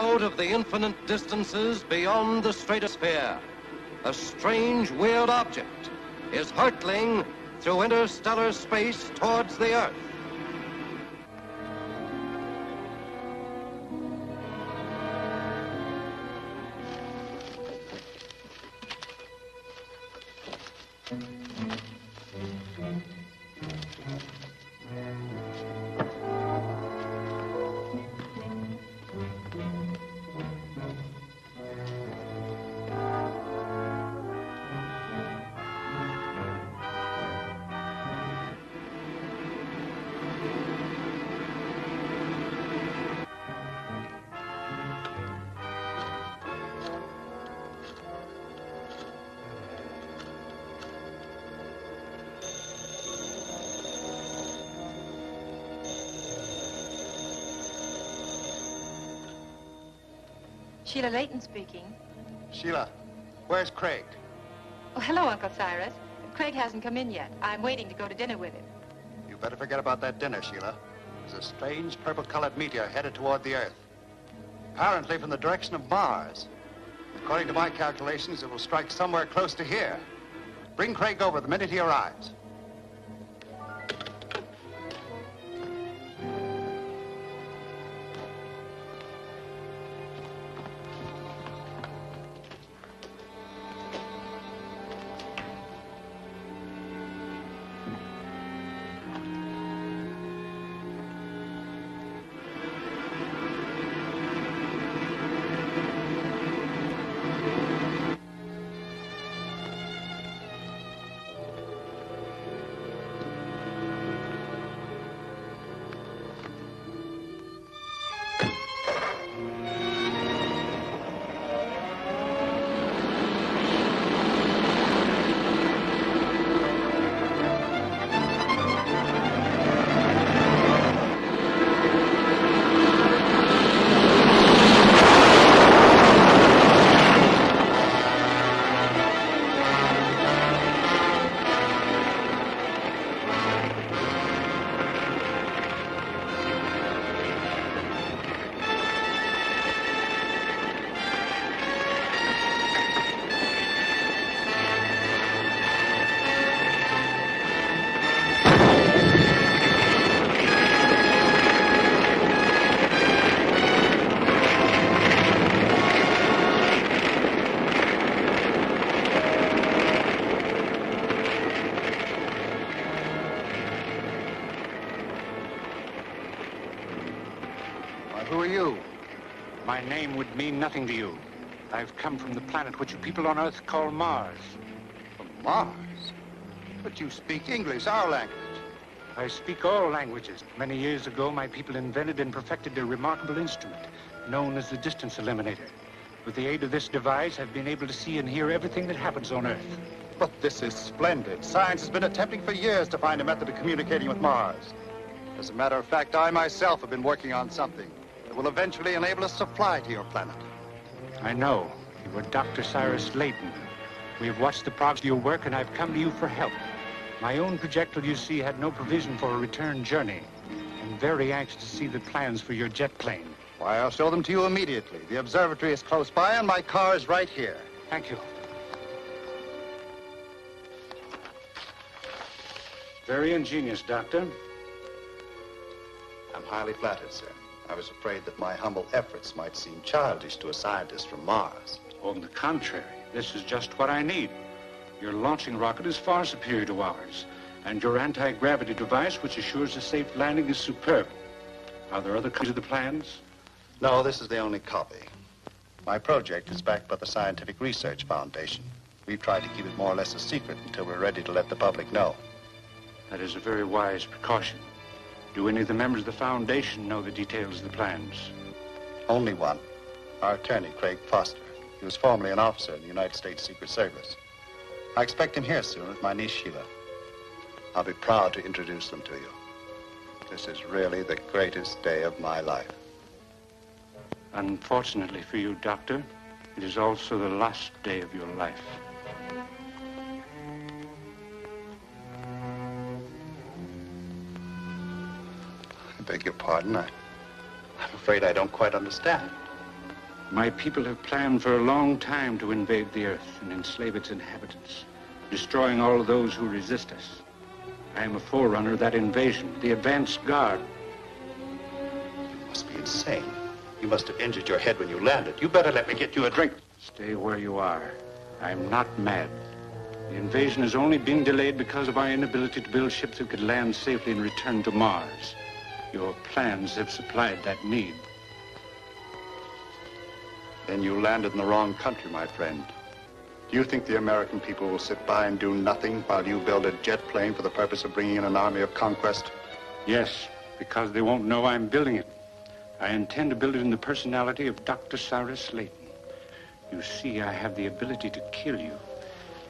Out of the infinite distances beyond the Stratosphere, a strange, weird object is hurtling through interstellar space towards the Earth. Sheila Layton speaking. Sheila, where's Craig? Oh, hello, Uncle Cyrus. Craig hasn't come in yet. I'm waiting to go to dinner with him. You better forget about that dinner, Sheila. There's a strange purple-colored meteor headed toward the Earth. Apparently from the direction of Mars. According to my calculations, it will strike somewhere close to here. Bring Craig over the minute he arrives. My name would mean nothing to you. I've come from the planet which you people on Earth call Mars. From Mars? But you speak English, our language. I speak all languages. Many years ago, my people invented and perfected a remarkable instrument known as the distance eliminator. With the aid of this device, I've been able to see and hear everything that happens on Earth. But this is splendid. Science has been attempting for years to find a method of communicating with Mars. As a matter of fact, I myself have been working on something that will eventually enable us to fly to your planet. I know. You were Dr. Cyrus Layton. We have watched the progress of your work, and I've come to you for help. My own projectile, you see, had no provision for a return journey. I'm very anxious to see the plans for your jet plane. Why, I'll show them to you immediately. The observatory is close by, and my car is right here. Thank you. Very ingenious, Doctor. I'm highly flattered, sir. I was afraid that my humble efforts might seem childish to a scientist from Mars. On the contrary, this is just what I need. Your launching rocket is far superior to ours, and your anti-gravity device, which assures a safe landing, is superb. Are there other copies of the plans? No, this is the only copy. My project is backed by the Scientific Research Foundation. We've tried to keep it more or less a secret until we're ready to let the public know. That is a very wise precaution. Do any of the members of the Foundation know the details of the plans? Only one. Our attorney, Craig Foster. He was formerly an officer in the United States Secret Service. I expect him here soon with my niece, Sheila. I'll be proud to introduce them to you. This is really the greatest day of my life. Unfortunately for you, Doctor, it is also the last day of your life. I beg your pardon. I'm afraid I don't quite understand. My people have planned for a long time to invade the Earth and enslave its inhabitants, destroying all of those who resist us. I am a forerunner of that invasion, the advance guard. You must be insane. You must have injured your head when you landed. You better let me get you a drink. Stay where you are. I'm not mad. The invasion is only being delayed because of our inability to build ships that could land safely and return to Mars. Your plans have supplied that need. Then you landed in the wrong country, my friend. Do you think the American people will sit by and do nothing while you build a jet plane for the purpose of bringing in an army of conquest? Yes, because they won't know I'm building it. I intend to build it in the personality of Dr. Cyrus Layton. You see, I have the ability to kill you,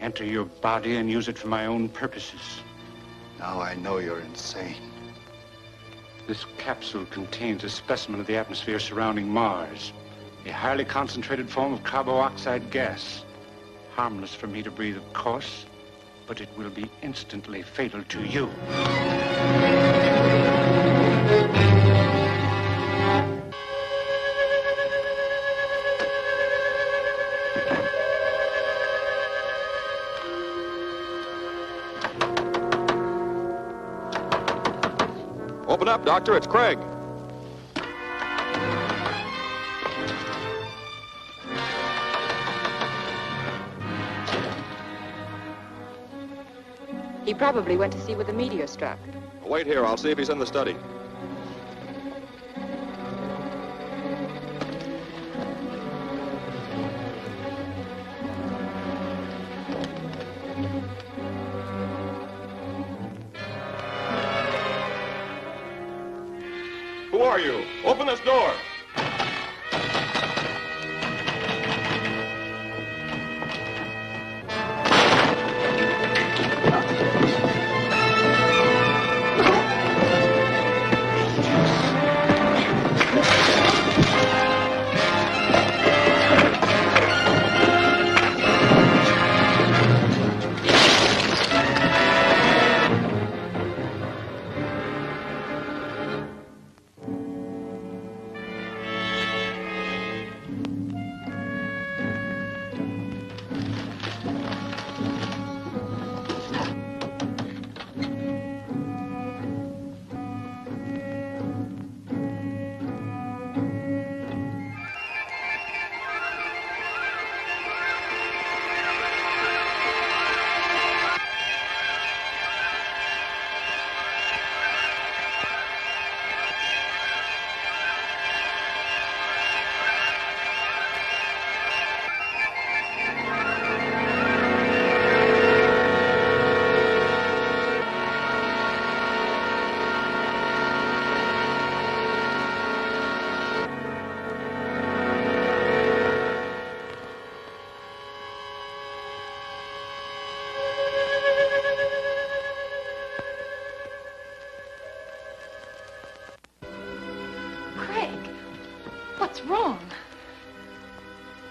enter your body and use it for my own purposes. Now I know you're insane. This capsule contains a specimen of the atmosphere surrounding Mars, a highly concentrated form of carboxide gas. Harmless for me to breathe, of course, but it will be instantly fatal to you. Open up, Doctor. It's Craig. He probably went to see where the meteor struck. Wait here. I'll see if he's in the study. Who are you? Open this door.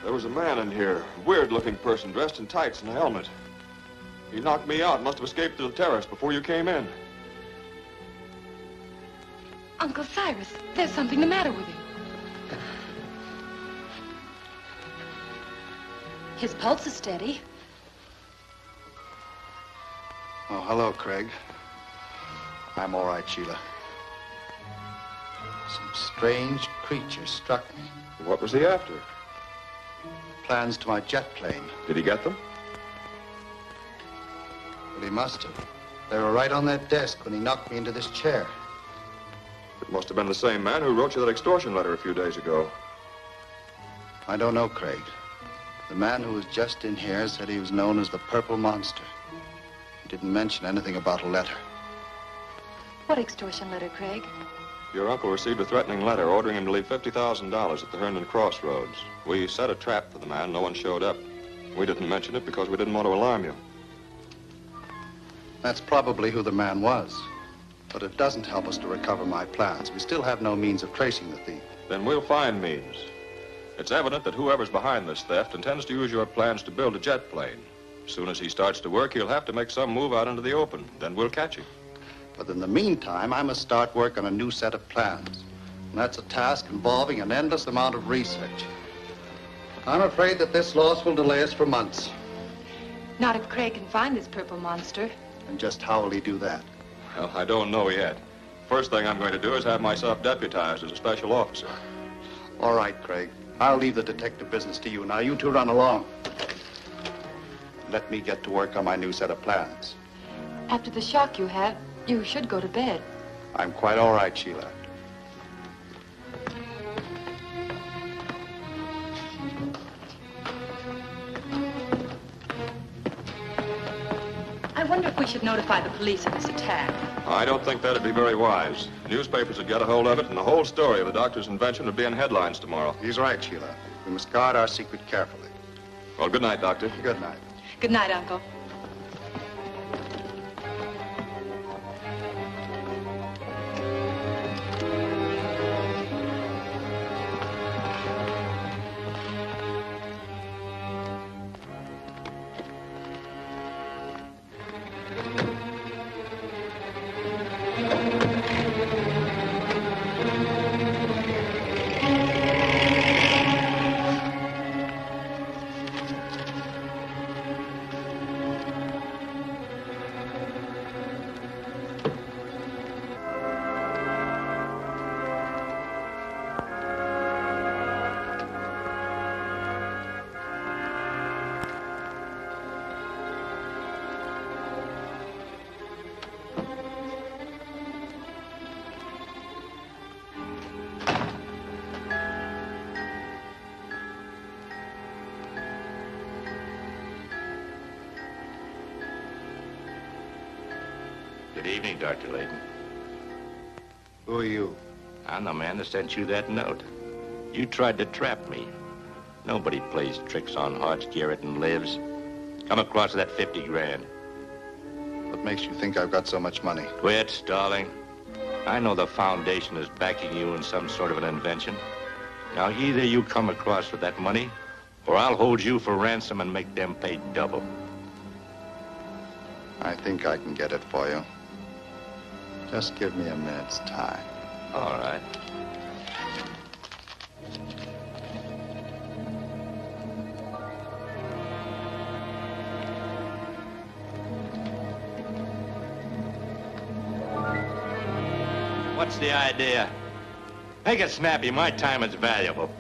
There was a man in here, a weird-looking person dressed in tights and a helmet. He knocked me out, must have escaped to the terrace before you came in. Uncle Cyrus, there's something the matter with him. His pulse is steady. Oh, hello, Craig. I'm all right, Sheila. Some strange creature struck me. What was he after? Plans to my jet plane. Did he get them? Well, he must have. They were right on that desk when he knocked me into this chair. It must have been the same man who wrote you that extortion letter a few days ago. I don't know, Craig. The man who was just in here said he was known as the Purple Monster. He didn't mention anything about a letter. What extortion letter, Craig? Your uncle received a threatening letter ordering him to leave $50,000 at the Herndon Crossroads. We set a trap for the man. No one showed up. We didn't mention it because we didn't want to alarm you. That's probably who the man was. But it doesn't help us to recover my plans. We still have no means of tracing the thief. Then we'll find means. It's evident that whoever's behind this theft intends to use your plans to build a jet plane. As soon as he starts to work, he'll have to make some move out into the open. Then we'll catch him. But in the meantime, I must start work on a new set of plans. And that's a task involving an endless amount of research. I'm afraid that this loss will delay us for months. Not if Craig can find this purple monster. And just how will he do that? Well, I don't know yet. First thing I'm going to do is have myself deputized as a special officer. All right, Craig. I'll leave the detective business to you. Now, you two run along. Let me get to work on my new set of plans. After the shock you had, you should go to bed. I'm quite all right, Sheila. I wonder if we should notify the police of this attack. I don't think that'd be very wise. Newspapers would get a hold of it, and the whole story of the doctor's invention would be in headlines tomorrow. He's right, Sheila. We must guard our secret carefully. Well, good night, Doctor. Good night. Good night, Uncle. Good evening, Dr. Layton. Who are you? I'm the man that sent you that note. You tried to trap me. Nobody plays tricks on Hodge Garrett and lives. Come across that 50 grand. What makes you think I've got so much money? Quit stalling. I know the Foundation is backing you in some sort of an invention. Now, either you come across with that money, or I'll hold you for ransom and make them pay double. I think I can get it for you. Just give me a minute's time. All right. What's the idea? Make it snappy. My time is valuable.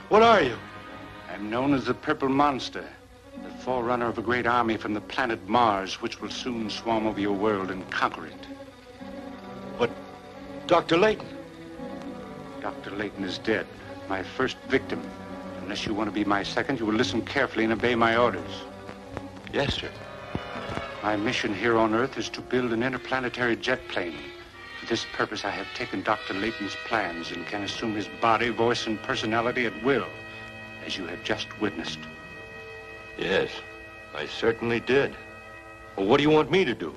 What are you? I'm known as the Purple Monster, the forerunner of a great army from the planet Mars, which will soon swarm over your world and conquer it. But Dr. Layton. Dr. Layton is dead, my first victim. Unless you want to be my second, you will listen carefully and obey my orders. Yes, sir. My mission here on Earth is to build an interplanetary jet plane. For this purpose, I have taken Dr. Layton's plans and can assume his body, voice, and personality at will, as you have just witnessed. Yes, I certainly did. Well, what do you want me to do?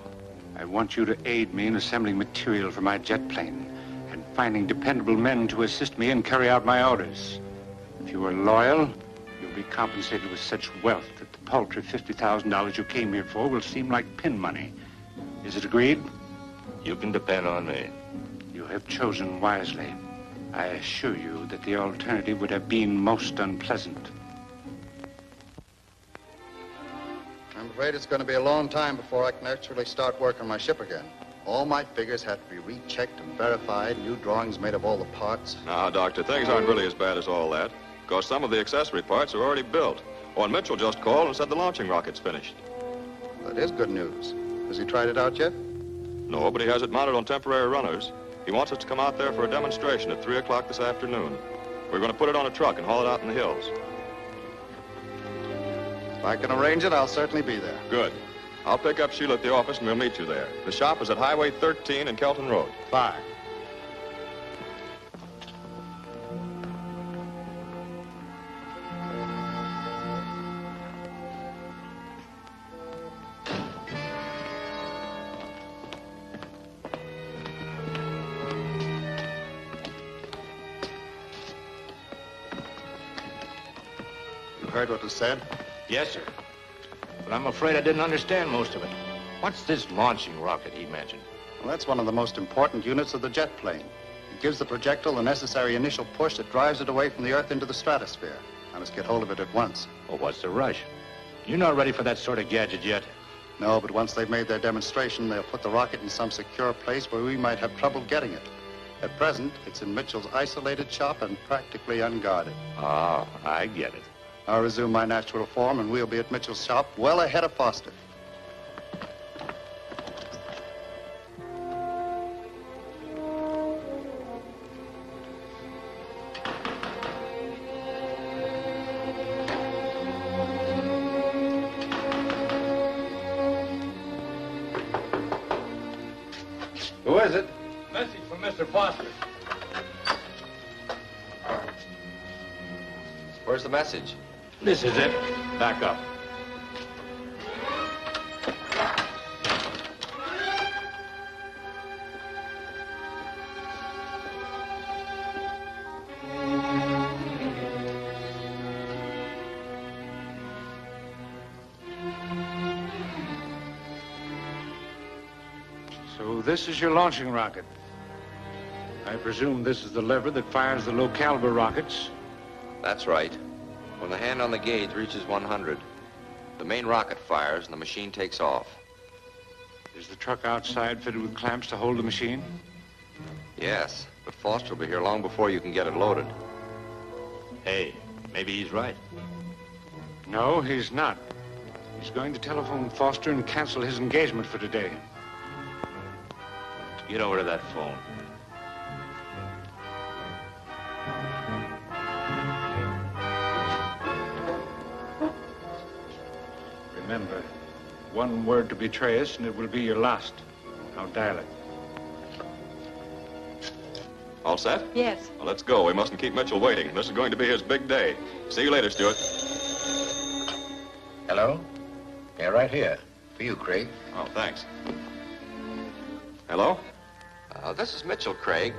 I want you to aid me in assembling material for my jet plane and finding dependable men to assist me and carry out my orders. If you are loyal, you'll be compensated with such wealth that the paltry $50,000 you came here for will seem like pin money. Is it agreed? You can depend on me. You have chosen wisely. I assure you that the alternative would have been most unpleasant. I'm afraid it's going to be a long time before I can actually start work on my ship again. All my figures have to be rechecked and verified, new drawings made of all the parts. Now, Doctor, things aren't really as bad as all that, because some of the accessory parts are already built. Oh, and Mitchell just called and said the launching rocket's finished. That is good news. Has he tried it out yet? No, but he has it mounted on temporary runners. He wants us to come out there for a demonstration at 3 o'clock this afternoon. We're going to put it on a truck and haul it out in the hills. If I can arrange it, I'll certainly be there. Good. I'll pick up Sheila at the office and we'll meet you there. The shop is at Highway 13 and Kelton Road. Fine. You heard what was said? Yes, sir. But I'm afraid I didn't understand most of it. What's this launching rocket he mentioned? Well, that's one of the most important units of the jet plane. It gives the projectile the necessary initial push that drives it away from the Earth into the stratosphere. I must get hold of it at once. Well, what's the rush? You're not ready for that sort of gadget yet. No, but once they've made their demonstration, they'll put the rocket in some secure place where we might have trouble getting it. At present, it's in Mitchell's isolated shop and practically unguarded. Oh, I get it. I'll resume my natural form, and we'll be at Mitchell's shop well ahead of Foster. Who is it? Message from Mr. Foster. Where's the message? This is it. Back up. So this is your launching rocket. I presume this is the lever that fires the low-caliber rockets. That's right. When the hand on the gauge reaches 100, the main rocket fires and the machine takes off. Is the truck outside fitted with clamps to hold the machine? Yes, but Foster will be here long before you can get it loaded. Hey, maybe he's right. No, he's not. He's going to telephone Foster and cancel his engagement for today. Get over to that phone. Remember, one word to betray us, and it will be your last. Now dial it. All set? Yes. Well, let's go. We mustn't keep Mitchell waiting. This is going to be his big day. See you later, Stuart. Hello? Yeah, right here. For you, Craig. Oh, thanks. Hello? This is Mitchell, Craig.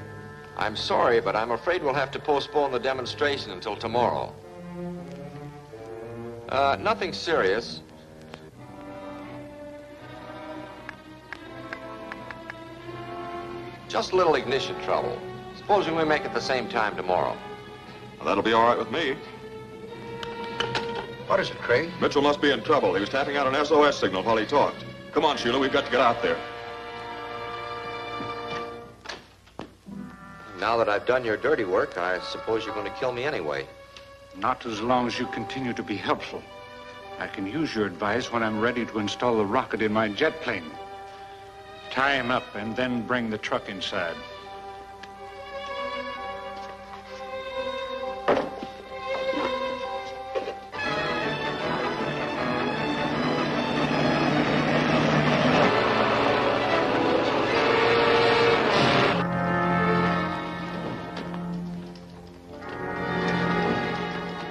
I'm sorry, but I'm afraid we'll have to postpone the demonstration until tomorrow. Nothing serious. Just a little ignition trouble. Supposing we make it the same time tomorrow. Well, that'll be all right with me. What is it, Craig? Mitchell must be in trouble. He was tapping out an SOS signal while he talked. Come on, Sheila, we've got to get out there. Now that I've done your dirty work, I suppose you're going to kill me anyway. Not as long as you continue to be helpful. I can use your advice when I'm ready to install the rocket in my jet plane. Tie him up and then bring the truck inside.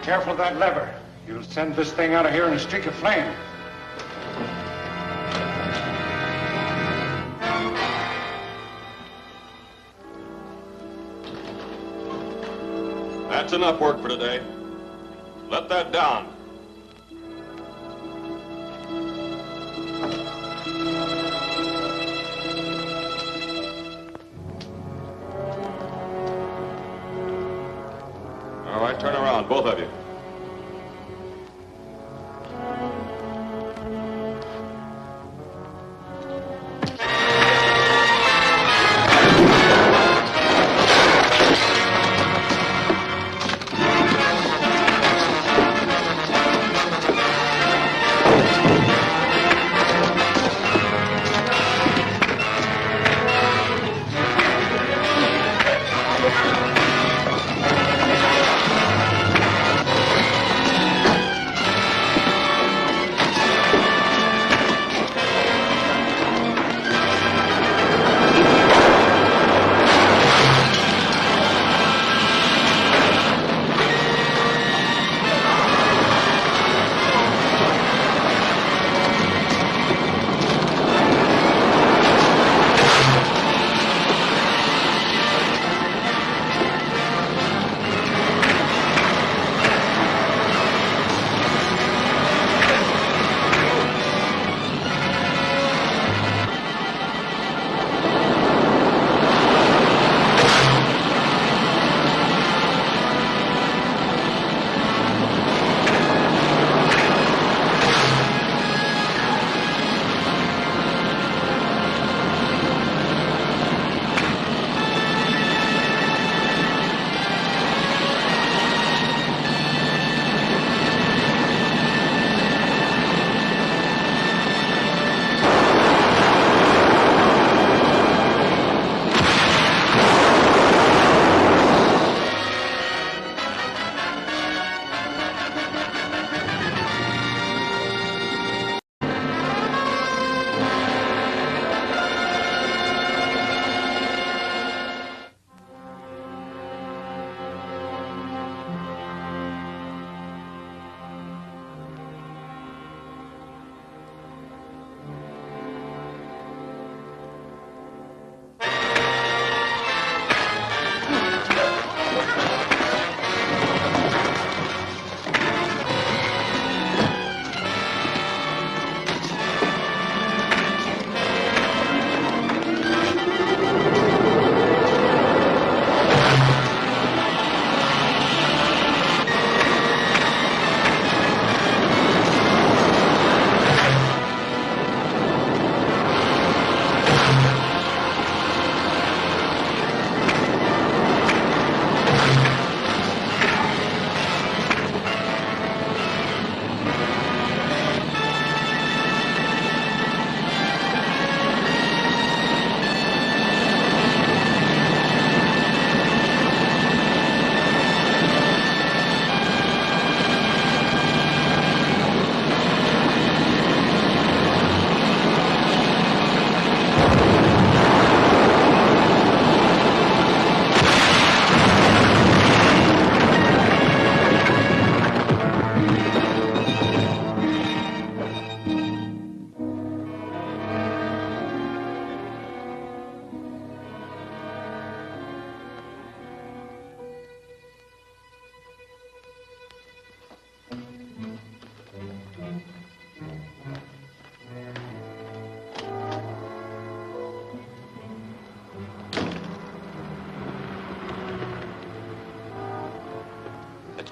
Careful of that lever. You'll send this thing out of here in a streak of flame. That's enough work for today. Let that down. All right, turn around, both of you.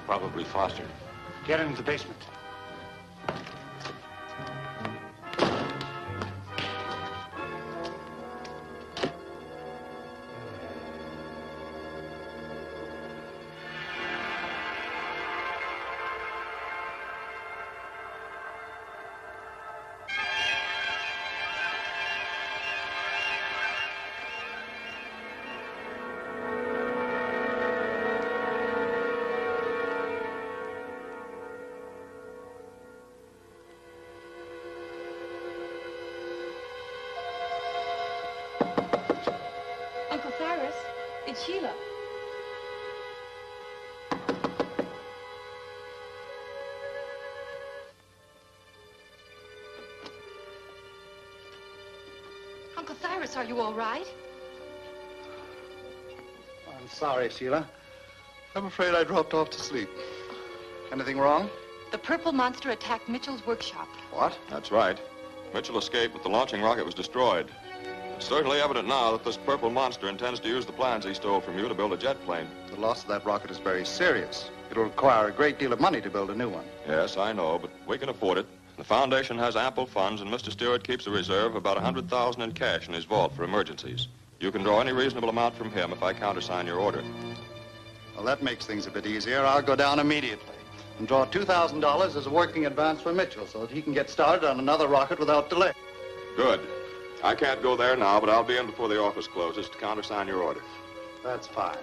Probably Foster. Get into the basement. Uncle Cyrus, it's Sheila. Uncle Cyrus, are you all right? I'm sorry, Sheila. I'm afraid I dropped off to sleep. Anything wrong? The purple monster attacked Mitchell's workshop. What? That's right. Mitchell escaped, but the launching rocket was destroyed. It's certainly evident now that this purple monster intends to use the plans he stole from you to build a jet plane. The loss of that rocket is very serious. It'll require a great deal of money to build a new one. Yes, I know, but we can afford it. The Foundation has ample funds, and Mr. Stewart keeps a reserve of about $100,000 in cash in his vault for emergencies. You can draw any reasonable amount from him if I countersign your order. Well, that makes things a bit easier. I'll go down immediately and draw $2,000 as a working advance for Mitchell so that he can get started on another rocket without delay. Good. I can't go there now, but I'll be in before the office closes to countersign your order. That's fine.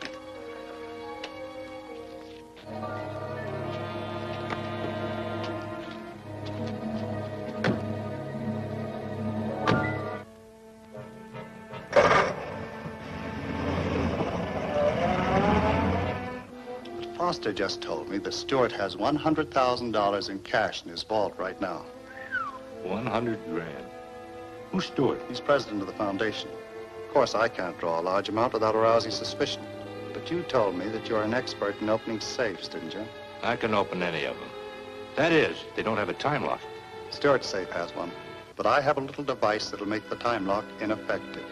Foster just told me that Stewart has $100,000 in cash in his vault right now. 100 grand. Who's Stewart? He's president of the foundation. Of course, I can't draw a large amount without arousing suspicion. But you told me that you're an expert in opening safes, didn't you? I can open any of them. That is, they don't have a time lock. Stewart's safe has one. But I have a little device that'll make the time lock ineffective.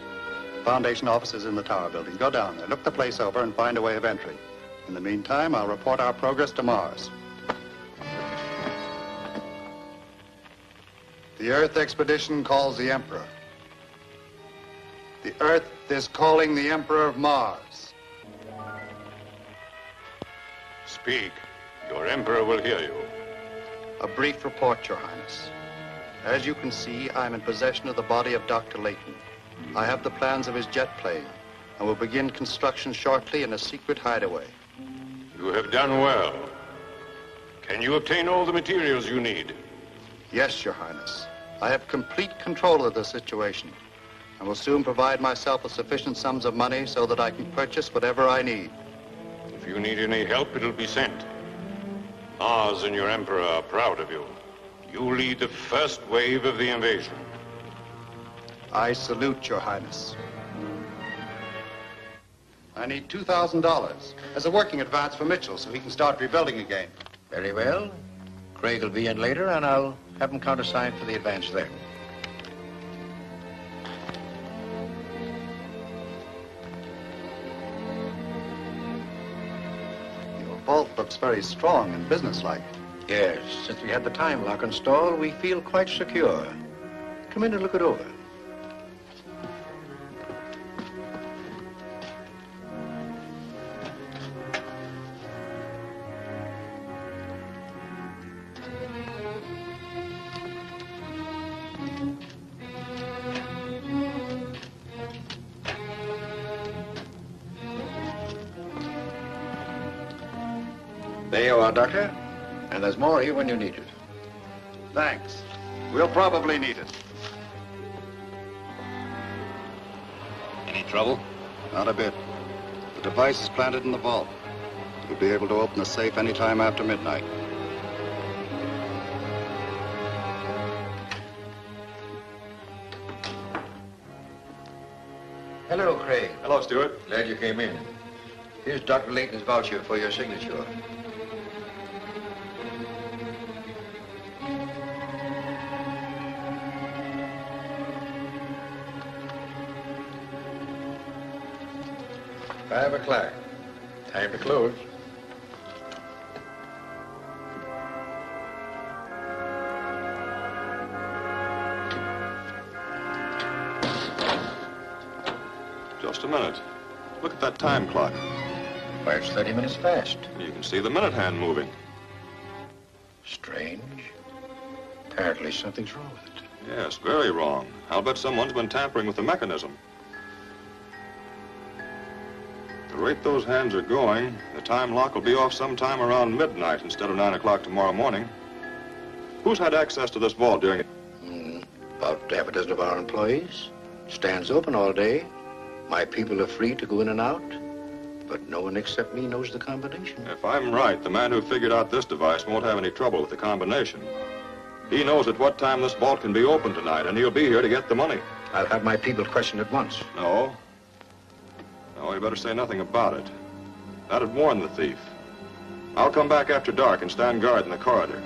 Foundation office is in the tower building. Go down there, look the place over, and find a way of entry. In the meantime, I'll report our progress to Mars. The Earth expedition calls the Emperor. The Earth is calling the Emperor of Mars. Speak. Your Emperor will hear you. A brief report, Your Highness. As you can see, I'm in possession of the body of Dr. Layton. I have the plans of his jet plane and will begin construction shortly in a secret hideaway. You have done well. Can you obtain all the materials you need? Yes, Your Highness. I have complete control of the situation and will soon provide myself with sufficient sums of money so that I can purchase whatever I need. If you need any help, it'll be sent. Mars and your Emperor are proud of you. You lead the first wave of the invasion. I salute Your Highness. I need $2,000 as a working advance for Mitchell so he can start rebuilding again. Very well. Craig will be in later, and I'll have him countersign for the advance then. Your vault looks very strong and businesslike. Yes, since we had the time lock installed, we feel quite secure. Come in and look it over. There you are, Doctor. And there's more here when you need it. Thanks. We'll probably need it. Any trouble? Not a bit. The device is planted in the vault. You'll be able to open the safe any time after midnight. Hello, Craig. Hello, Stewart. Glad you came in. Here's Dr. Layton's voucher for your signature. $5 o'clock. Time to close. Just a minute. Look at that time clock. Why, it's 30 minutes fast. You can see the minute hand moving. Strange. Apparently something's wrong with it. Yes, very wrong. I'll bet someone's been tampering with the mechanism. At the rate those hands are going, the time lock will be off sometime around midnight instead of 9 o'clock tomorrow morning. Who's had access to this vault during it? About half a dozen of our employees. Stands open all day. My people are free to go in and out. But no one except me knows the combination. If I'm right, the man who figured out this device won't have any trouble with the combination. He knows at what time this vault can be open tonight, and he'll be here to get the money. I'll have my people questioned at once. No. No, you better say nothing about it. That'd warn the thief. I'll come back after dark and stand guard in the corridor.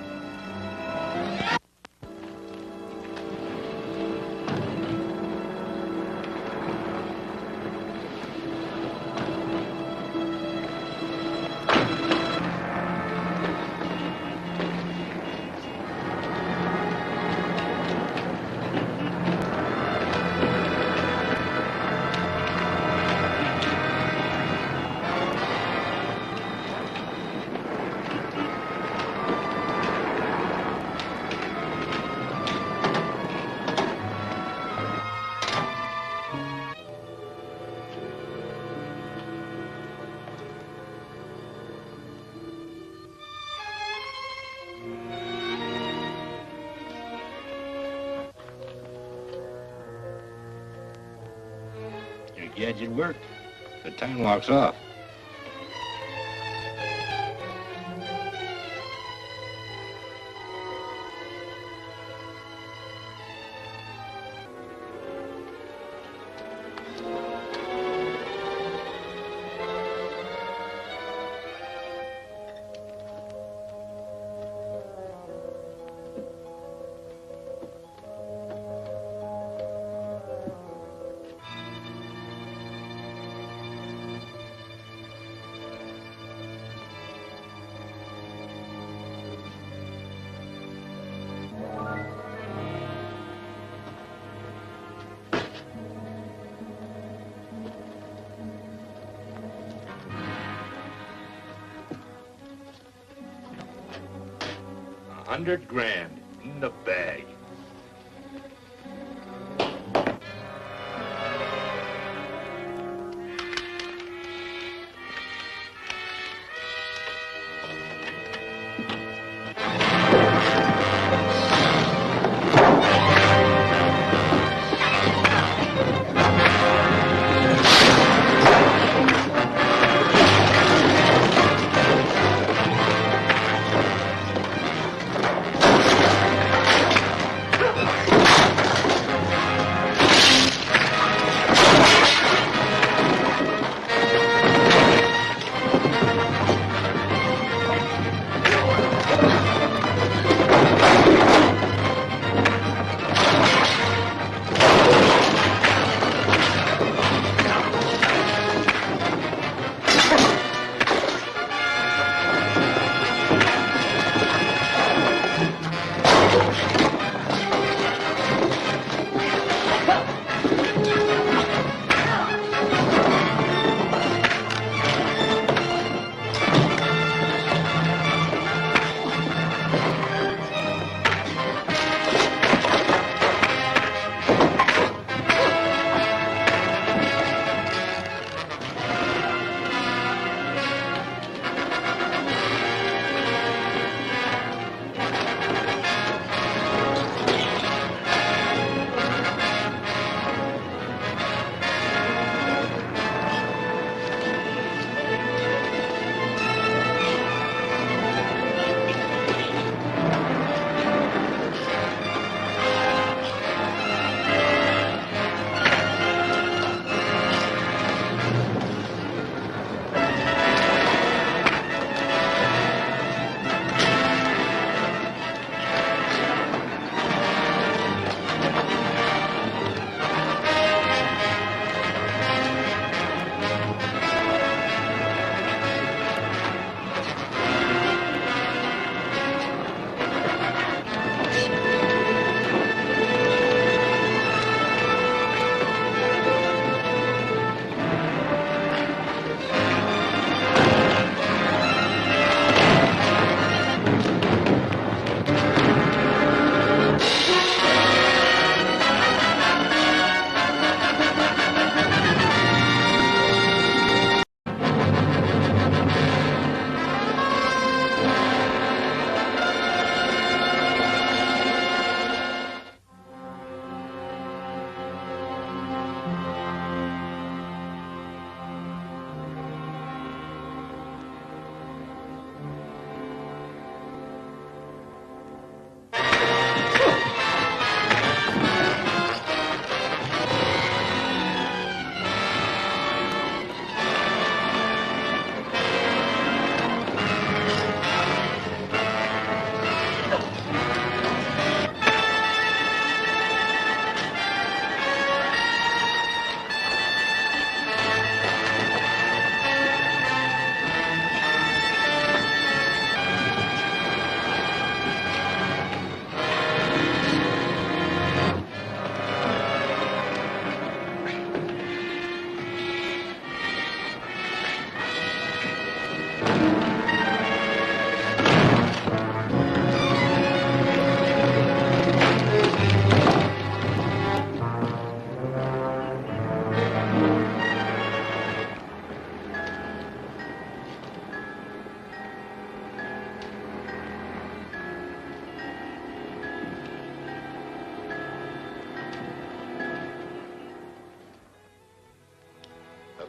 Your gadget worked. The time lock's off. $100,000 in the bag.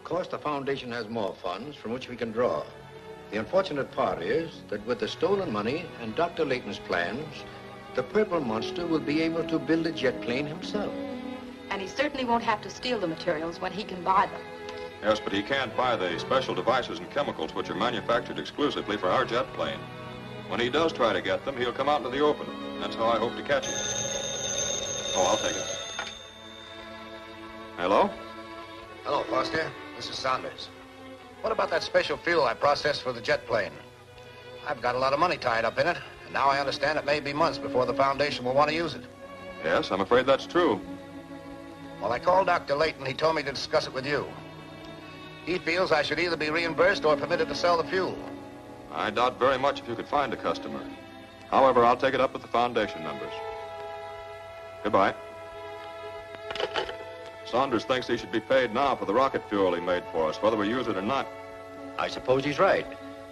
course, the Foundation has more funds from which we can draw. The unfortunate part is that with the stolen money and Dr. Layton's plans, the Purple Monster will be able to build a jet plane himself. And he certainly won't have to steal the materials when he can buy them. Yes, but he can't buy the special devices and chemicals which are manufactured exclusively for our jet plane. When he does try to get them, he'll come out into the open. That's how I hope to catch him. Oh, I'll take it. Hello? Hello, Foster. This is Saunders. What about that special fuel I processed for the jet plane? I've got a lot of money tied up in it, and now I understand it may be months before the Foundation will want to use it. Yes, I'm afraid that's true. Well, I called Dr. Layton. He told me to discuss it with you. He feels I should either be reimbursed or permitted to sell the fuel. I doubt very much if you could find a customer. However, I'll take it up with the Foundation members. Goodbye. Saunders thinks he should be paid now for the rocket fuel he made for us, whether we use it or not. I suppose he's right.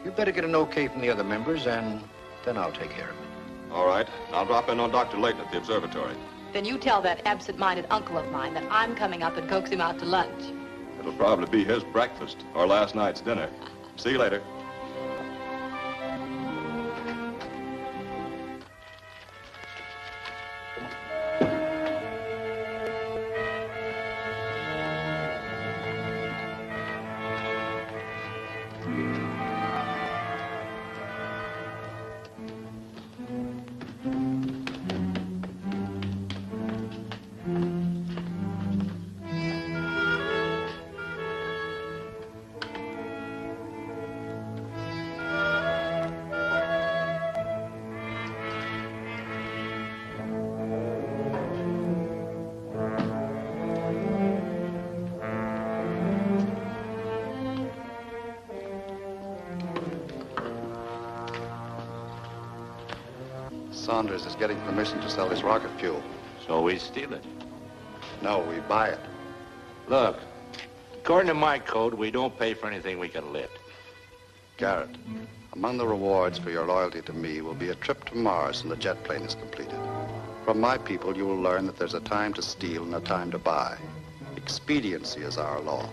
You'd better get an okay from the other members, and then I'll take care of it. All right. I'll drop in on Dr. Layton at the observatory. Then you tell that absent-minded uncle of mine that I'm coming up and coax him out to lunch. It'll probably be his breakfast or last night's dinner. See you later. Saunders is getting permission to sell his rocket fuel. So we steal it. No, we buy it. Look, according to my code, we don't pay for anything we can lift. Garrett, among the rewards for your loyalty to me will be a trip to Mars when the jet plane is completed. From my people, you will learn that there's a time to steal and a time to buy. Expediency is our law.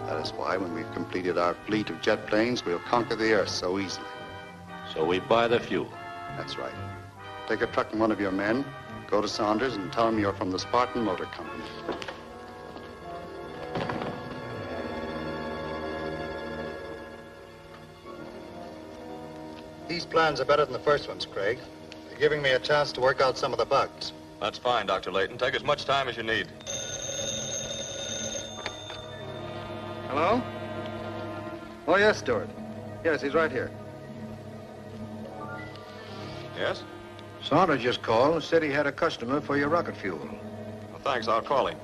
That is why when we've completed our fleet of jet planes, we'll conquer the Earth so easily. So we buy the fuel. That's right. Take a truck and one of your men, go to Saunders and tell him you're from the Spartan Motor Company. These plans are better than the first ones, Craig. They're giving me a chance to work out some of the bugs. That's fine, Dr. Layton. Take as much time as you need. Hello? Oh, yes, Stuart. Yes, he's right here. Yes? Saunders just called and said he had a customer for your rocket fuel. Well, thanks. I'll call him.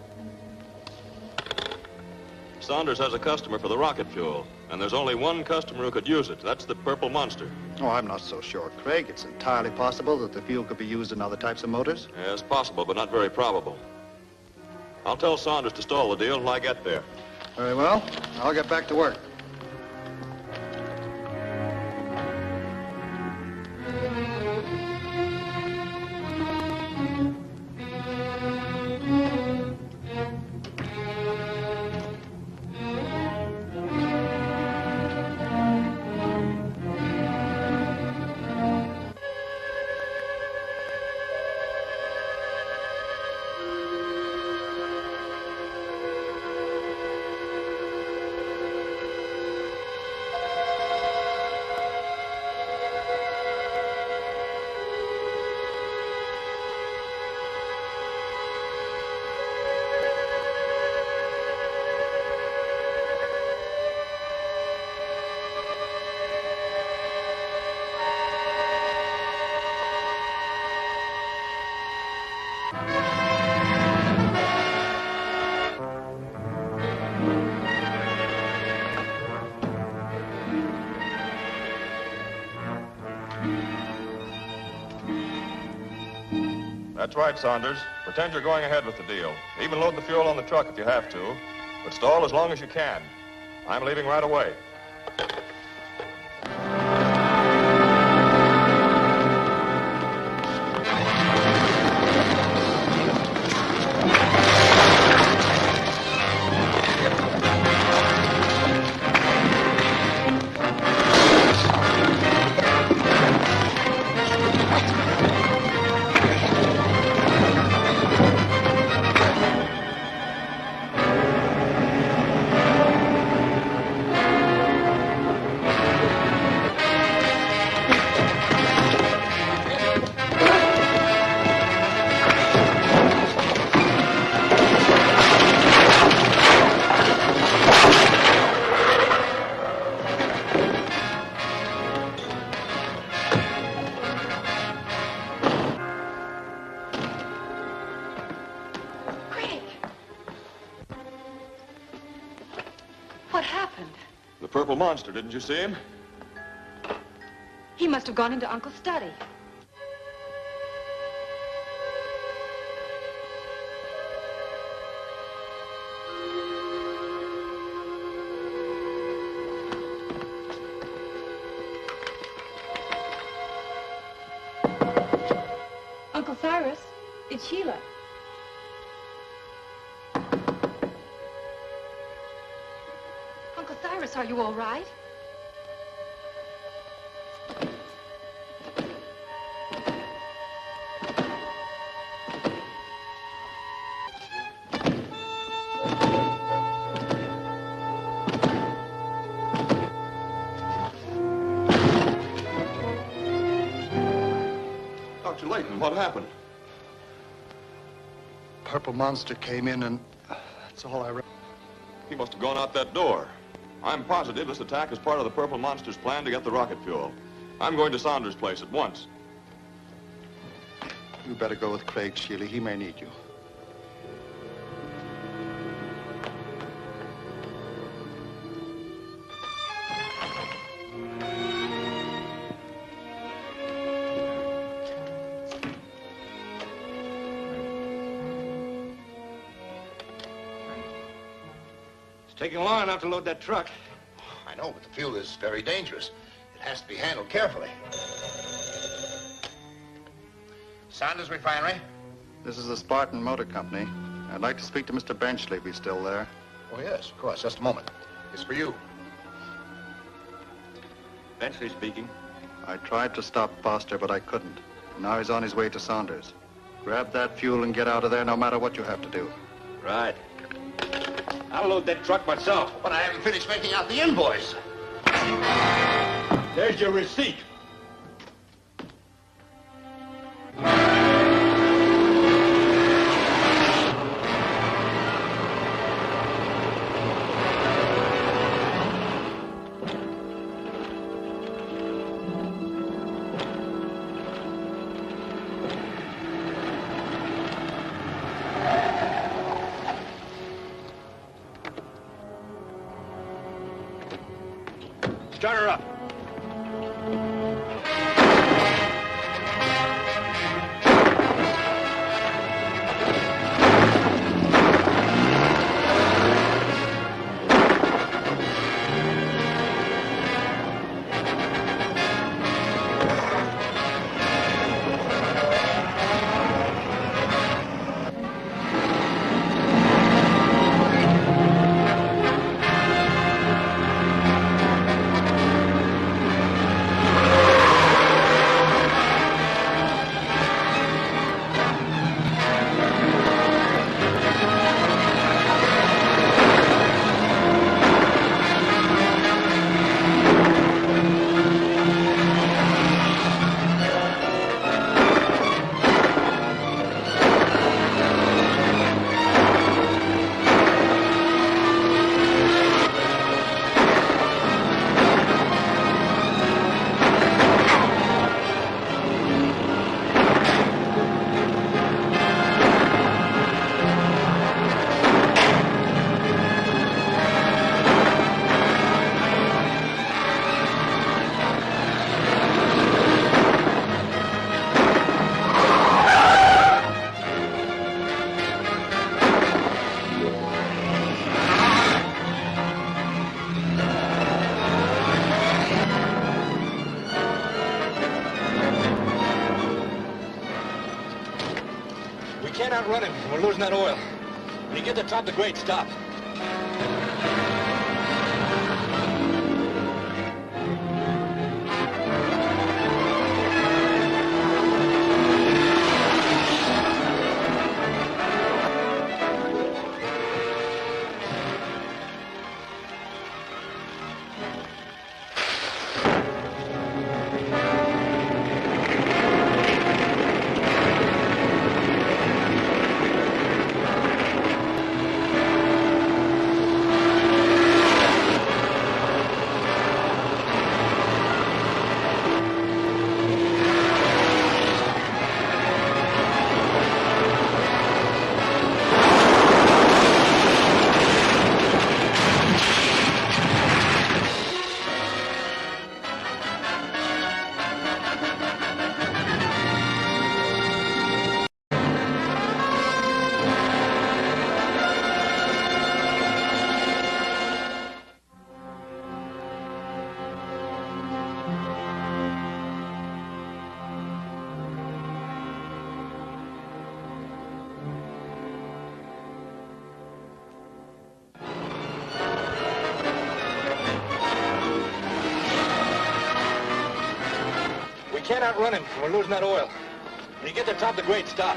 Saunders has a customer for the rocket fuel, and there's only one customer who could use it. That's the Purple Monster. Oh, I'm not so sure, Craig. It's entirely possible that the fuel could be used in other types of motors. Yes, possible, but not very probable. I'll tell Saunders to stall the deal until I get there. Very well. I'll get back to work. That's right, Saunders. Pretend you're going ahead with the deal. Even load the fuel on the truck if you have to. But stall as long as you can. I'm leaving right away. purple monster, didn't you see him? He must have gone into Uncle's study. Uncle Cyrus, it's Sheila. Uncle Cyrus, are you all right? Dr. Layton, what happened? Purple monster came in and that's all I read. He must have gone out that door. I'm positive this attack is part of the purple monster's plan to get the rocket fuel. I'm going to Saunders' place at once. You better go with Craig, Sheila. He may need you. It's taking long enough to load that truck. I know, but the fuel is very dangerous. It has to be handled carefully. Saunders Refinery? This is the Spartan Motor Company. I'd like to speak to Mr. Benchley if he's still there. Oh, yes, of course. Just a moment. It's for you. Benchley speaking. I tried to stop Foster, but I couldn't. Now he's on his way to Saunders. Grab that fuel and get out of there no matter what you have to do. Right. I'll load that truck myself. But I haven't finished making out the invoice. There's your receipt. Start her up. Can't outrun him. We're losing that oil. When you get to the top of the grade, stop. can't outrun him, and we're losing that oil. When you get to the top of the grade, stop.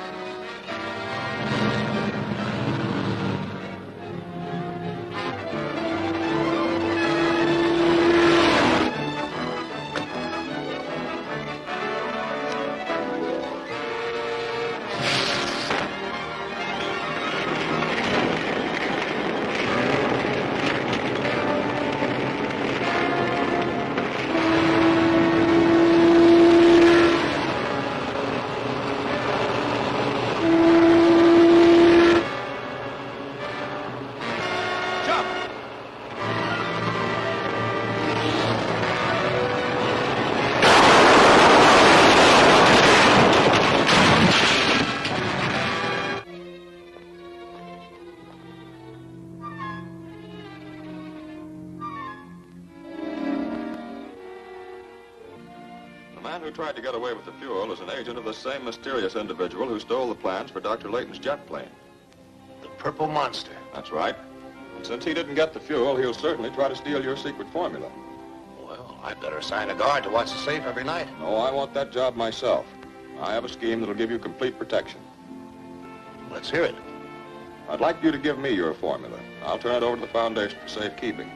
The man who tried to get away with the fuel is an agent of the same mysterious individual who stole the plans for Dr. Layton's jet plane. The Purple Monster. That's right. And since he didn't get the fuel, he'll certainly try to steal your secret formula. Well, I'd better assign a guard to watch the safe every night. No, I want that job myself. I have a scheme that'll give you complete protection. Let's hear it. I'd like you to give me your formula. I'll turn it over to the Foundation for safekeeping.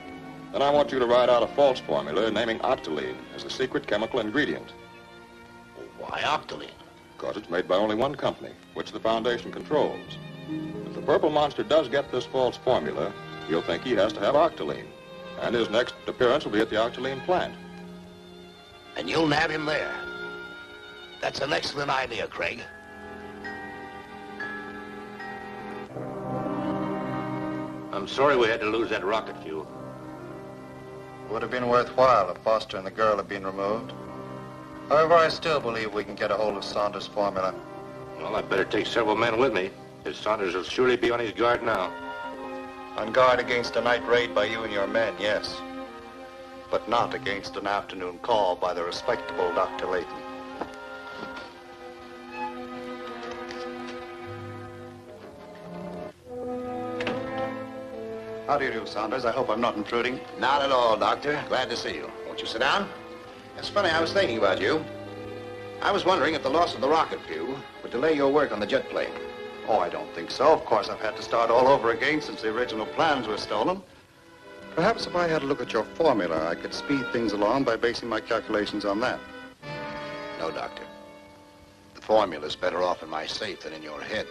Then I want you to write out a false formula naming octolene as the secret chemical ingredient. Why octolene? Because it's made by only one company, which the Foundation controls. If the Purple Monster does get this false formula, he'll think he has to have octolene. And his next appearance will be at the octolene plant. And you'll nab him there. That's an excellent idea, Craig. I'm sorry we had to lose that rocket fuel. Would have been worthwhile if Foster and the girl had been removed. However, I still believe we can get a hold of Saunders' formula. Well, I'd better take several men with me. His Saunders will surely be on his guard now. On guard against a night raid by you and your men, yes. But not against an afternoon call by the respectable Dr. Layton. How do you do, Saunders? I hope I'm not intruding. Not at all, Doctor. Glad to see you. Won't you sit down? It's funny, I was thinking about you. I was wondering if the loss of the rocket fuel would delay your work on the jet plane. Oh, I don't think so. Of course, I've had to start all over again since the original plans were stolen. Perhaps if I had a look at your formula, I could speed things along by basing my calculations on that. No, Doctor. The formula's better off in my safe than in your head.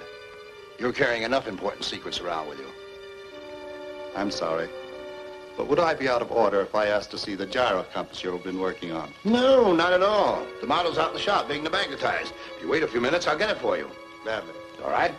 You're carrying enough important secrets around with you. I'm sorry. But would I be out of order if I asked to see the gyro compass you've been working on? No, not at all. The model's out in the shop being magnetized. If you wait a few minutes, I'll get it for you. Gladly. All right?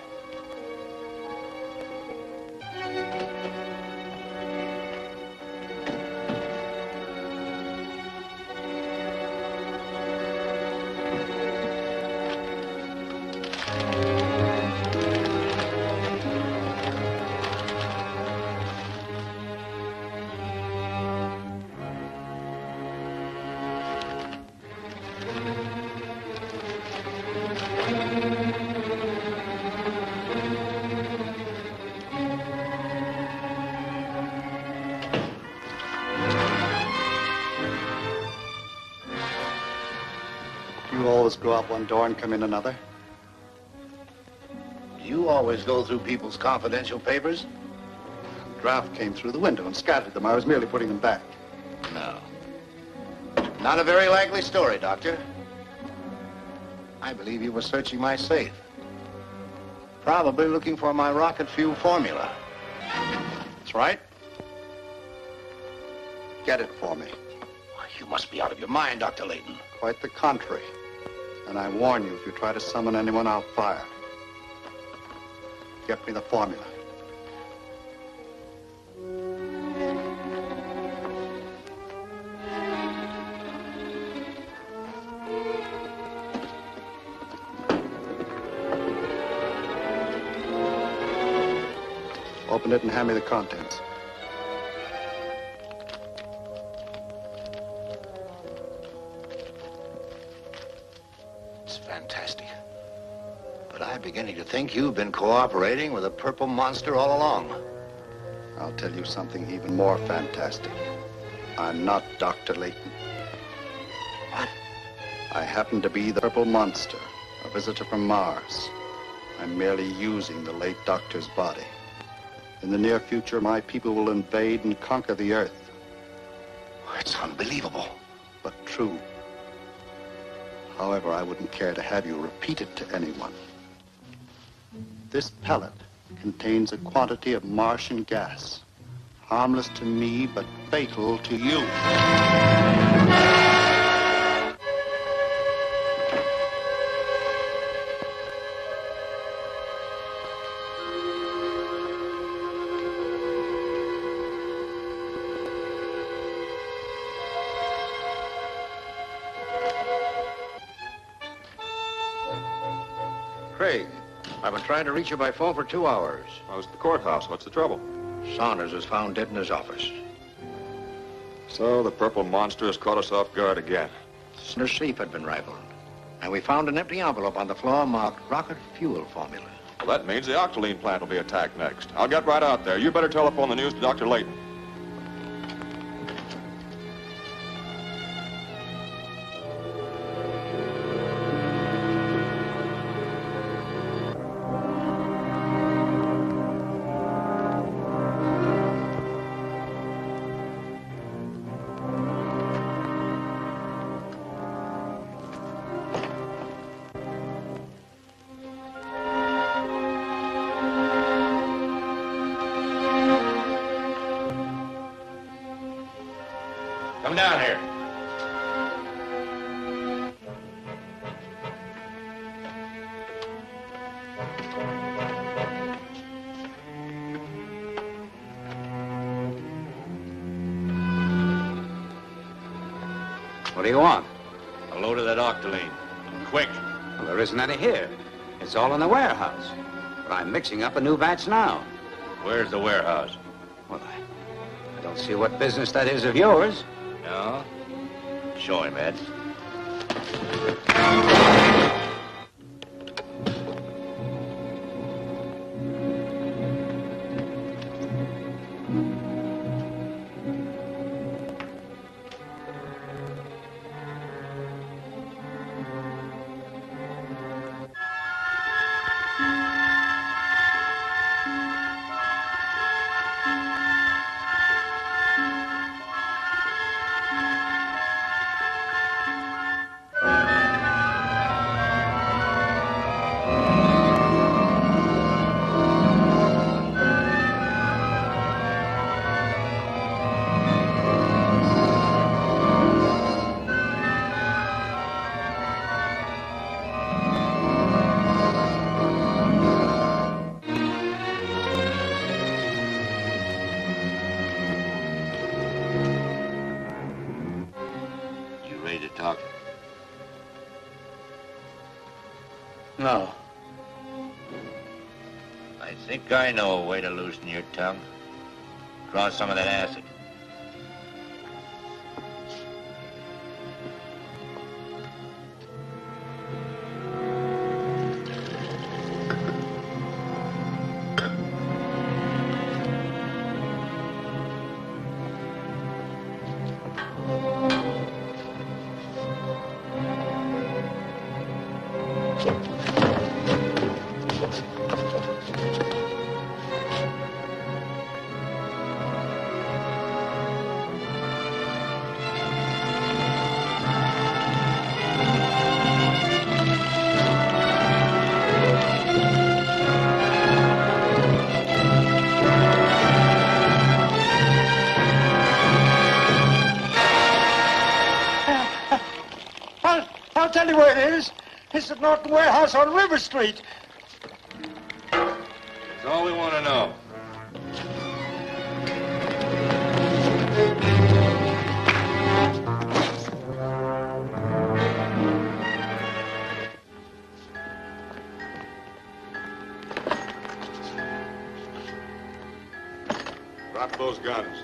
You always go out one door and come in another? Do you always go through people's confidential papers? The draft came through the window and scattered them. I was merely putting them back. No. Not a very likely story, Doctor. I believe you were searching my safe. Probably looking for my rocket fuel formula. That's right. Get it for me. You must be out of your mind, Dr. Layton. Quite the contrary. And I warn you, if you try to summon anyone, I'll fire. Get me the formula. Open it and hand me the contents. It's fantastic. But I'm beginning to think you've been cooperating with the Purple Monster all along. I'll tell you something even more fantastic. I'm not Dr. Layton. What? I happen to be the purple monster, a visitor from Mars. I'm merely using the late doctor's body. In the near future, my people will invade and conquer the Earth. It's unbelievable. But true. However, I wouldn't care to have you repeat it to anyone. This pellet contains a quantity of Martian gas, harmless to me, but fatal to you. Craig, I've been trying to reach you by phone for 2 hours. I was at the courthouse. What's the trouble? Saunders was found dead in his office. So the purple monster has caught us off guard again. Their safe had been rifled, and we found an empty envelope on the floor marked rocket fuel formula. Well, that means the octoline plant will be attacked next. I'll get right out there. You better telephone the news to Dr. Layton. Come down here. What do you want? A load of that octoline. Quick. Well, there isn't any here. It's all in the warehouse. But I'm mixing up a new batch now. Where's the warehouse? Well, I don't see what business that is of yours. No? Show him, Ed. No. I think I know a way to loosen your tongue. Draw some of that acid. I'll tell you where it is. It's at Norton Warehouse on River Street. That's all we want to know. Drop those guns.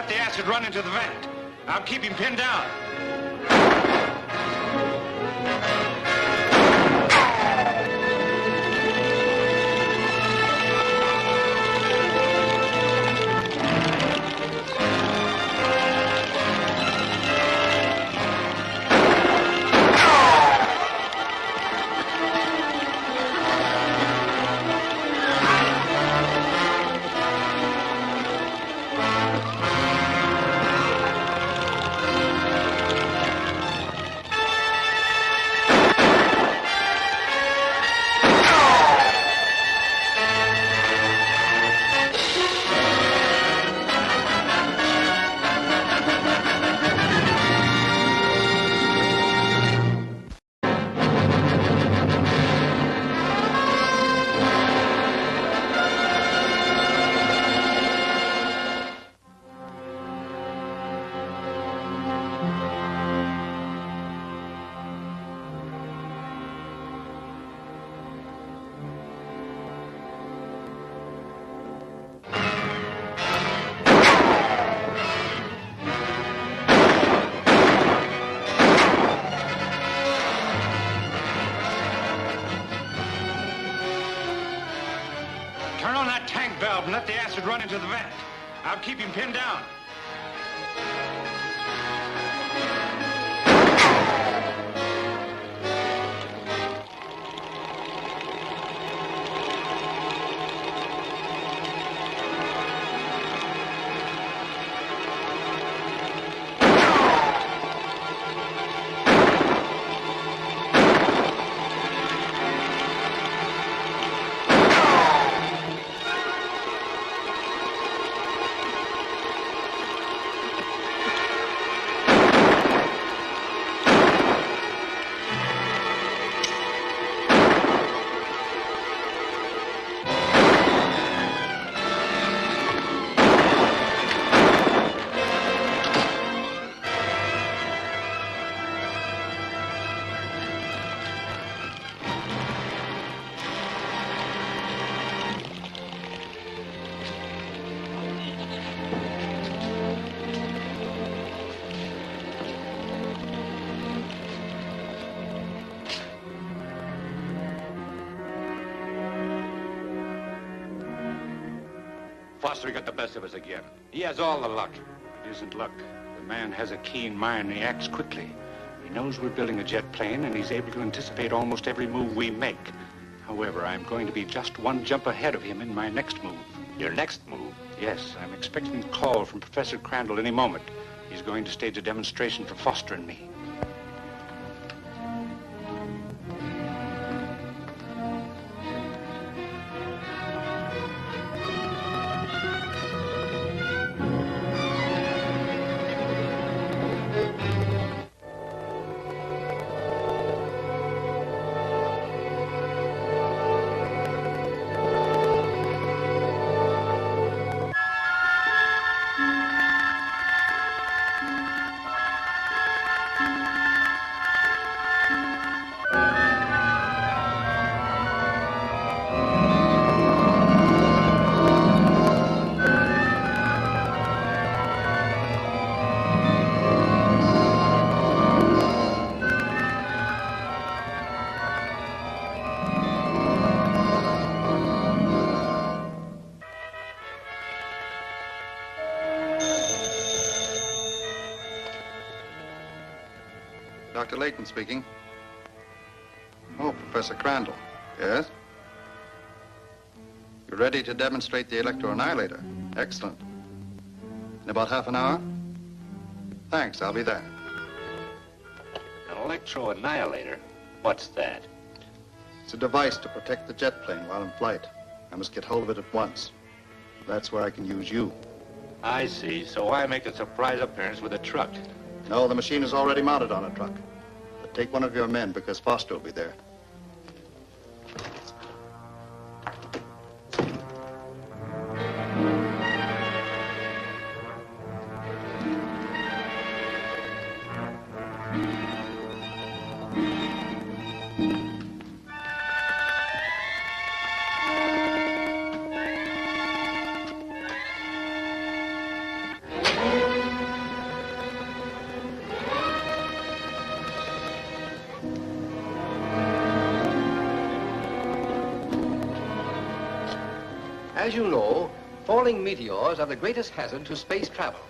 let the acid run into the vent. I'll keep him pinned down. Turn on that tank valve and let the acid run into the vent. I'll keep him pinned down. Foster got the best of us again. He has all the luck. It isn't luck. The man has a keen mind and he acts quickly. He knows we're building a jet plane and he's able to anticipate almost every move we make. However, I'm going to be just one jump ahead of him in my next move. Your next move? Yes, I'm expecting a call from Professor Crandall any moment. He's going to stage a demonstration for Foster and me. Dr. Layton speaking. Oh, Professor Crandall. Yes? You're ready to demonstrate the electro-annihilator. Excellent. In about half an hour? Thanks, I'll be there. An electro-annihilator? What's that? It's a device to protect the jet plane while in flight. I must get hold of it at once. That's where I can use you. I see. So why make a surprise appearance with a truck? No, the machine is already mounted on a truck. But take one of your men because Foster will be there. As you know, falling meteors are the greatest hazard to space travel.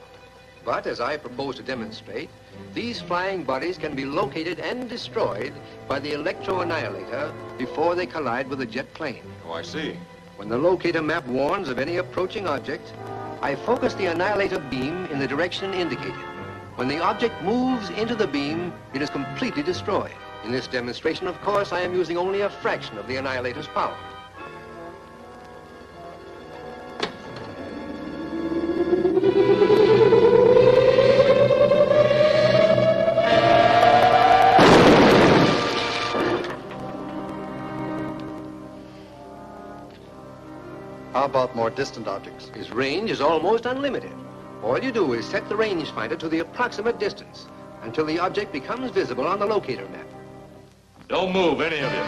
But as I propose to demonstrate, these flying bodies can be located and destroyed by the electro-annihilator before they collide with a jet plane. Oh, I see. When the locator map warns of any approaching object, I focus the annihilator beam in the direction indicated. When the object moves into the beam, it is completely destroyed. In this demonstration, of course, I am using only a fraction of the annihilator's power. How about more distant objects? His range is almost unlimited. All you do is set the rangefinder to the approximate distance until the object becomes visible on the locator map. Don't move, any of you.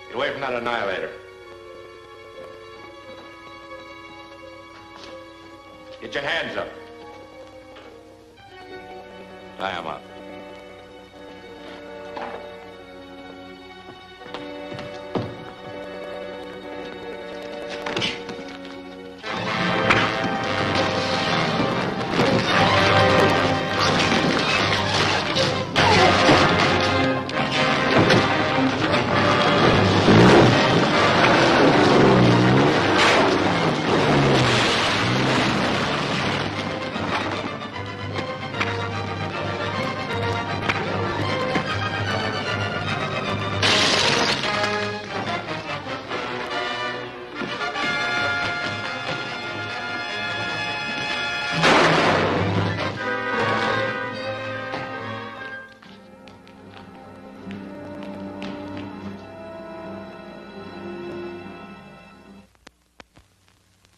Get away from that annihilator. Get your hands up. Tie him up.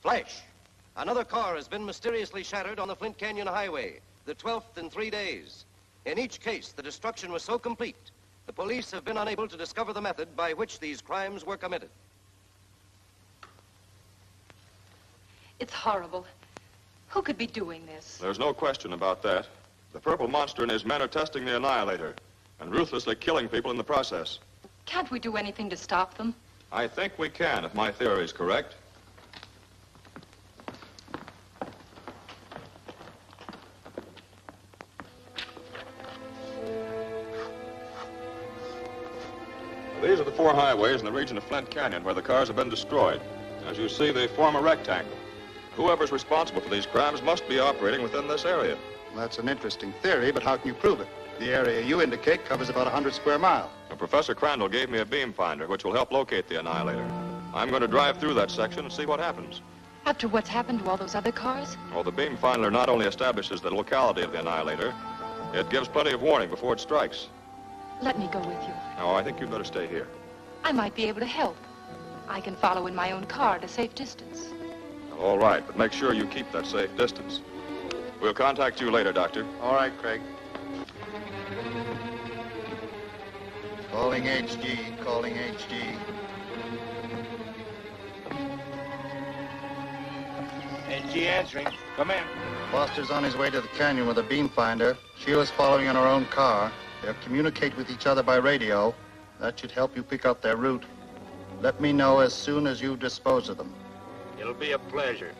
Flash! Another car has been mysteriously shattered on the Flint Canyon Highway, the 12th in 3 days. In each case, the destruction was so complete, the police have been unable to discover the method by which these crimes were committed. It's horrible. Who could be doing this? There's no question about that. The purple monster and his men are testing the annihilator and ruthlessly killing people in the process. Can't we do anything to stop them? I think we can, if my theory is correct. These are the 4 highways in the region of Flint Canyon where the cars have been destroyed. As you see, they form a rectangle. Whoever's responsible for these crimes must be operating within this area. Well, that's an interesting theory, but how can you prove it? The area you indicate covers about 100 square miles. Now, Professor Crandall gave me a beam finder, which will help locate the annihilator. I'm going to drive through that section and see what happens. After what's happened to all those other cars? Well, the beam finder not only establishes the locality of the annihilator, it gives plenty of warning before it strikes. Let me go with you. No, I think you'd better stay here. I might be able to help. I can follow in my own car at a safe distance. All right, but make sure you keep that safe distance. We'll contact you later, Doctor. All right, Craig. Calling HG, calling HG. HG answering. Come in. Foster's on his way to the canyon with a beam finder. Sheila's following in her own car. They'll communicate with each other by radio. That should help you pick up their route. Let me know as soon as you dispose of them. It'll be a pleasure.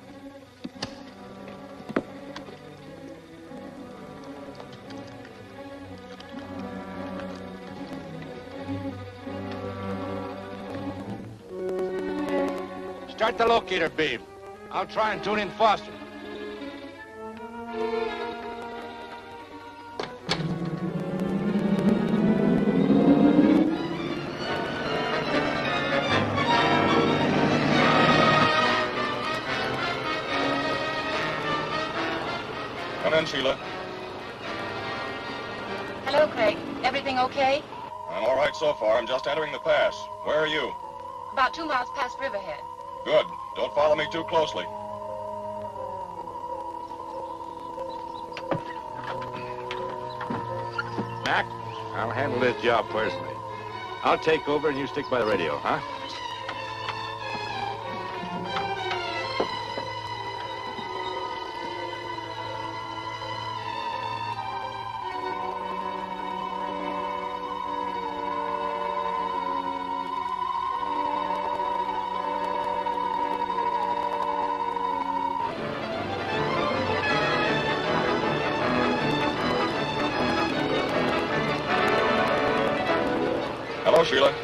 Start the locator beam. I'll try and tune in Foster. Come in, Sheila. Hello, Craig. Everything okay? I'm all right so far. I'm just entering the pass. Where are you? About 2 miles past Riverhead. Good. Don't follow me too closely. Mac, I'll handle this job personally. I'll take over and you stick by the radio, huh? go, Sheila.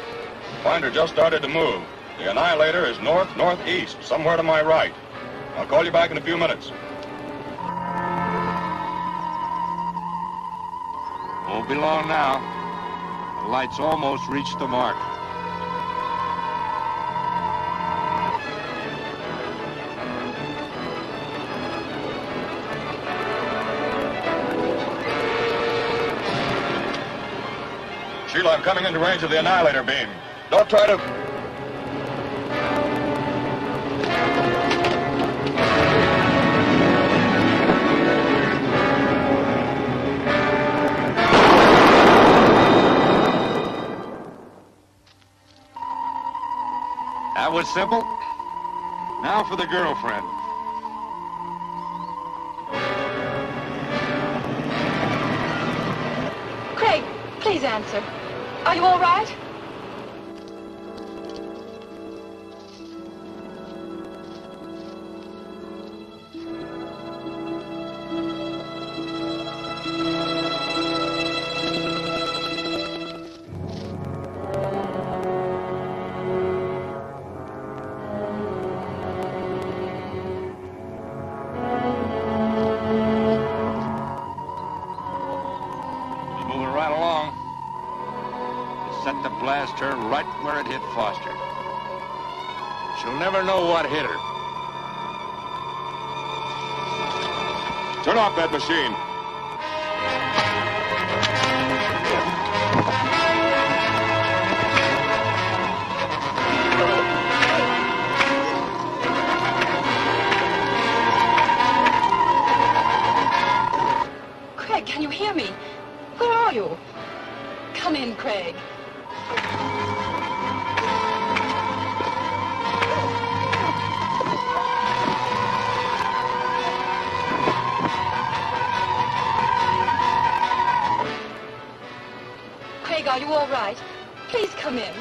Finder just started to move. The Annihilator is north-northeast, somewhere to my right. I'll call you back in a few minutes. Won't be long now. The light's almost reached the mark. Sheila, I'm coming into range of the Annihilator beam. Don't try to... That was simple. Now for the girlfriend. Craig, please answer. Are you all right? Blast her right where it hit Foster. She'll never know what hit her. Turn off that machine. Craig, can you hear me? Where are you? Come in, Craig. Craig, are you all right? Please come in.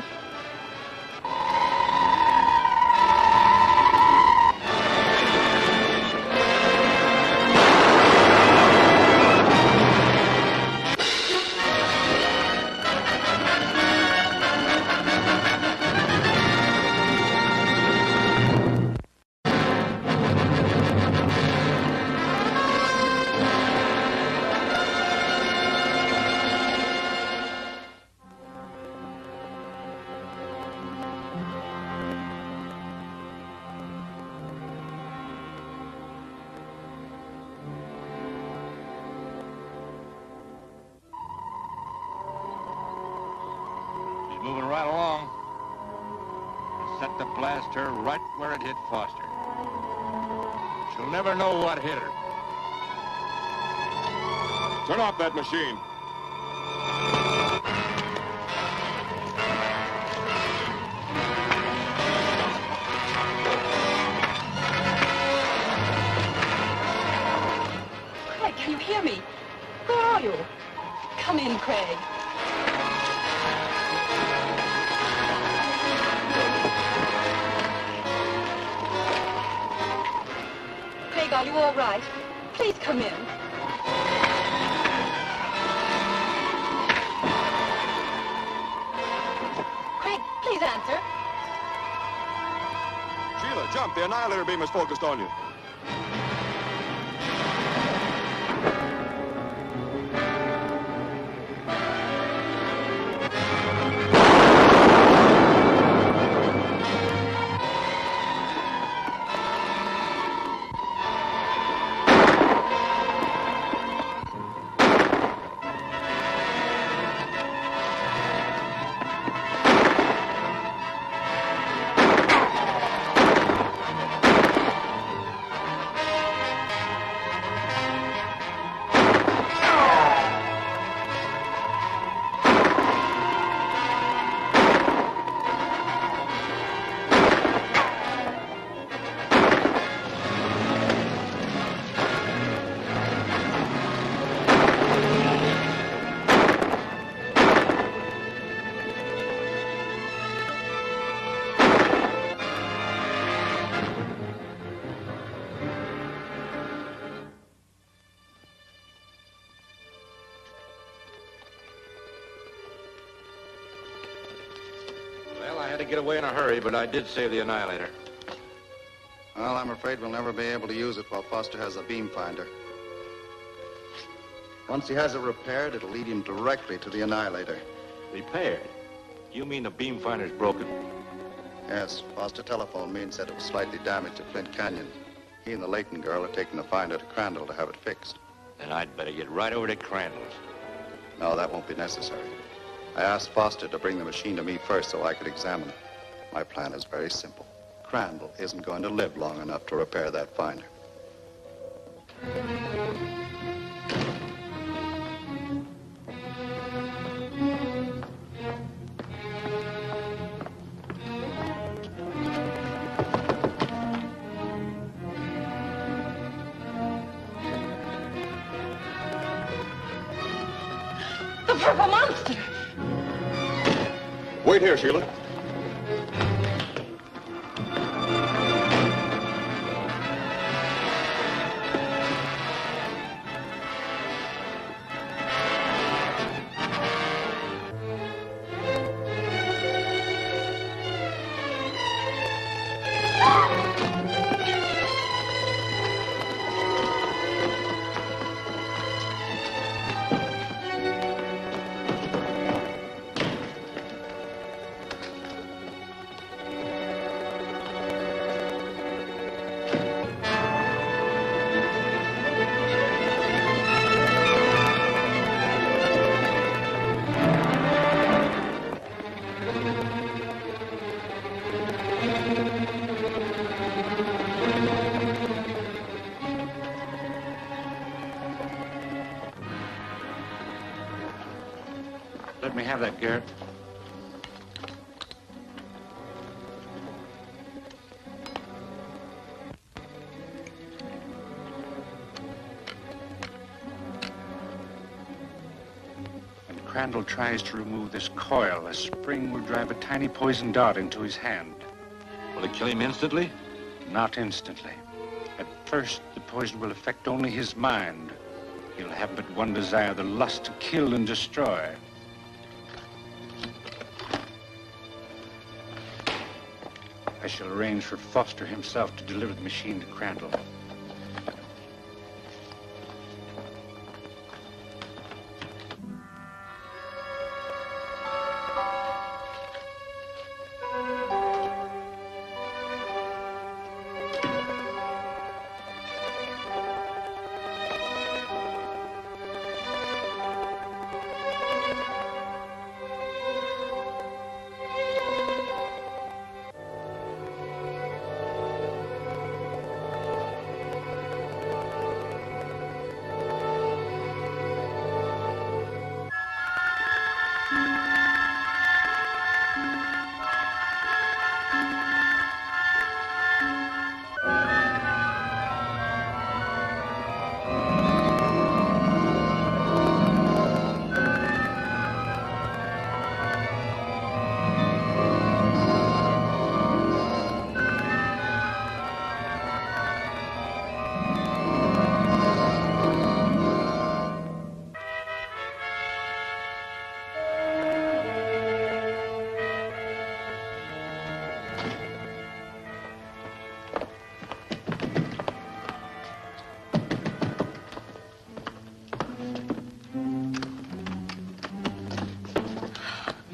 Moving right along. Set to blast her right where it hit Foster. She'll never know what hit her. Turn off that machine. Craig, can you hear me? Where are you? Come in, Craig. Craig, are you all right? Please come in. Craig, please answer. Sheila, jump. The Annihilator beam is focused on you. get away in a hurry, but I did save the Annihilator. Well, I'm afraid we'll never be able to use it while Foster has a beam finder. Once he has it repaired, it'll lead him directly to the Annihilator. Repaired? You mean the beam finder's broken? Yes, Foster telephoned me and said it was slightly damaged at Flint Canyon. He and the Layton girl are taking the finder to Crandall to have it fixed. Then I'd better get right over to Crandall's. No, that won't be necessary. I asked Foster to bring the machine to me first so I could examine it. My plan is very simple. Crandall isn't going to live long enough to repair that finder. The purple monster! Wait here, Sheila. Let me have that, Garrett. When Crandall tries to remove this coil, a spring will drive a tiny poison dart into his hand. Will it kill him instantly? Not instantly. At first, the poison will affect only his mind. He'll have but one desire, the lust to kill and destroy. I shall arrange for Foster himself to deliver the machine to Crandall.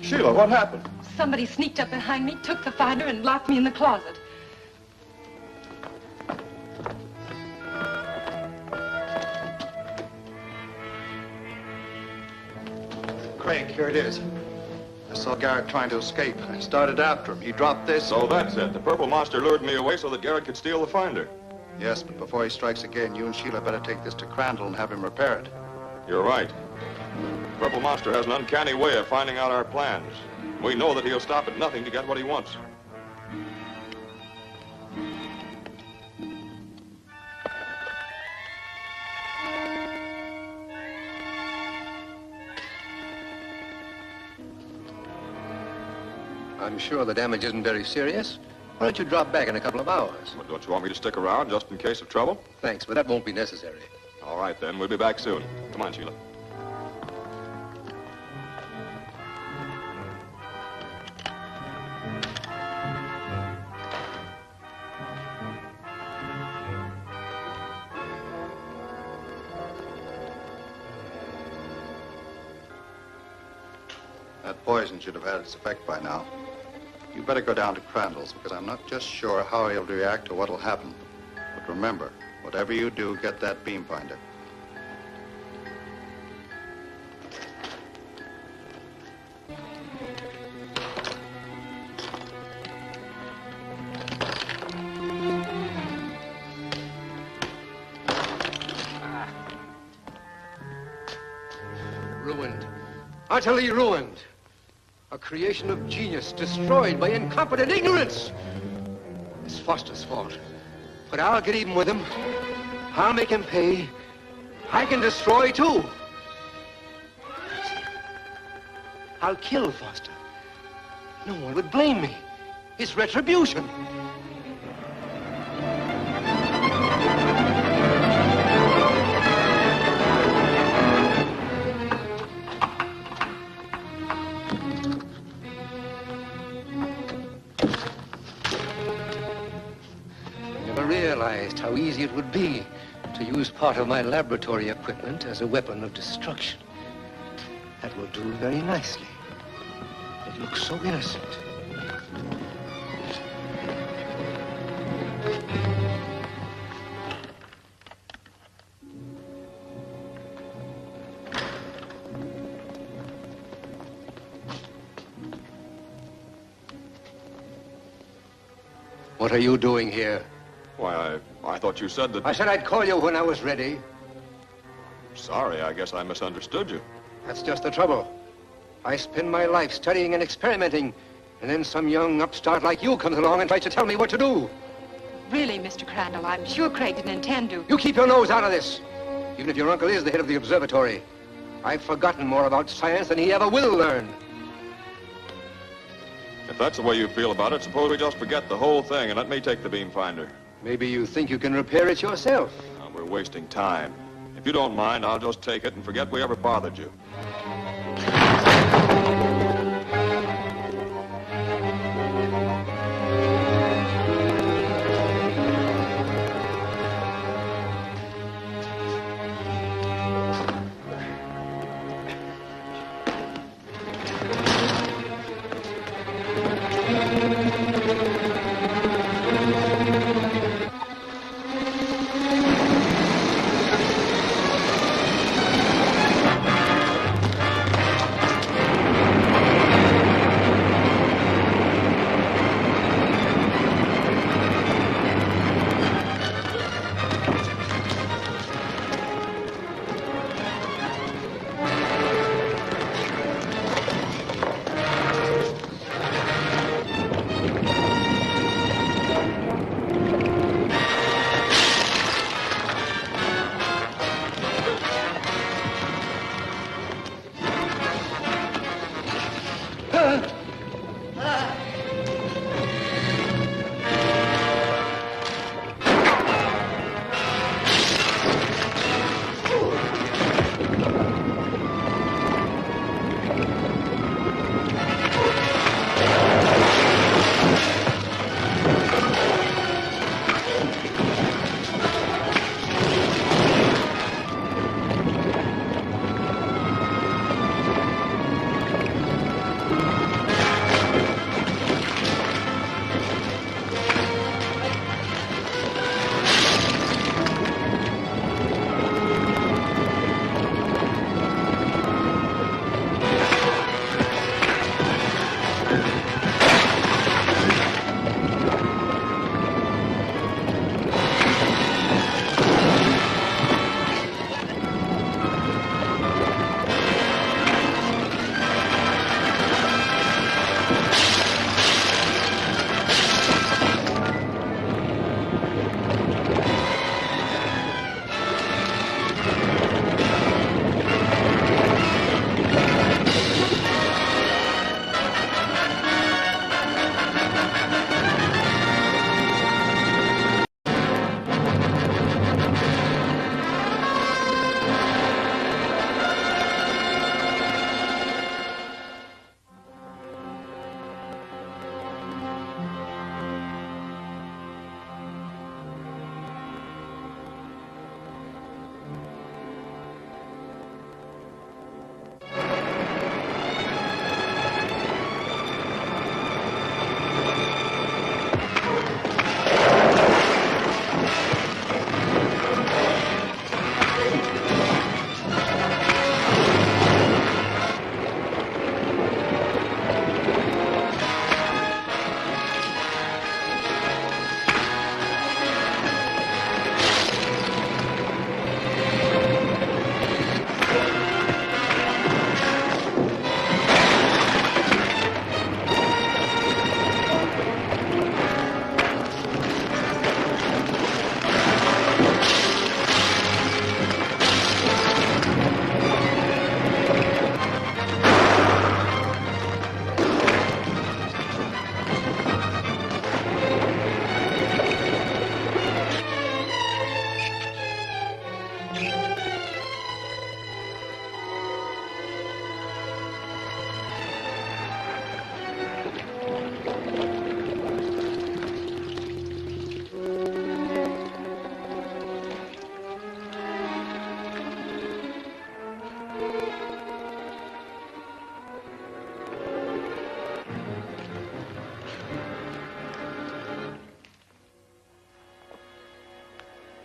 Sheila, what happened? Somebody sneaked up behind me, took the finder, and locked me in the closet. Craig, here it is. I saw Garrett trying to escape. I started after him. He dropped this. So that's it. The purple monster lured me away so that Garrett could steal the finder. Yes, but before he strikes again, you and Sheila better take this to Crandall and have him repair it. You're right. The purple monster has an uncanny way of finding out our plans. We know that he'll stop at nothing to get what he wants. I'm sure the damage isn't very serious. Why don't you drop back in a couple of hours? Well, don't you want me to stick around just in case of trouble? Thanks, but that won't be necessary. All right, then. We'll be back soon. Come on, Sheila. poison should have had its effect by now. You better go down to Crandall's, because I'm not just sure how he'll react to what'll happen. But remember, whatever you do, get that beam finder. Ruined. Utterly ruined. A creation of genius destroyed by incompetent ignorance. It's Foster's fault. But I'll get even with him. I'll make him pay. I can destroy, too. I'll kill Foster. No one would blame me. It's retribution. How easy it would be to use part of my laboratory equipment as a weapon of destruction. That will do very nicely. It looks so innocent. What are you doing here? Why, I thought you said that... I said I'd call you when I was ready. Sorry, I guess I misunderstood you. That's just the trouble. I spend my life studying and experimenting, and then some young upstart like you comes along and tries to tell me what to do. Really, Mr. Crandall, I'm sure Craig didn't intend to. You keep your nose out of this. Even if your uncle is the head of the observatory, I've forgotten more about science than he ever will learn. If that's the way you feel about it, suppose we just forget the whole thing and let me take the beam finder. Maybe you think you can repair it yourself. We're wasting time. If you don't mind, I'll just take it and forget we ever bothered you.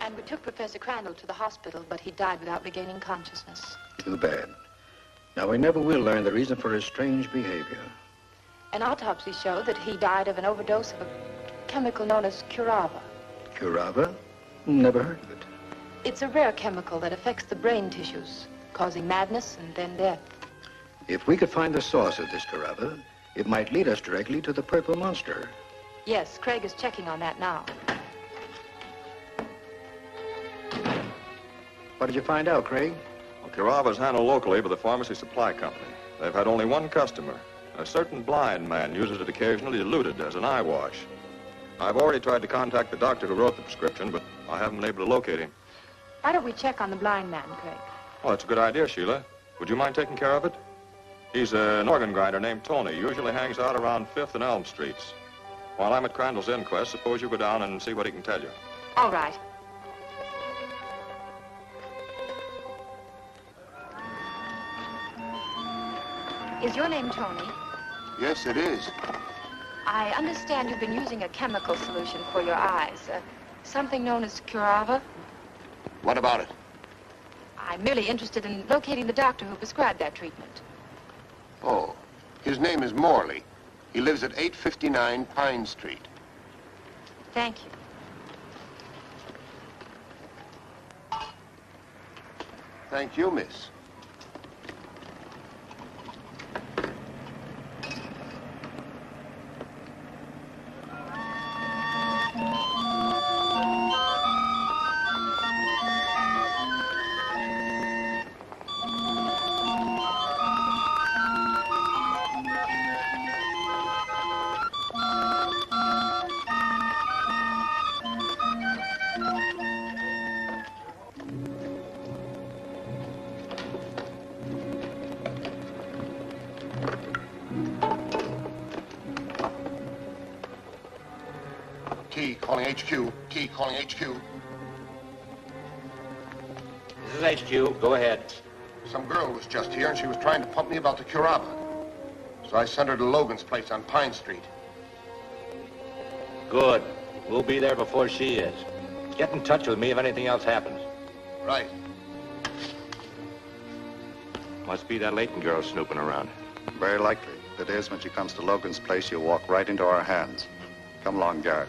And we took Professor Crandall to the hospital, but he died without regaining consciousness. Too bad. Now, we never will learn the reason for his strange behavior. An autopsy showed that he died of an overdose of a chemical known as curava. Curava? Never heard of it. It's a rare chemical that affects the brain tissues, causing madness and then death. If we could find the source of this curava, it might lead us directly to the purple monster. Yes, Craig is checking on that now. What did you find out, Craig? Well, curava is handled locally by the pharmacy supply company. They've had only one customer. A certain blind man uses it occasionally diluted as an eye wash. I've already tried to contact the doctor who wrote the prescription, but I haven't been able to locate him. Why don't we check on the blind man, Craig? Oh, that's a good idea, Sheila. Would you mind taking care of it? He's an organ grinder named Tony. Usually hangs out around 5th and Elm Streets. While I'm at Crandall's inquest, suppose you go down and see what he can tell you. All right. Is your name Tony? Yes, it is. I understand you've been using a chemical solution for your eyes. Something known as curava. What about it? I'm merely interested in locating the doctor who prescribed that treatment. Oh, his name is Morley. He lives at 859 Pine Street. Thank you. Thank you, miss. T calling HQ. T calling HQ. This is HQ. Go ahead. Some girl was just here, and she was trying to pump me about the curava. So I sent her to Logan's place on Pine Street. Good. We'll be there before she is. Get in touch with me if anything else happens. Right. Must be that Layton girl snooping around. Very likely. If it is, when she comes to Logan's place, you'll walk right into our hands. Come along, Garrett.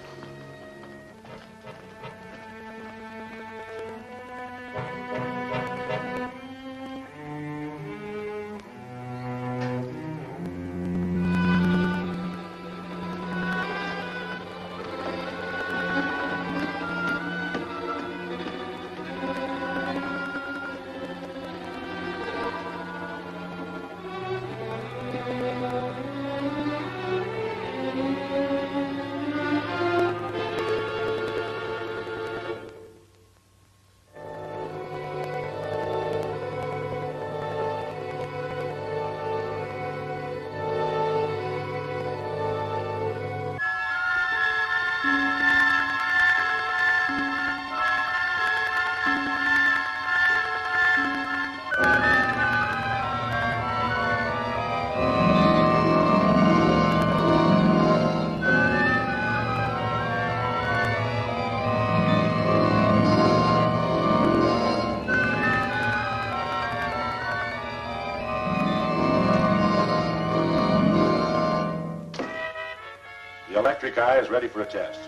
Electric eye is ready for a test.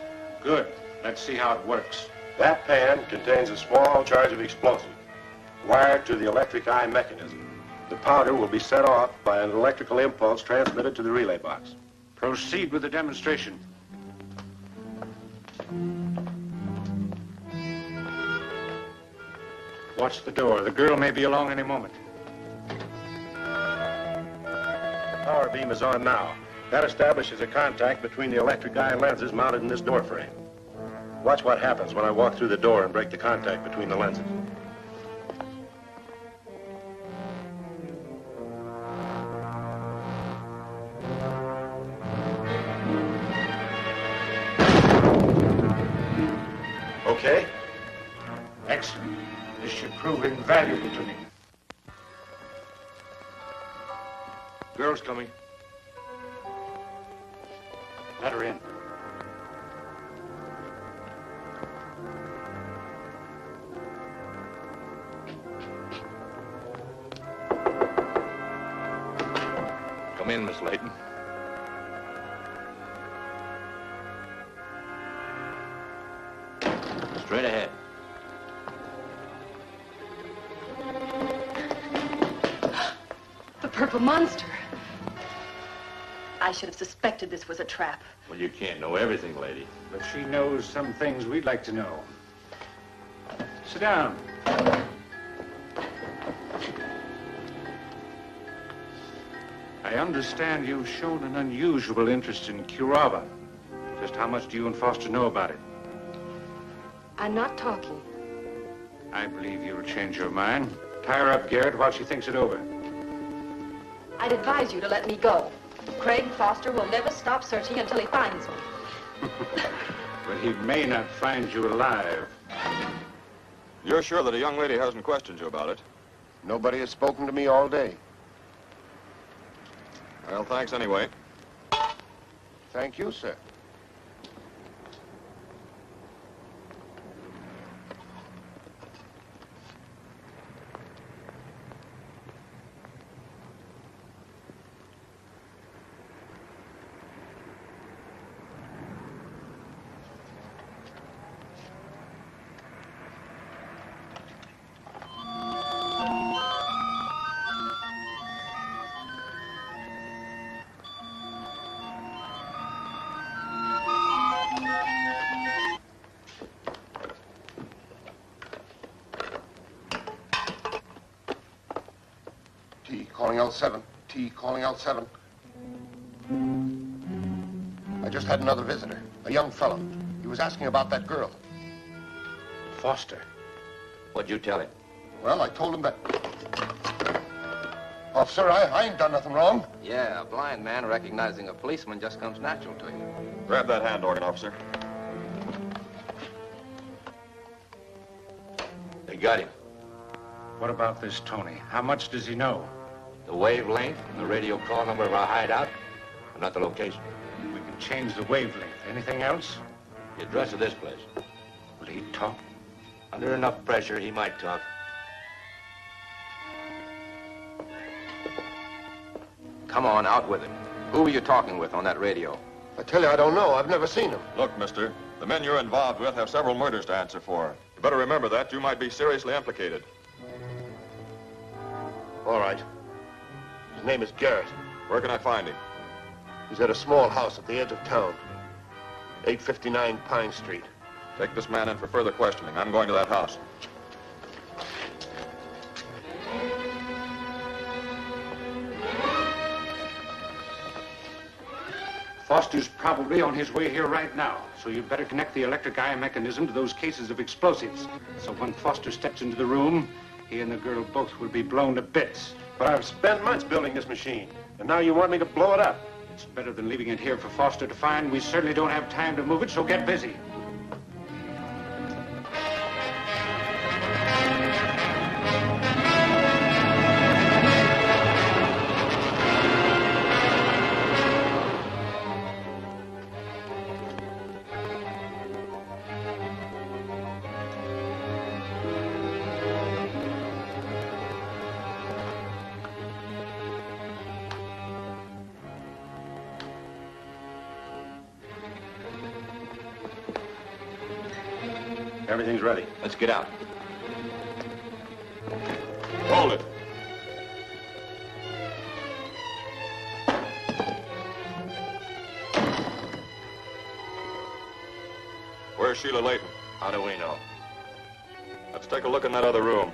Good. Let's see how it works. That pan contains a small charge of explosive wired to the electric eye mechanism. The powder will be set off by an electrical impulse transmitted to the relay box. Proceed with the demonstration. Watch the door. The girl may be along any moment. Power beam is on now. That establishes a contact between the electric eye lenses mounted in this door frame. Watch what happens when I walk through the door and break the contact between the lenses. Okay? Excellent. This should prove invaluable to me. Girl's coming. Let her in. in, Miss Layton. Straight ahead. The purple monster. I should have suspected this was a trap. Well, you can't know everything, lady. But she knows some things we'd like to know. Sit down. I understand you've shown an unusual interest in Curava. Just how much do you and Foster know about it? I'm not talking. I believe you'll change your mind. Tie her up, Garrett, while she thinks it over. I'd advise you to let me go. Craig Foster will never stop searching until he finds me. But he may not find you alive. You're sure that a young lady hasn't questioned you about it? Nobody has spoken to me all day. Well, thanks anyway. Thank you, sir. Calling L7. T calling L7. I just had another visitor, a young fellow. He was asking about that girl. Foster. What'd you tell him? Well, I told him that... Officer, I ain't done nothing wrong. Yeah, a blind man recognizing a policeman just comes natural to him. Grab that hand organ, officer. They got him. What about this Tony? How much does he know? The wavelength and the radio call number of our hideout, but not the location. We can change the wavelength. Anything else? The address of this place. Will he talk? Under enough pressure, he might talk. Come on, out with it. Who were you talking with on that radio? I tell you, I don't know. I've never seen him. Look, mister, the men you're involved with have several murders to answer for. You better remember that. You might be seriously implicated. All right. His name is Garrett. Where can I find him? He's at a small house at the edge of town. 859 Pine Street. Take this man in for further questioning. I'm going to that house. Foster's probably on his way here right now, so you'd better connect the electric eye mechanism to those cases of explosives. So when Foster steps into the room, he and the girl both will be blown to bits. But I've spent months building this machine, and now you want me to blow it up. It's better than leaving it here for Foster to find. We certainly don't have time to move it, so get busy. Everything's ready. Let's get out. Hold it. Where's Sheila Layton? How do we know? Let's take a look in that other room.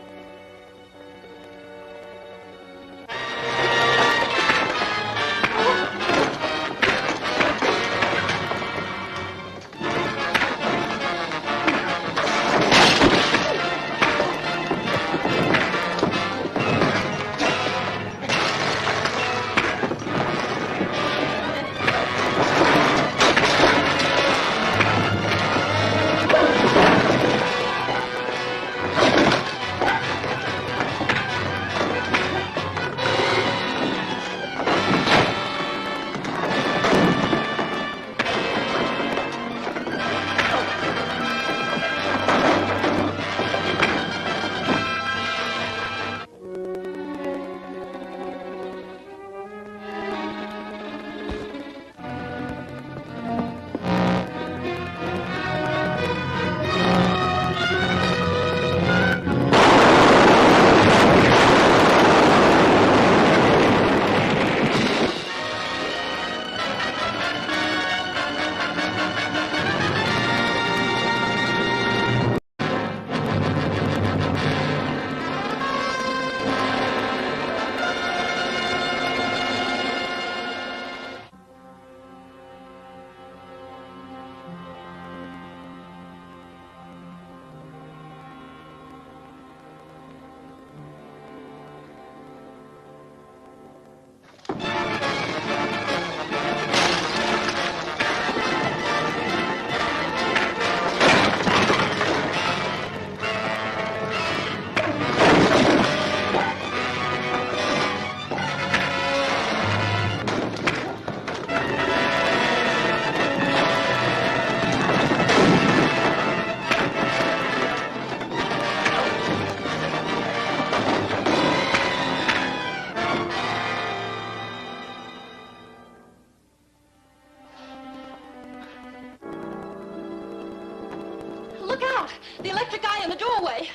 Look out! The electric eye in the doorway.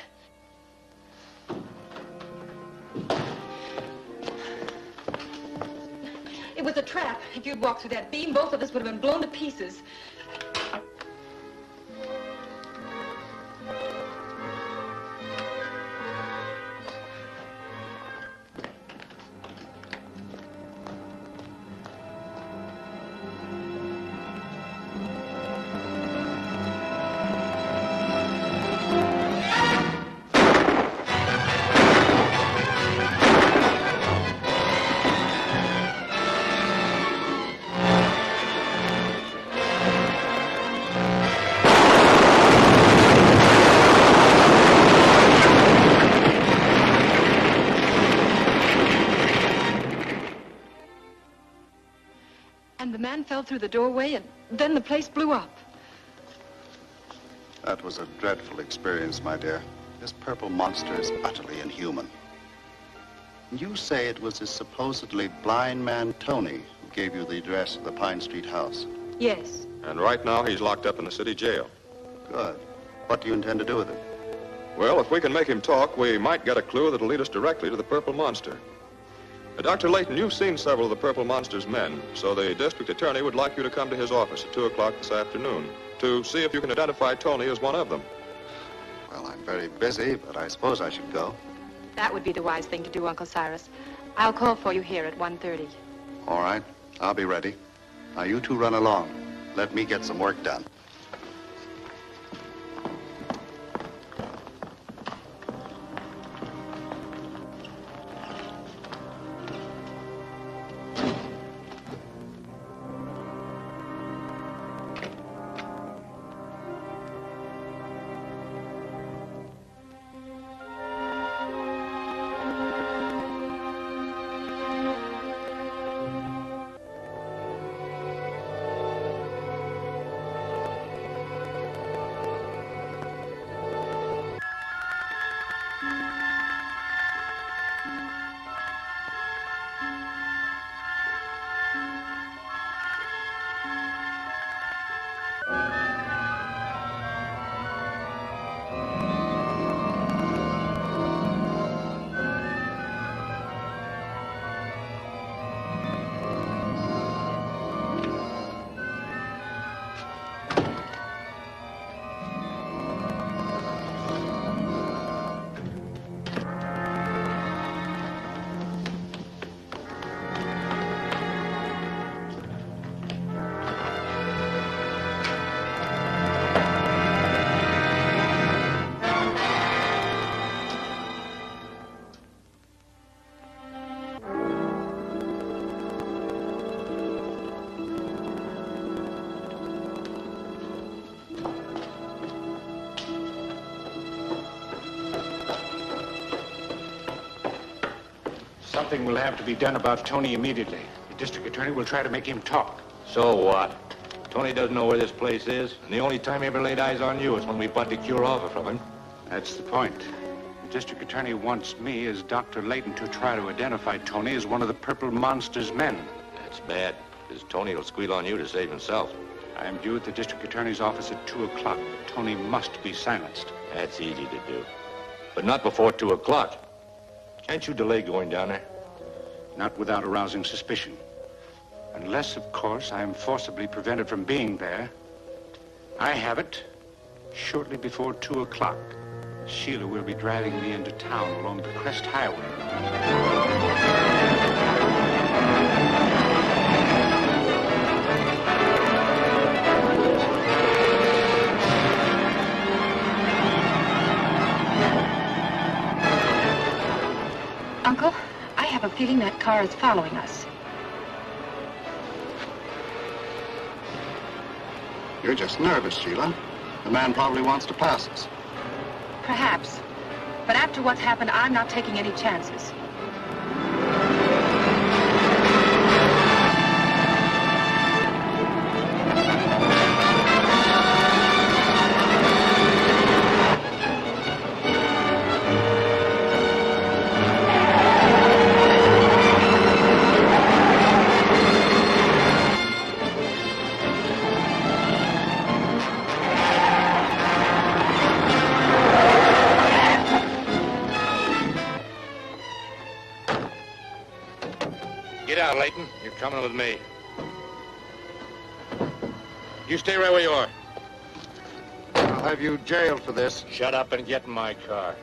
It was a trap. If you'd walked through that beam, both of us would have been blown to pieces. And the man fell through the doorway, and then the place blew up. That was a dreadful experience, my dear. This purple monster is utterly inhuman. You say it was this supposedly blind man, Tony, who gave you the address of the Pine Street house. Yes. And right now, he's locked up in the city jail. Good. What do you intend to do with him? Well, if we can make him talk, we might get a clue that'll lead us directly to the Purple Monster. Dr. Layton, you've seen several of the Purple Monster's men, so the district attorney would like you to come to his office at 2 o'clock this afternoon to see if you can identify Tony as one of them. Well, I'm very busy, but I suppose I should go. That would be the wise thing to do, Uncle Cyrus. I'll call for you here at 1:30. All right. I'll be ready. Now, you two run along. Let me get some work done. Something will have to be done about Tony immediately. The district attorney will try to make him talk. So what? Tony doesn't know where this place is, and the only time he ever laid eyes on you is when we bought the cure offer from him. That's the point. The district attorney wants me, as Dr. Layton, to try to identify Tony as one of the Purple Monster's men. That's bad, because Tony will squeal on you to save himself. I am due at the district attorney's office at 2 o'clock. Tony must be silenced. That's easy to do. But not before 2 o'clock. Can't you delay going down there? Not without arousing suspicion. Unless, of course, I am forcibly prevented from being there. I have it. Shortly before 2 o'clock, Sheila will be driving me into town along the Crest Highway. Uncle, I have a feeling that car is following us. You're just nervous, Sheila. The man probably wants to pass us. Perhaps. But after what's happened, I'm not taking any chances. Layton. You're coming with me. You stay right where you are. I'll have you jailed for this. Shut up and get in my car.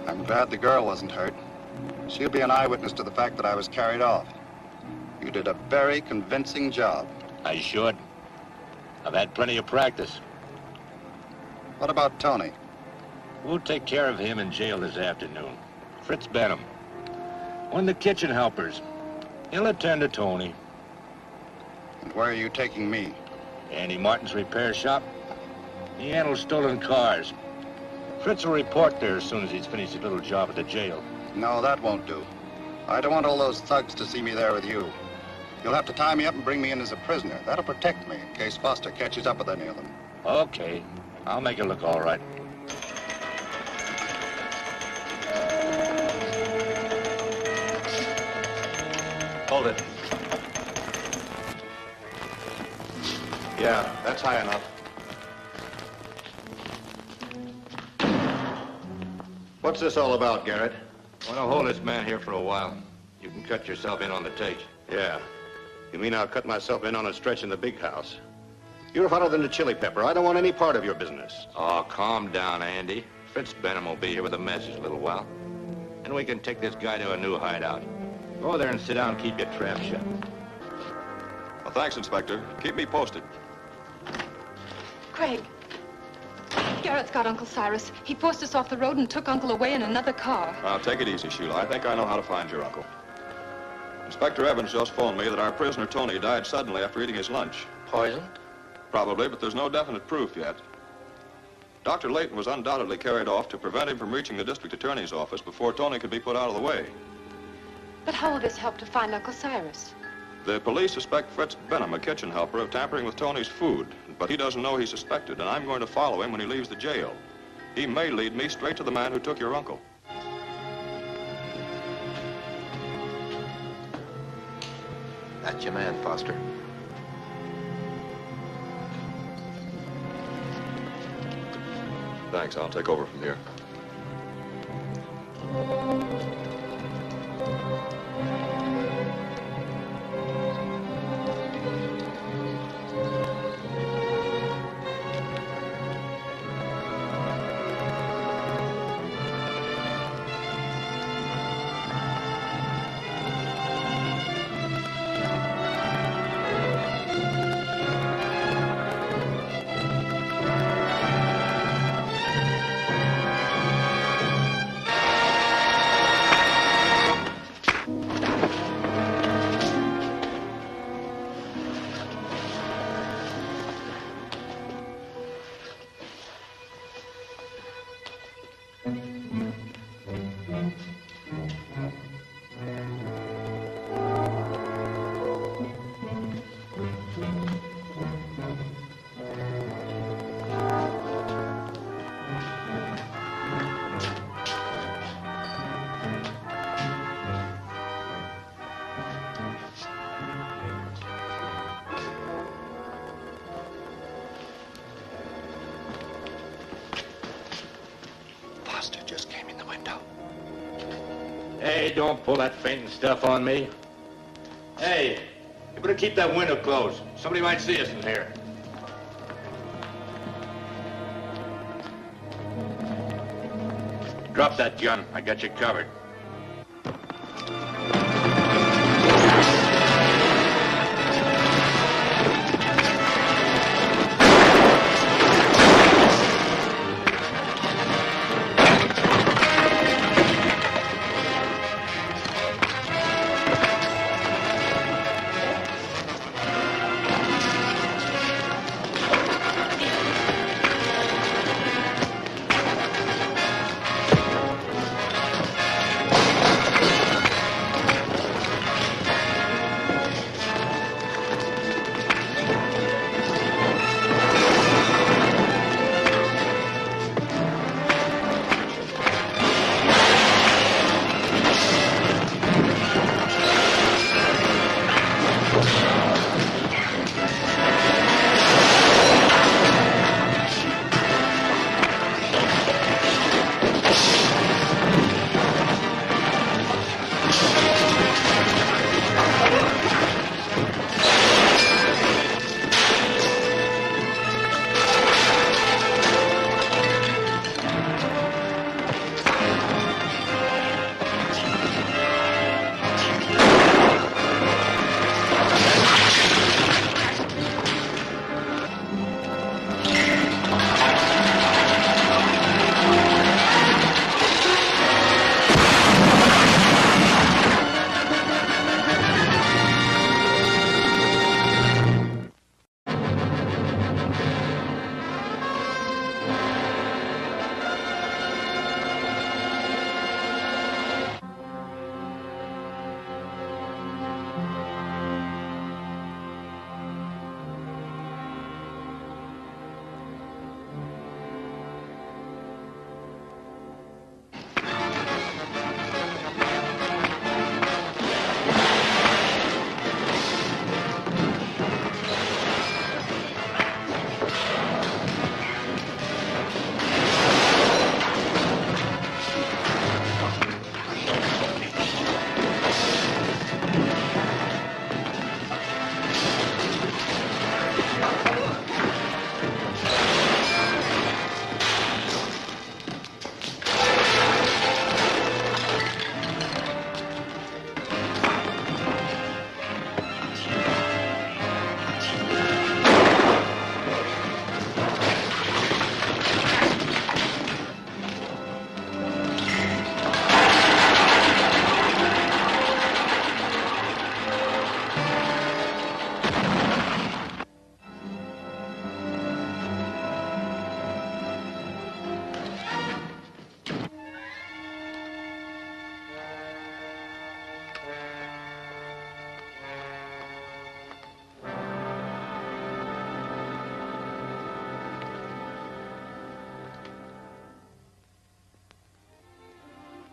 I'm glad the girl wasn't hurt. She'll be an eyewitness to the fact that I was carried off. You did a very convincing job. I should. I've had plenty of practice. What about Tony? We'll take care of him in jail this afternoon. Fritz Benham. One of the kitchen helpers. He'll attend to Tony. And where are you taking me? Andy Martin's repair shop. He handles stolen cars. Fritz will report there as soon as he's finished his little job at the jail. No, that won't do. I don't want all those thugs to see me there with you. You'll have to tie me up and bring me in as a prisoner. That'll protect me in case Foster catches up with any of them. Okay. I'll make it look all right. Hold it. Yeah, that's high enough. What's this all about, Garrett? I want to hold this man here for a while. You can cut yourself in on the take. Yeah. You mean I'll cut myself in on a stretch in the big house? You're hotter than the chili pepper. I don't want any part of your business. Oh, calm down, Andy. Fritz Benham will be here with a message in a little while. And we can take this guy to a new hideout. Go there and sit down and keep your trap shut. Well, thanks, Inspector. Keep me posted. Craig. Garrett's got Uncle Cyrus. He forced us off the road and took Uncle away in another car. Now, take it easy, Sheila. I think I know how to find your uncle. Inspector Evans just phoned me that our prisoner, Tony, died suddenly after eating his lunch. Poisoned? Probably, but there's no definite proof yet. Dr. Layton was undoubtedly carried off to prevent him from reaching the district attorney's office before Tony could be put out of the way. But how will this help to find Uncle Cyrus? The police suspect Fritz Benham, a kitchen helper, of tampering with Tony's food, but he doesn't know he's suspected, and I'm going to follow him when he leaves the jail. He may lead me straight to the man who took your uncle. That's your man, Foster. Thanks, I'll take over from here. Hey, don't pull that fainting stuff on me. Hey, you better keep that window closed. Somebody might see us in here. Drop that gun. I got you covered.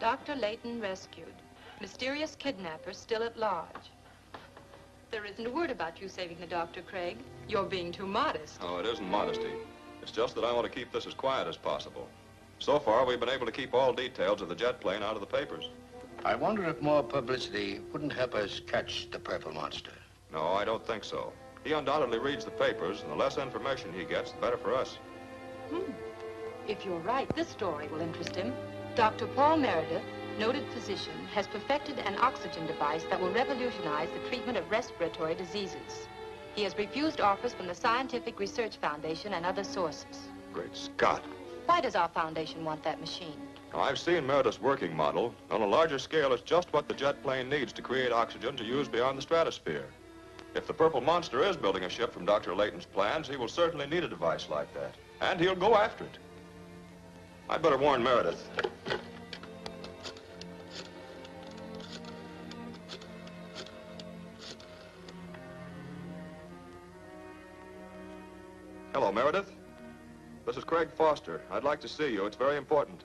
Dr. Layton rescued. Mysterious kidnapper still at large. There isn't a word about you saving the doctor, Craig. You're being too modest. Oh, it isn't modesty. It's just that I want to keep this as quiet as possible. So far, we've been able to keep all details of the jet plane out of the papers. I wonder if more publicity wouldn't help us catch the purple monster. No, I don't think so. He undoubtedly reads the papers, and the less information he gets, the better for us. If you're right, this story will interest him. Dr. Paul Meredith, noted physician, has perfected an oxygen device that will revolutionize the treatment of respiratory diseases. He has refused offers from the Scientific Research Foundation and other sources. Great Scott. Why does our foundation want that machine? Now, I've seen Meredith's working model. On a larger scale, it's just what the jet plane needs to create oxygen to use beyond the stratosphere. If the Purple Monster is building a ship from Dr. Layton's plans, he will certainly need a device like that. And he'll go after it. I'd better warn Meredith. Hello, Meredith. This is Craig Foster. I'd like to see you. It's very important.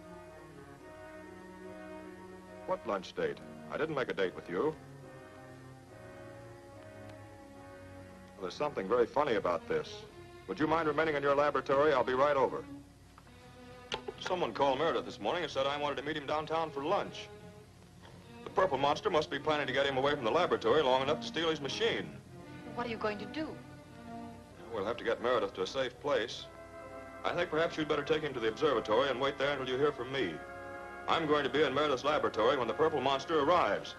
What lunch date? I didn't make a date with you. Well, there's something very funny about this. Would you mind remaining in your laboratory? I'll be right over. Someone called Meredith this morning and said I wanted to meet him downtown for lunch. The Purple Monster must be planning to get him away from the laboratory long enough to steal his machine. What are you going to do? We'll have to get Meredith to a safe place. I think perhaps you'd better take him to the observatory and wait there until you hear from me. I'm going to be in Meredith's laboratory when the Purple Monster arrives.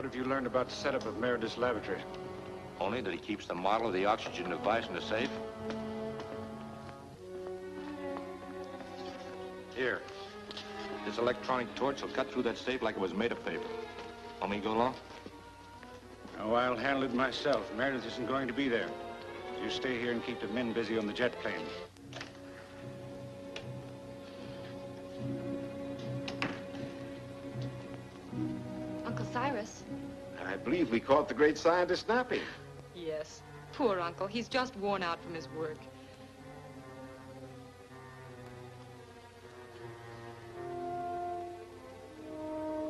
What have you learned about the setup of Meredith's laboratory? Only that he keeps the model of the oxygen device in the safe. Here. This electronic torch will cut through that safe like it was made of paper. Want me to go along? Oh, I'll handle it myself. Meredith isn't going to be there. You stay here and keep the men busy on the jet plane. Uncle Cyrus. I believe we caught the great scientist napping. Yes. Poor Uncle. He's just worn out from his work.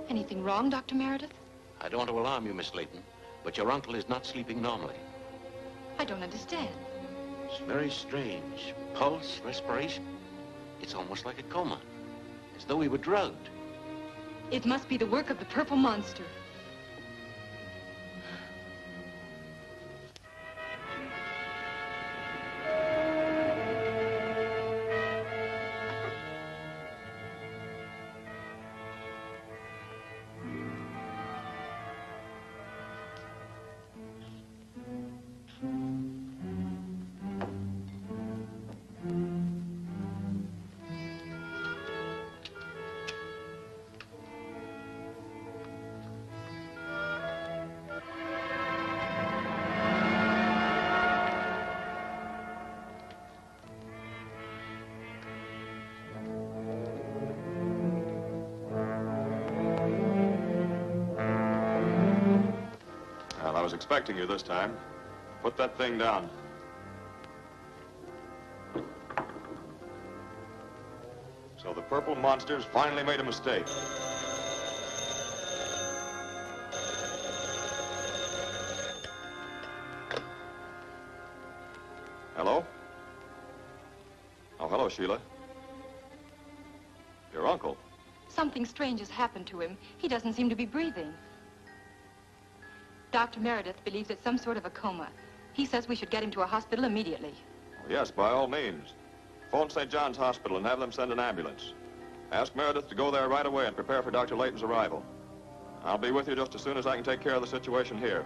Anything wrong, Dr. Meredith? I don't want to alarm you, Miss Layton, but your uncle is not sleeping normally. I don't understand. It's very strange. Pulse, respiration. It's almost like a coma, as though he were drugged. It must be the work of the Purple Monster. expecting you this time. Put that thing down. So the purple monsters finally made a mistake. Hello? Oh, hello, Sheila. Your uncle. Something strange has happened to him. He doesn't seem to be breathing. Dr. Meredith believes it's some sort of a coma. He says we should get him to a hospital immediately. Oh, yes, by all means. Phone St. John's Hospital and have them send an ambulance. Ask Meredith to go there right away and prepare for Dr. Layton's arrival. I'll be with you just as soon as I can take care of the situation here.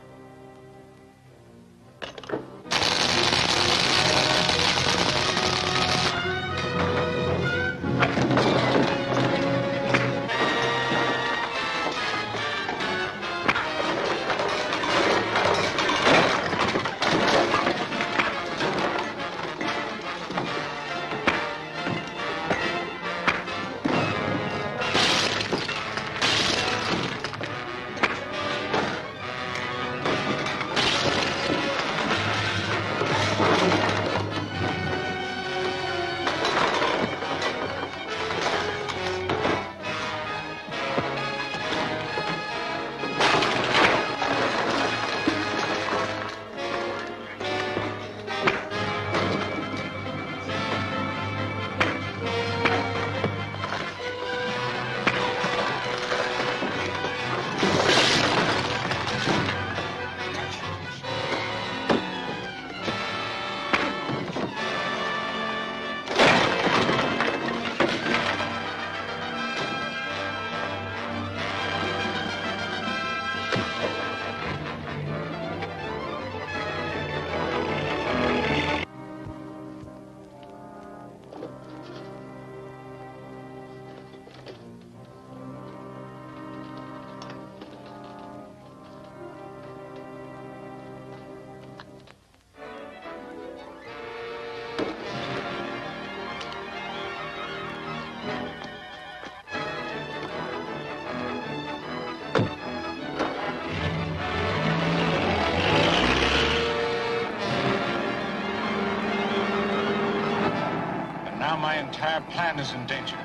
My entire plan is in danger.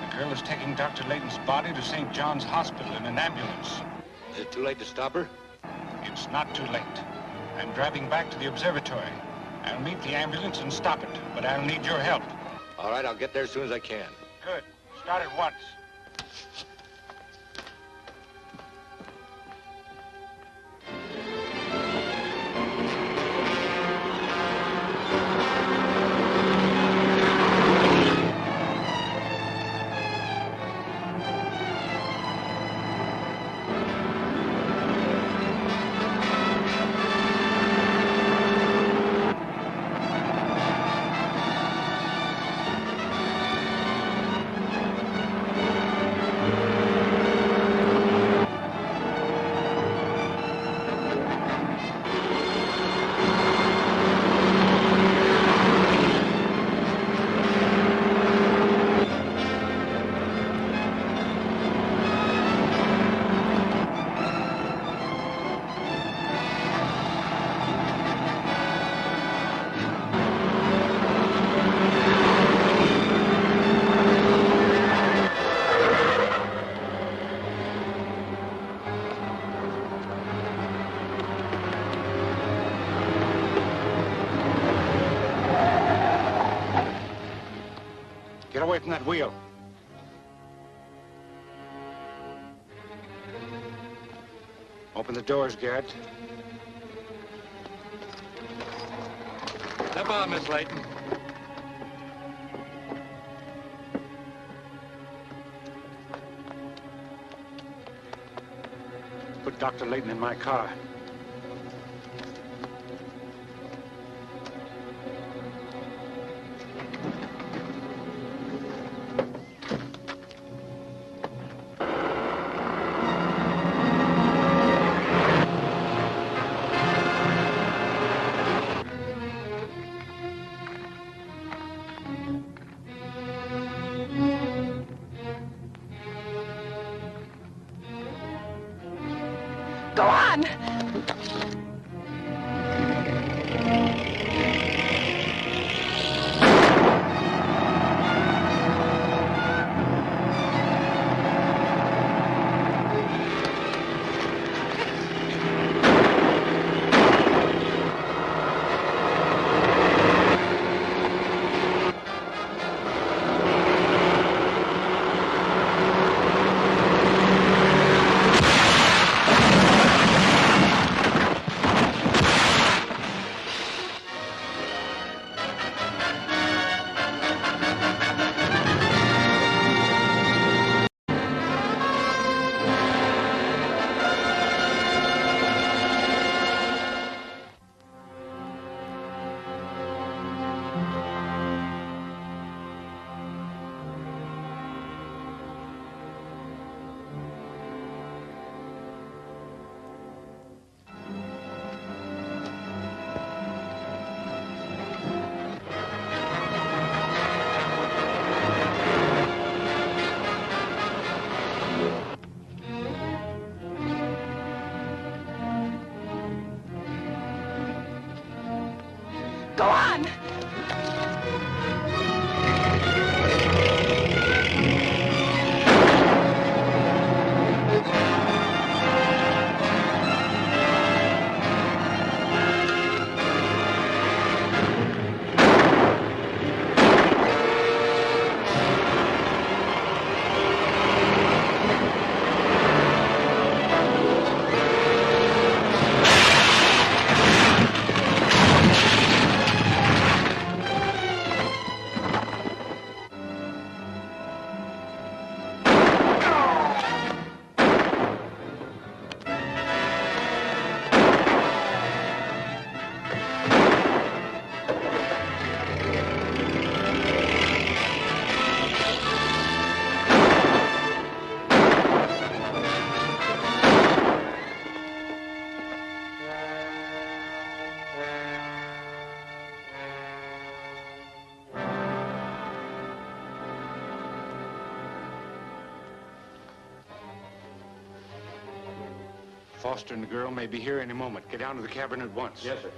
The girl is taking Dr. Layton's body to St. John's Hospital in an ambulance. Is it too late to stop her? It's not too late. I'm driving back to the observatory. I'll meet the ambulance and stop it, but I'll need your help. All right, I'll get there as soon as I can. Good. Start at once. Get away from that wheel. Open the doors, Garrett. Step on, Miss Layton. Put Dr. Layton in my car. Go on! Foster and the girl may be here any moment. Get down to the cavern at once. Yes, sir.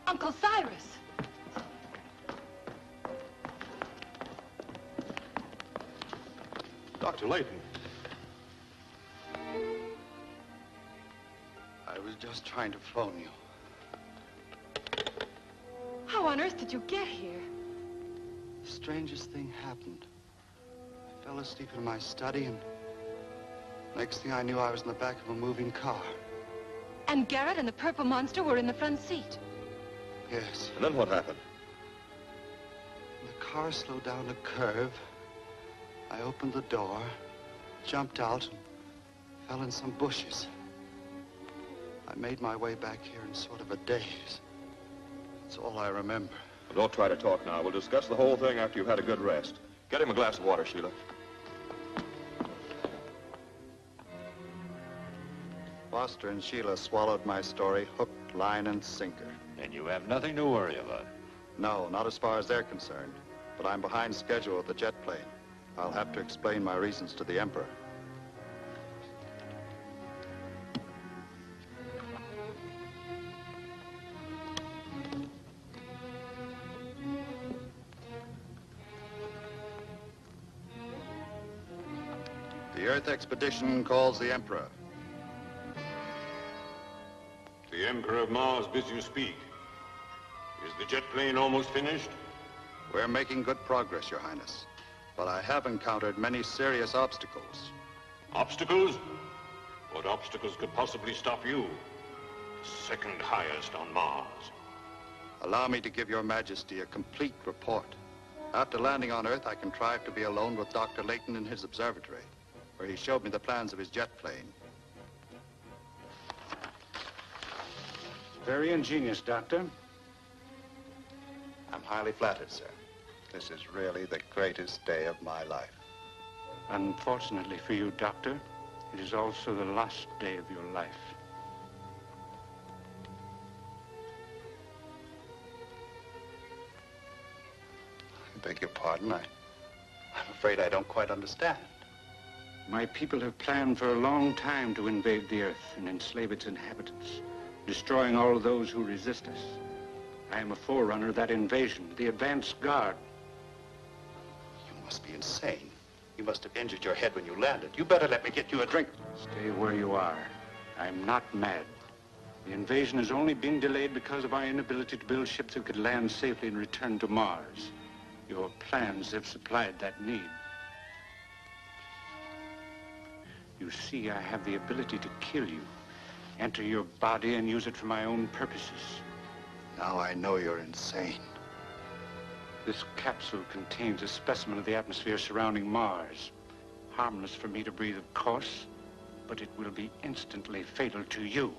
Uncle Cyrus! Dr. Layton. I was just trying to phone you. How on earth did you get here? The strangest thing happened. I fell asleep in my study, and next thing I knew, I was in the back of a moving car. And Garrett and the purple monster were in the front seat. Yes. And then what happened? The car slowed down a curve. I opened the door, jumped out, and fell in some bushes. I made my way back here in sort of a daze. That's all I remember. Well, don't try to talk now. We'll discuss the whole thing after you've had a good rest. Get him a glass of water, Sheila. Foster and Sheila swallowed my story hook, line, and sinker. And you have nothing to worry about. No, not as far as they're concerned. But I'm behind schedule with the jet plane. I'll have to explain my reasons to the Emperor. The Earth expedition calls the Emperor. The Emperor of Mars bids you speak. Is the jet plane almost finished? We're making good progress, Your Highness. But I have encountered many serious obstacles. Obstacles? What obstacles could possibly stop you? Second highest on Mars. Allow me to give Your Majesty a complete report. After landing on Earth, I contrived to be alone with Dr. Layton in his observatory, where he showed me the plans of his jet plane. Very ingenious, Doctor. I'm highly flattered, sir. This is really the greatest day of my life. Unfortunately for you, Doctor, it is also the last day of your life. I beg your pardon. I'm afraid I don't quite understand. My people have planned for a long time to invade the Earth and enslave its inhabitants, destroying all those who resist us. I am a forerunner of that invasion, the advance guard. You must be insane. You must have injured your head when you landed. You better let me get you a drink. Stay where you are. I'm not mad. The invasion has only been delayed because of our inability to build ships that could land safely and return to Mars. Your plans have supplied that need. You see, I have the ability to kill you, enter your body and use it for my own purposes. Now I know you're insane. This capsule contains a specimen of the atmosphere surrounding Mars. Harmless for me to breathe, of course, but it will be instantly fatal to you.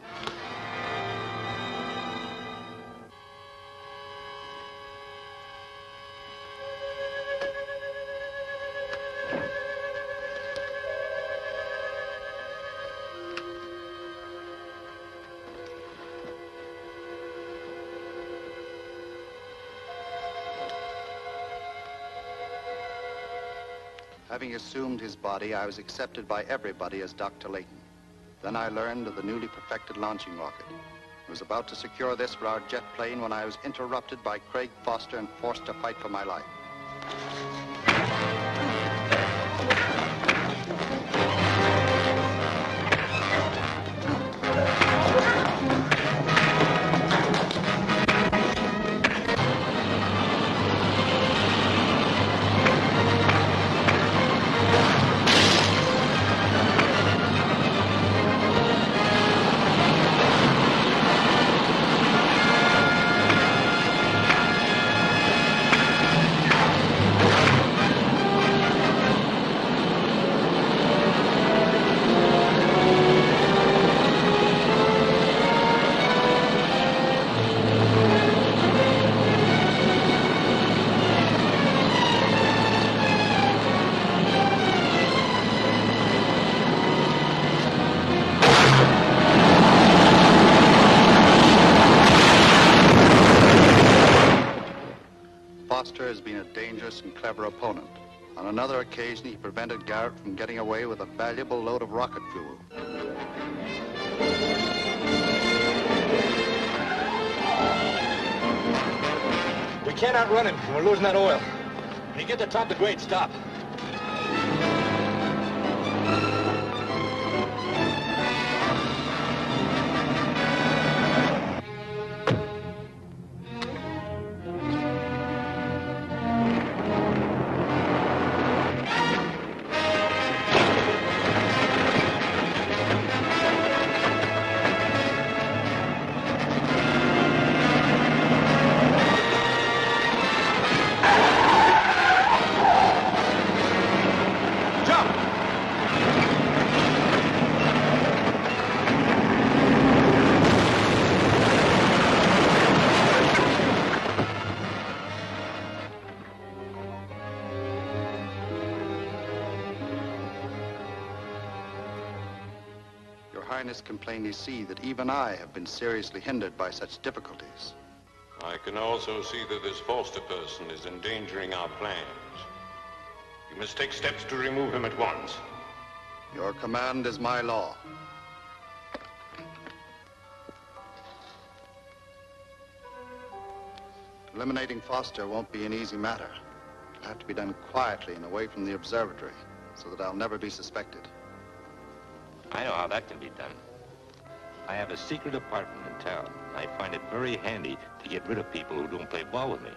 Having assumed his body, I was accepted by everybody as Dr. Layton. Then I learned of the newly perfected launching rocket. I was about to secure this for our jet plane when I was interrupted by Craig Foster and forced to fight for my life. Foster has been a dangerous and clever opponent. On another occasion, he prevented Garrett from getting away with a valuable load of rocket fuel. We can't outrun him. We're losing that oil. When you get to the top of the grade, stop. Your Highness can plainly see that even I have been seriously hindered by such difficulties. I can also see that this Foster person is endangering our plans. You must take steps to remove him at once. Your command is my law. Eliminating Foster won't be an easy matter. It'll have to be done quietly and away from the observatory, so that I'll never be suspected. I know how that can be done. I have a secret apartment in town. I find it very handy to get rid of people who don't play ball with me.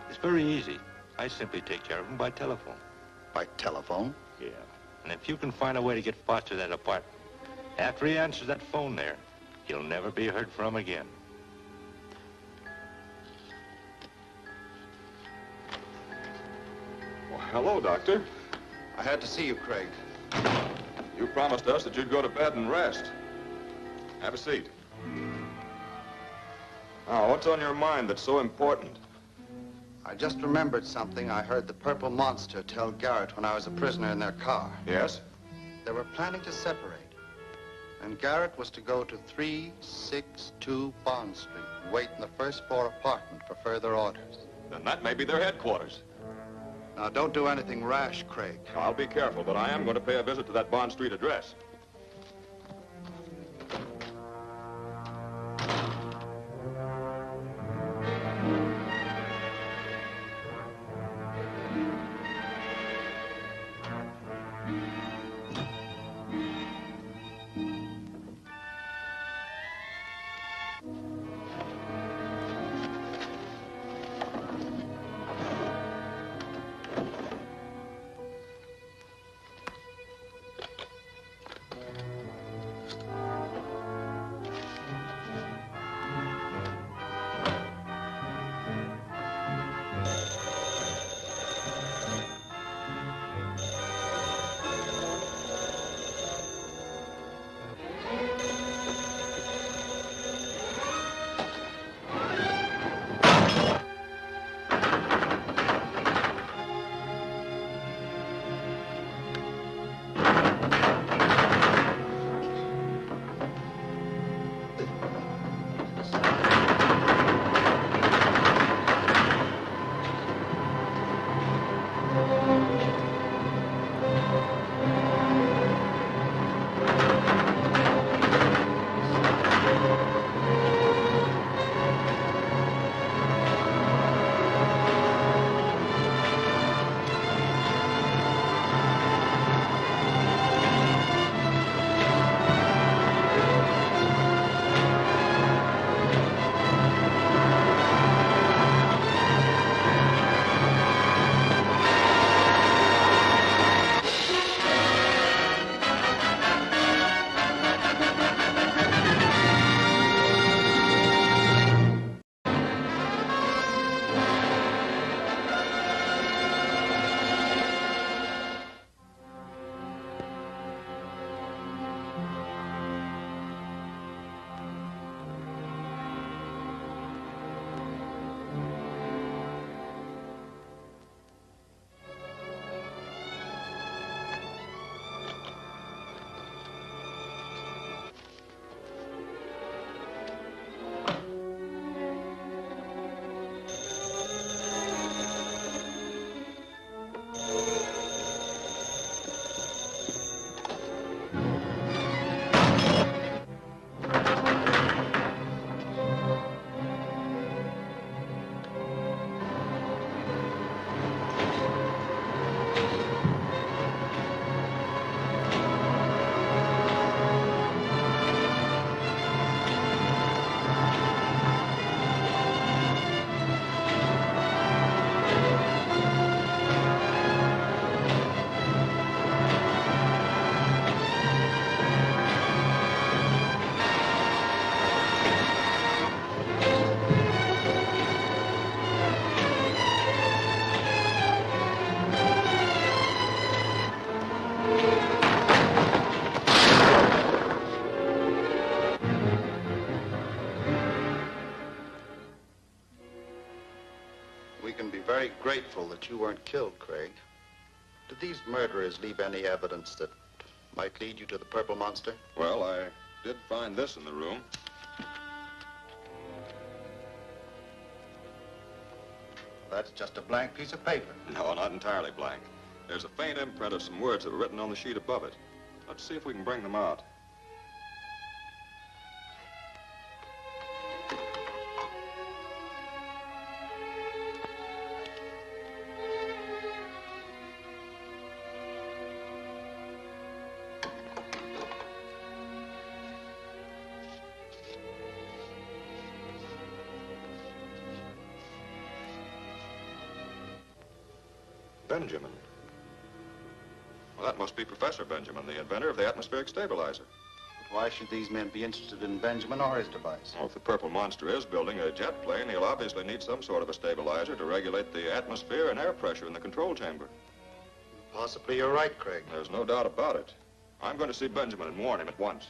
It's very easy. I simply take care of them by telephone. By telephone? Yeah. And if you can find a way to get Foster that apartment, after he answers that phone there, he'll never be heard from again. Well, hello, Doctor. I had to see you, Craig. You promised us that you'd go to bed and rest. Have a seat. Now, what's on your mind that's so important? I just remembered something I heard the Purple Monster tell Garrett when I was a prisoner in their car. Yes? They were planning to separate. And Garrett was to go to 362 Bond Street and wait in the first floor apartment for further orders. Then that may be their headquarters. Now, don't do anything rash, Craig. I'll be careful, but I am going to pay a visit to that Bond Street address. we can be very grateful that you weren't killed, Craig. Did these murderers leave any evidence that might lead you to the purple monster? Well, I did find this in the room. That's just a blank piece of paper. No, not entirely blank. There's a faint imprint of some words that were written on the sheet above it. Let's see if we can bring them out. Benjamin. Well, that must be Professor Benjamin, the inventor of the atmospheric stabilizer. But why should these men be interested in Benjamin or his device? Well, if the purple monster is building a jet plane, he'll obviously need some sort of a stabilizer to regulate the atmosphere and air pressure in the control chamber. Possibly you're right, Craig. There's no doubt about it. I'm going to see Benjamin and warn him at once.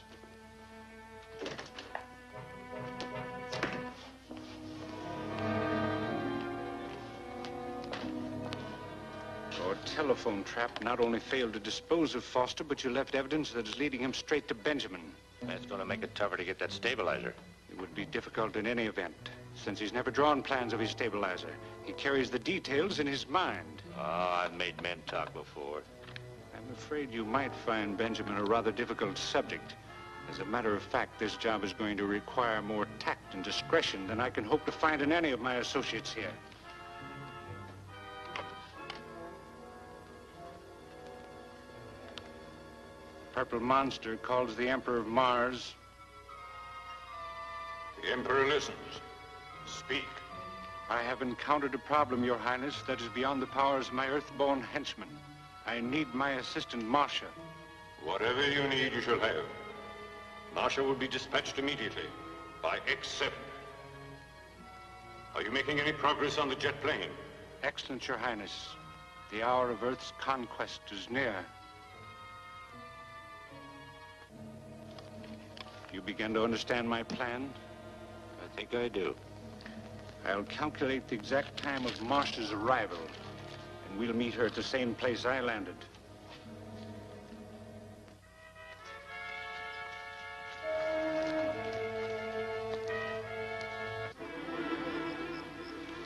Your telephone trap not only failed to dispose of Foster, but you left evidence that is leading him straight to Benjamin. That's going to make it tougher to get that stabilizer. It would be difficult in any event, since he's never drawn plans of his stabilizer. He carries the details in his mind. Oh, I've made men talk before. I'm afraid you might find Benjamin a rather difficult subject. As a matter of fact, this job is going to require more tact and discretion than I can hope to find in any of my associates here. Purple monster calls the Emperor of Mars. The Emperor listens. Speak. I have encountered a problem, Your Highness, that is beyond the powers of my earthborn henchmen. I need my assistant, Marcia. Whatever you need, you shall have. Marcia will be dispatched immediately by X7. Are you making any progress on the jet plane? Excellent, Your Highness. The hour of Earth's conquest is near. You begin to understand my plan? I think I do. I'll calculate the exact time of Marcia's arrival, and we'll meet her at the same place I landed.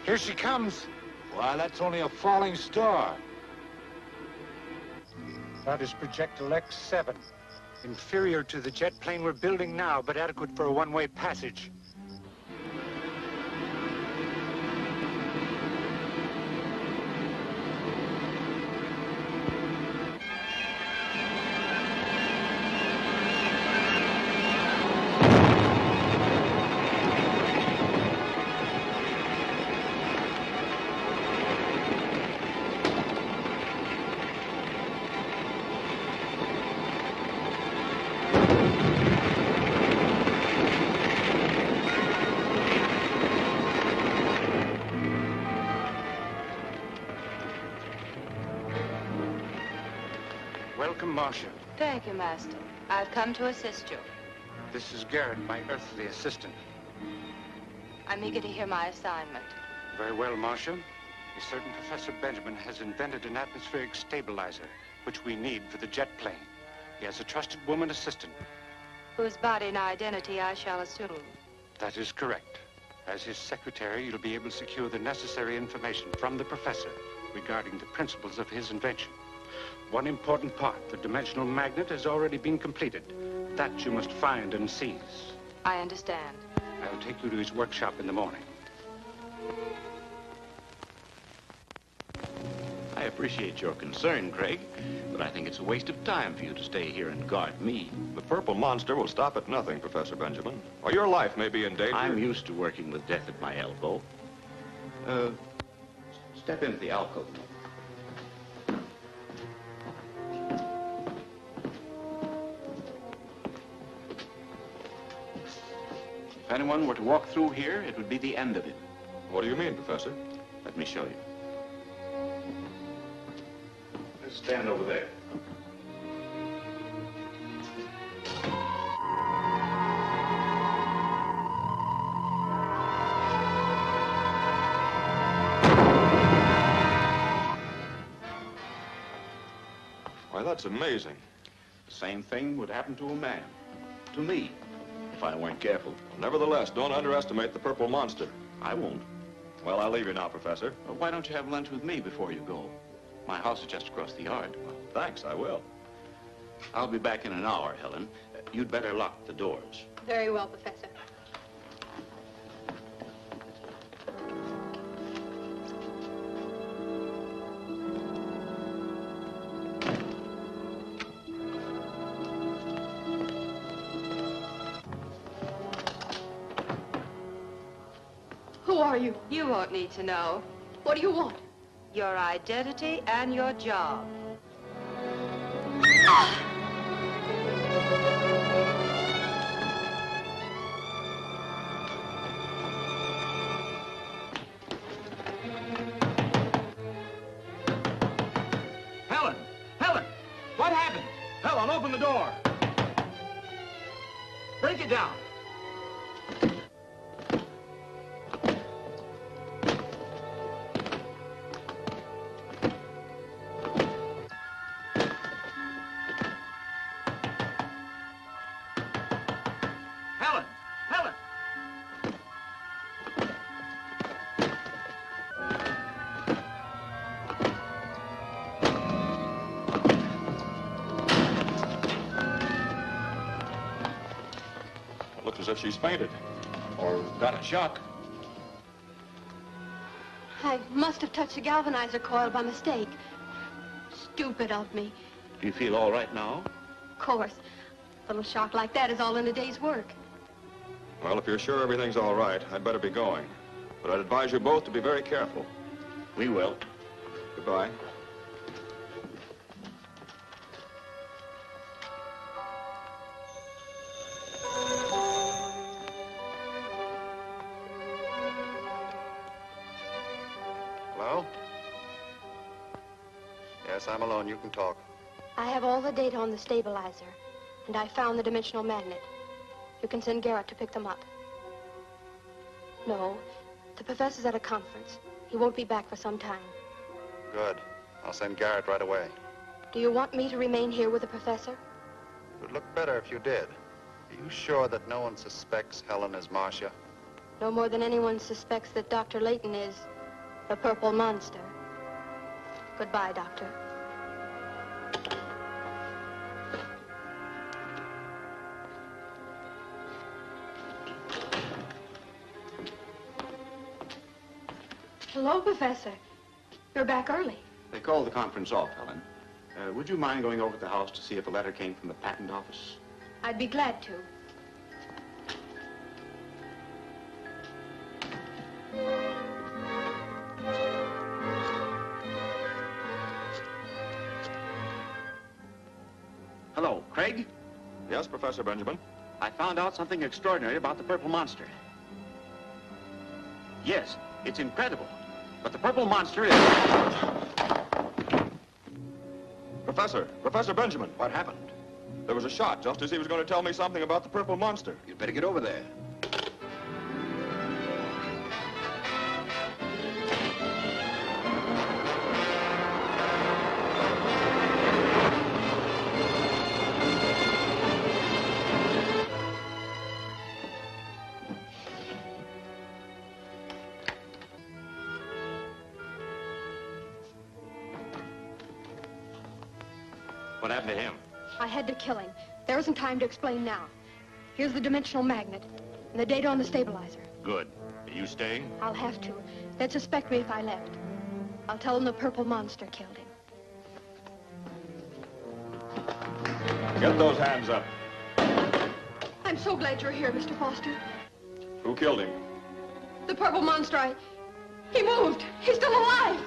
Here she comes. Why, that's only a falling star. That is projectile X7. Inferior to the jet plane we're building now, but adequate for a one-way passage. Welcome, Marcia. Thank you, Master. I've come to assist you. This is Garrett, my earthly assistant. I'm eager to hear my assignment. Very well, Marcia. A certain Professor Benjamin has invented an atmospheric stabilizer, which we need for the jet plane. He has a trusted woman assistant. Whose body and identity I shall assume. That is correct. As his secretary, you'll be able to secure the necessary information from the professor regarding the principles of his invention. One important part, the dimensional magnet, has already been completed. That you must find and seize. I understand. I'll take you to his workshop in the morning. I appreciate your concern, Craig, but I think it's a waste of time for you to stay here and guard me. The purple monster will stop at nothing, Professor Benjamin. Or your life may be in danger. I'm used to working with death at my elbow. Step into the alcove. If anyone were to walk through here, it would be the end of him. What do you mean, Professor? Let me show you. Let's stand over there. that's amazing. The same thing would happen to a man. To me, if I weren't careful. Nevertheless, don't underestimate the purple monster. I won't. Well, I'll leave you now, Professor. Well, why don't you have lunch with me before you go? My house is just across the yard. Well, thanks, I will. I'll be back in an hour, Helen. You'd better lock the doors. Very well, Professor. Who are you? You won't need to know. What do you want? Your identity and your job. Helen! Helen! What happened? Helen, open the door. Break it down. Helen! Helen! It looks as if she's fainted. Or got a shock. I must have touched the galvanizer coil by mistake. Stupid of me. Do you feel all right now? Of course. A little shock like that is all in a day's work. Well, if you're sure everything's all right, I'd better be going. But I'd advise you both to be very careful. We will. Goodbye. Hello? Yes, I'm alone. You can talk. I have all the data on the stabilizer, and I found the dimensional magnet. You can send Garrett to pick them up. No, the professor's at a conference. He won't be back for some time. Good. I'll send Garrett right away. Do you want me to remain here with the professor? It would look better if you did. Are you sure that no one suspects Helen is Marcia? No more than anyone suspects that Dr. Layton is the purple monster. Goodbye, Doctor. Hello, Professor. You're back early. They called the conference off, Helen. Would you mind going over to the house to see if a letter came from the patent office? I'd be glad to. Hello, Craig? Yes, Professor Benjamin? I found out something extraordinary about the purple monster. Yes, it's incredible. But the purple monster is... Professor Benjamin. What happened? There was a shot just as he was going to tell me something about the purple monster. You'd better get over there. What happened to him? I had to kill him. There isn't time to explain now. Here's the dimensional magnet and the data on the stabilizer. Good. Are you staying? I'll have to. They'd suspect me if I left. I'll tell them the purple monster killed him. Get those hands up. I'm so glad you're here, Mr. Foster. Who killed him? The purple monster, he moved. He's still alive.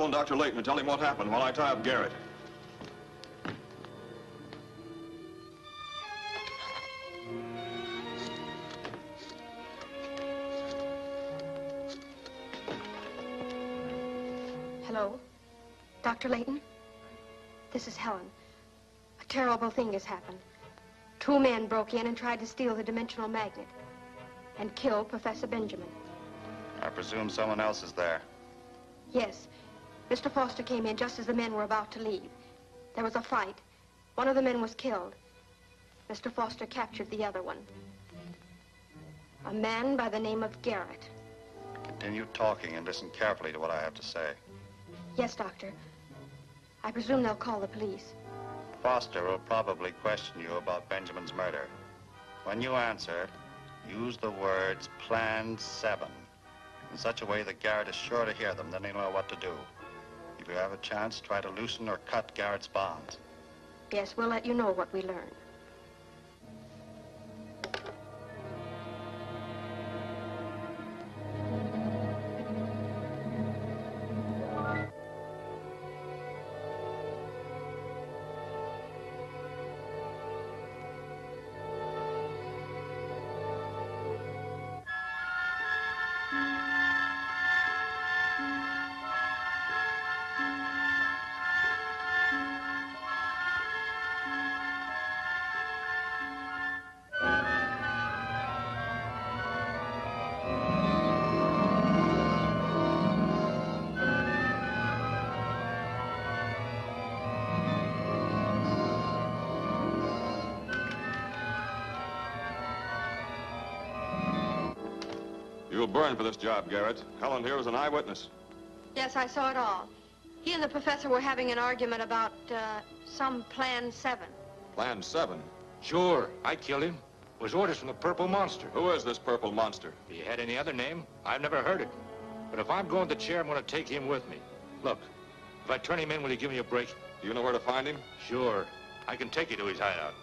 phone Dr. Layton and tell him what happened while I tie up Garrett. Hello? Dr. Layton? This is Helen. A terrible thing has happened. 2 men broke in and tried to steal the dimensional magnet and kill Professor Benjamin. I presume someone else is there. Yes. Mr. Foster came in just as the men were about to leave. There was a fight. One of the men was killed. Mr. Foster captured the other one. A man by the name of Garrett. Continue talking and listen carefully to what I have to say. Yes, Doctor. I presume they'll call the police. Foster will probably question you about Benjamin's murder. When you answer, use the words Plan 7 in such a way that Garrett is sure to hear them, then he'll know what to do. If you have a chance, try to loosen or cut Garrett's bonds. Yes, we'll let you know what we learn. You'll burn for this job, Garrett. Helen here was an eyewitness. Yes, I saw it all. He and the professor were having an argument about some Plan 7. Plan 7? Sure, I killed him. It was orders from the Purple Monster. Who is this Purple Monster? If he had any other name, I've never heard it. But if I'm going to the chair, I'm going to take him with me. Look, if I turn him in, will you give me a break? Do you know where to find him? Sure. I can take you to his hideout.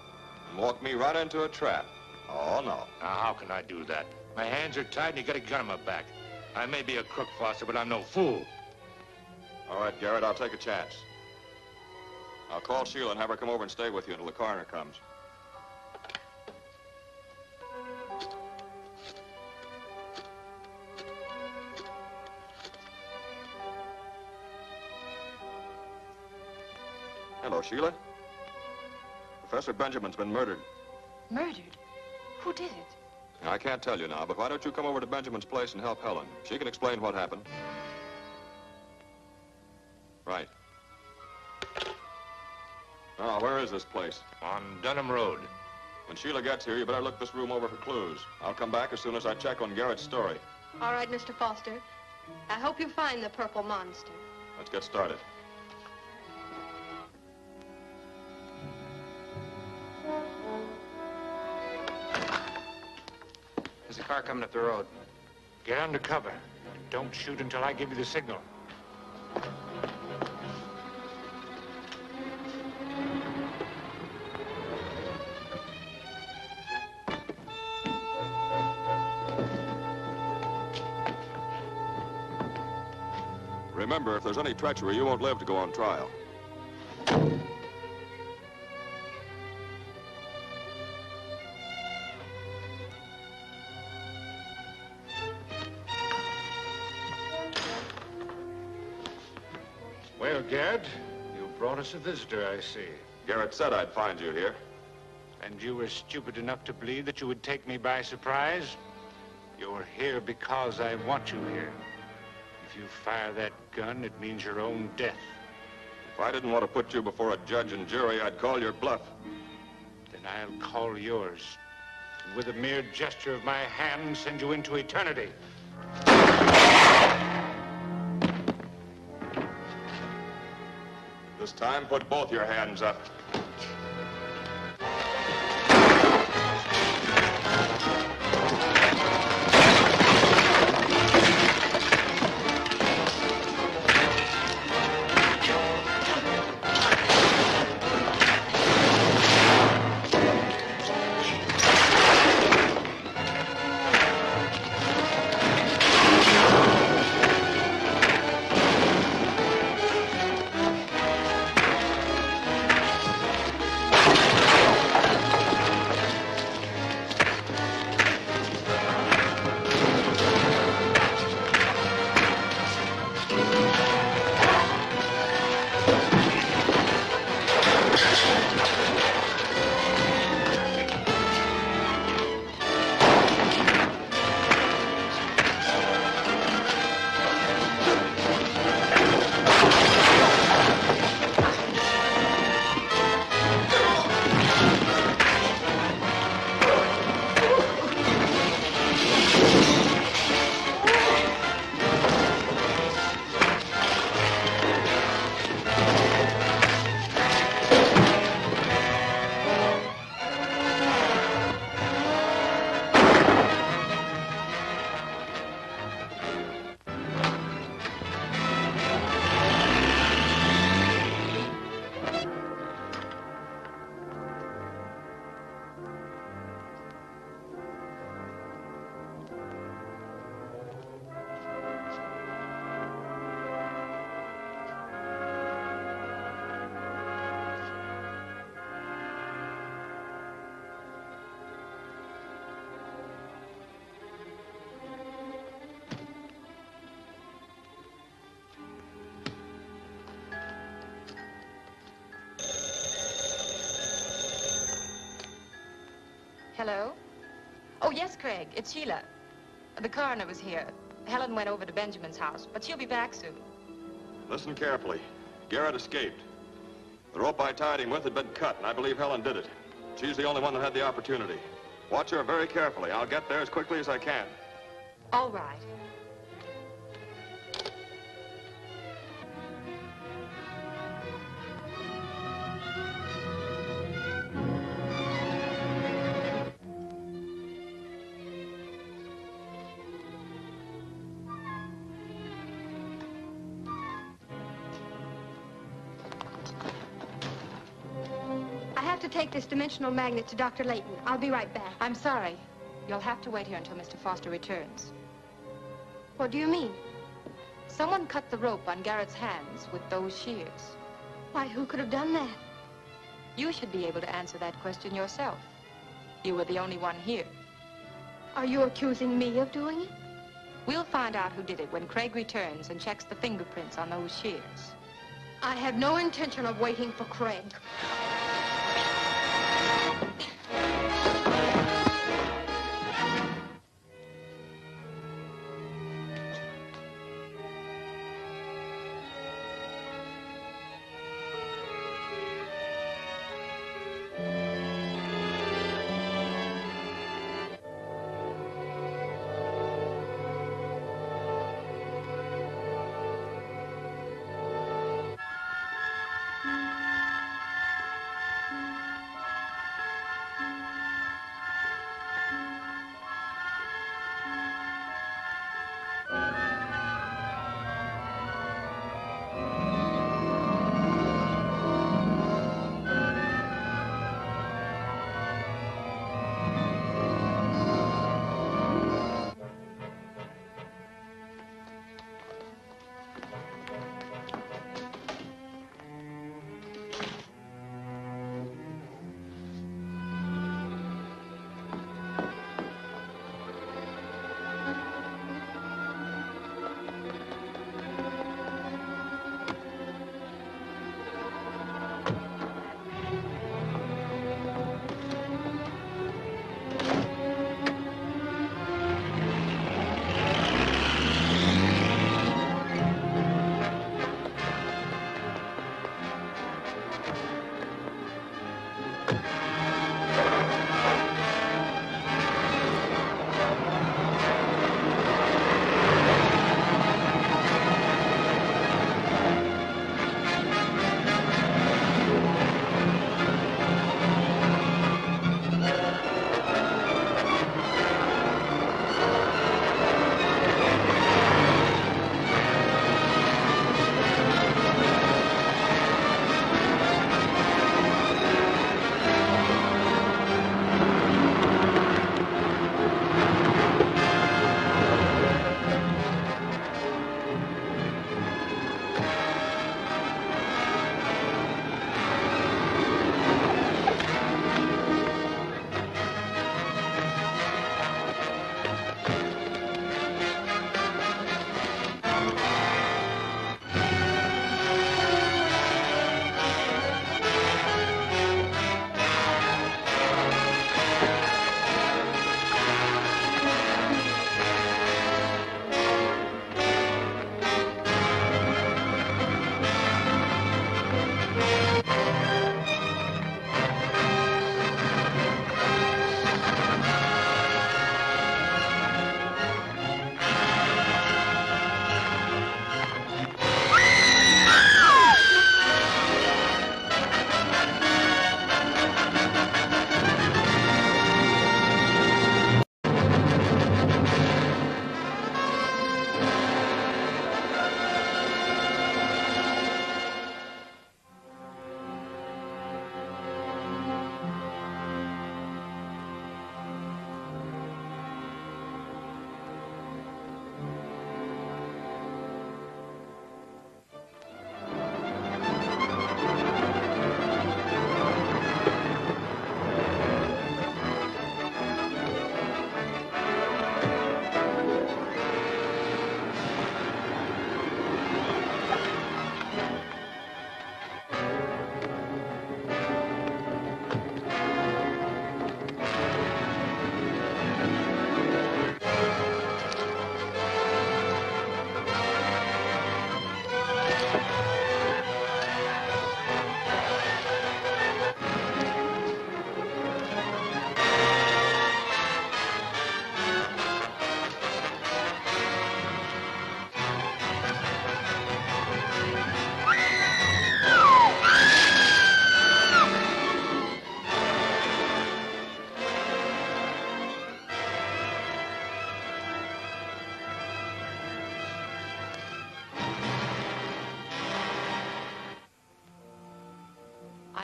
And walk me right into a trap. Oh, no. Now, how can I do that? My hands are tied and you got a gun on my back. I may be a crook, Foster, but I'm no fool. All right, Garrett, I'll take a chance. I'll call Sheila and have her come over and stay with you until the coroner comes. Hello, Sheila. Professor Benjamin's been murdered. Murdered? Who did it? I can't tell you now, but why don't you come over to Benjamin's place and help Helen? She can explain what happened. Right. Now, where is this place? On Dunham Road. When Sheila gets here, you better look this room over for clues. I'll come back as soon as I check on Garrett's story. All right, Mr. Foster. I hope you find the Purple Monster. Let's get started. There's a car coming up the road. Get under cover. Don't shoot until I give you the signal. Remember, if there's any treachery, you won't live to go on trial. Well, Garrett, you brought us a visitor, I see. Garrett said I'd find you here. And you were stupid enough to believe that you would take me by surprise? You're here because I want you here. If you fire that gun, it means your own death. If I didn't want to put you before a judge and jury, I'd call your bluff. Then I'll call yours. And with a mere gesture of my hand, send you into eternity. This time, put both your hands up. Hello? Oh, yes, Craig. It's Sheila. The coroner was here. Helen went over to Benjamin's house, but she'll be back soon. Listen carefully. Garrett escaped. The rope I tied him with had been cut, and I believe Helen did it. She's the only one that had the opportunity. Watch her very carefully. I'll get there as quickly as I can. All right. Take this dimensional magnet to Dr. Layton. I'll be right back. I'm sorry. You'll have to wait here until Mr. Foster returns. What do you mean? Someone cut the rope on Garrett's hands with those shears. Why, who could have done that? You should be able to answer that question yourself. You were the only one here. Are you accusing me of doing it? We'll find out who did it when Craig returns and checks the fingerprints on those shears. I have no intention of waiting for Craig.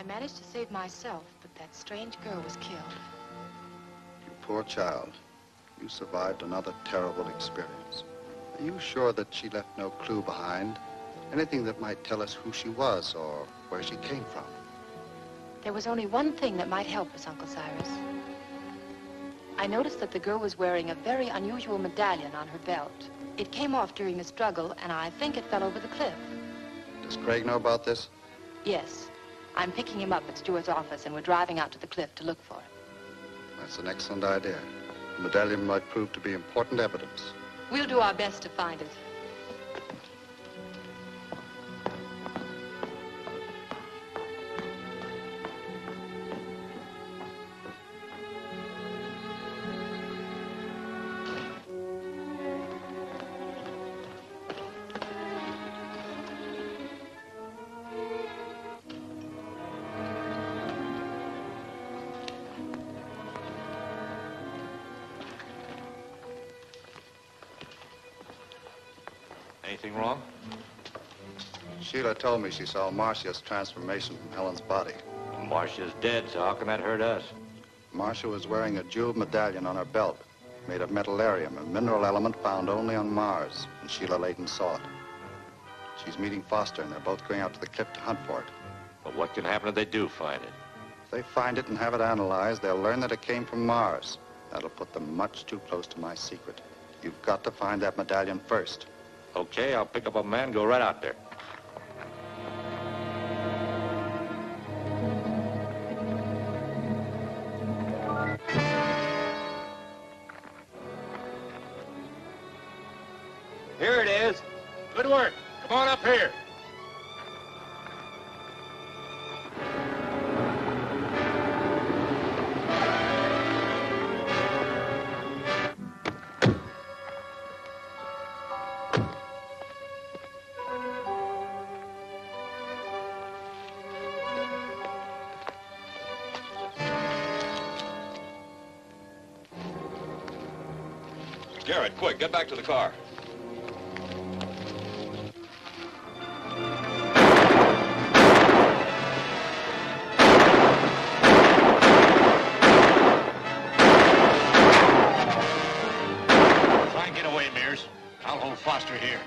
I managed to save myself, but that strange girl was killed. You poor child. You survived another terrible experience. Are you sure that she left no clue behind? Anything that might tell us who she was or where she came from? There was only one thing that might help us, Uncle Cyrus. I noticed that the girl was wearing a very unusual medallion on her belt. It came off during the struggle, and I think it fell over the cliff. Does Craig know about this? Yes. I'm picking him up at Stewart's office, and we're driving out to the cliff to look for it. That's an excellent idea. The medallion might prove to be important evidence. We'll do our best to find it. Anything wrong? Sheila told me she saw Marcia's transformation from Helen's body. Marcia's dead, so how can that hurt us? Marcia was wearing a jeweled medallion on her belt, made of metallarium, a mineral element found only on Mars, and Sheila Layton saw it. She's meeting Foster, and they're both going out to the cliff to hunt for it. But what can happen if they do find it? If they find it and have it analyzed, they'll learn that it came from Mars. That'll put them much too close to my secret. You've got to find that medallion first. Okay, I'll pick up a man and go right out there. Here it is. Good work. Come on up here. Garrett, quick, get back to the car. Try and get away, Mears. I'll hold Foster here.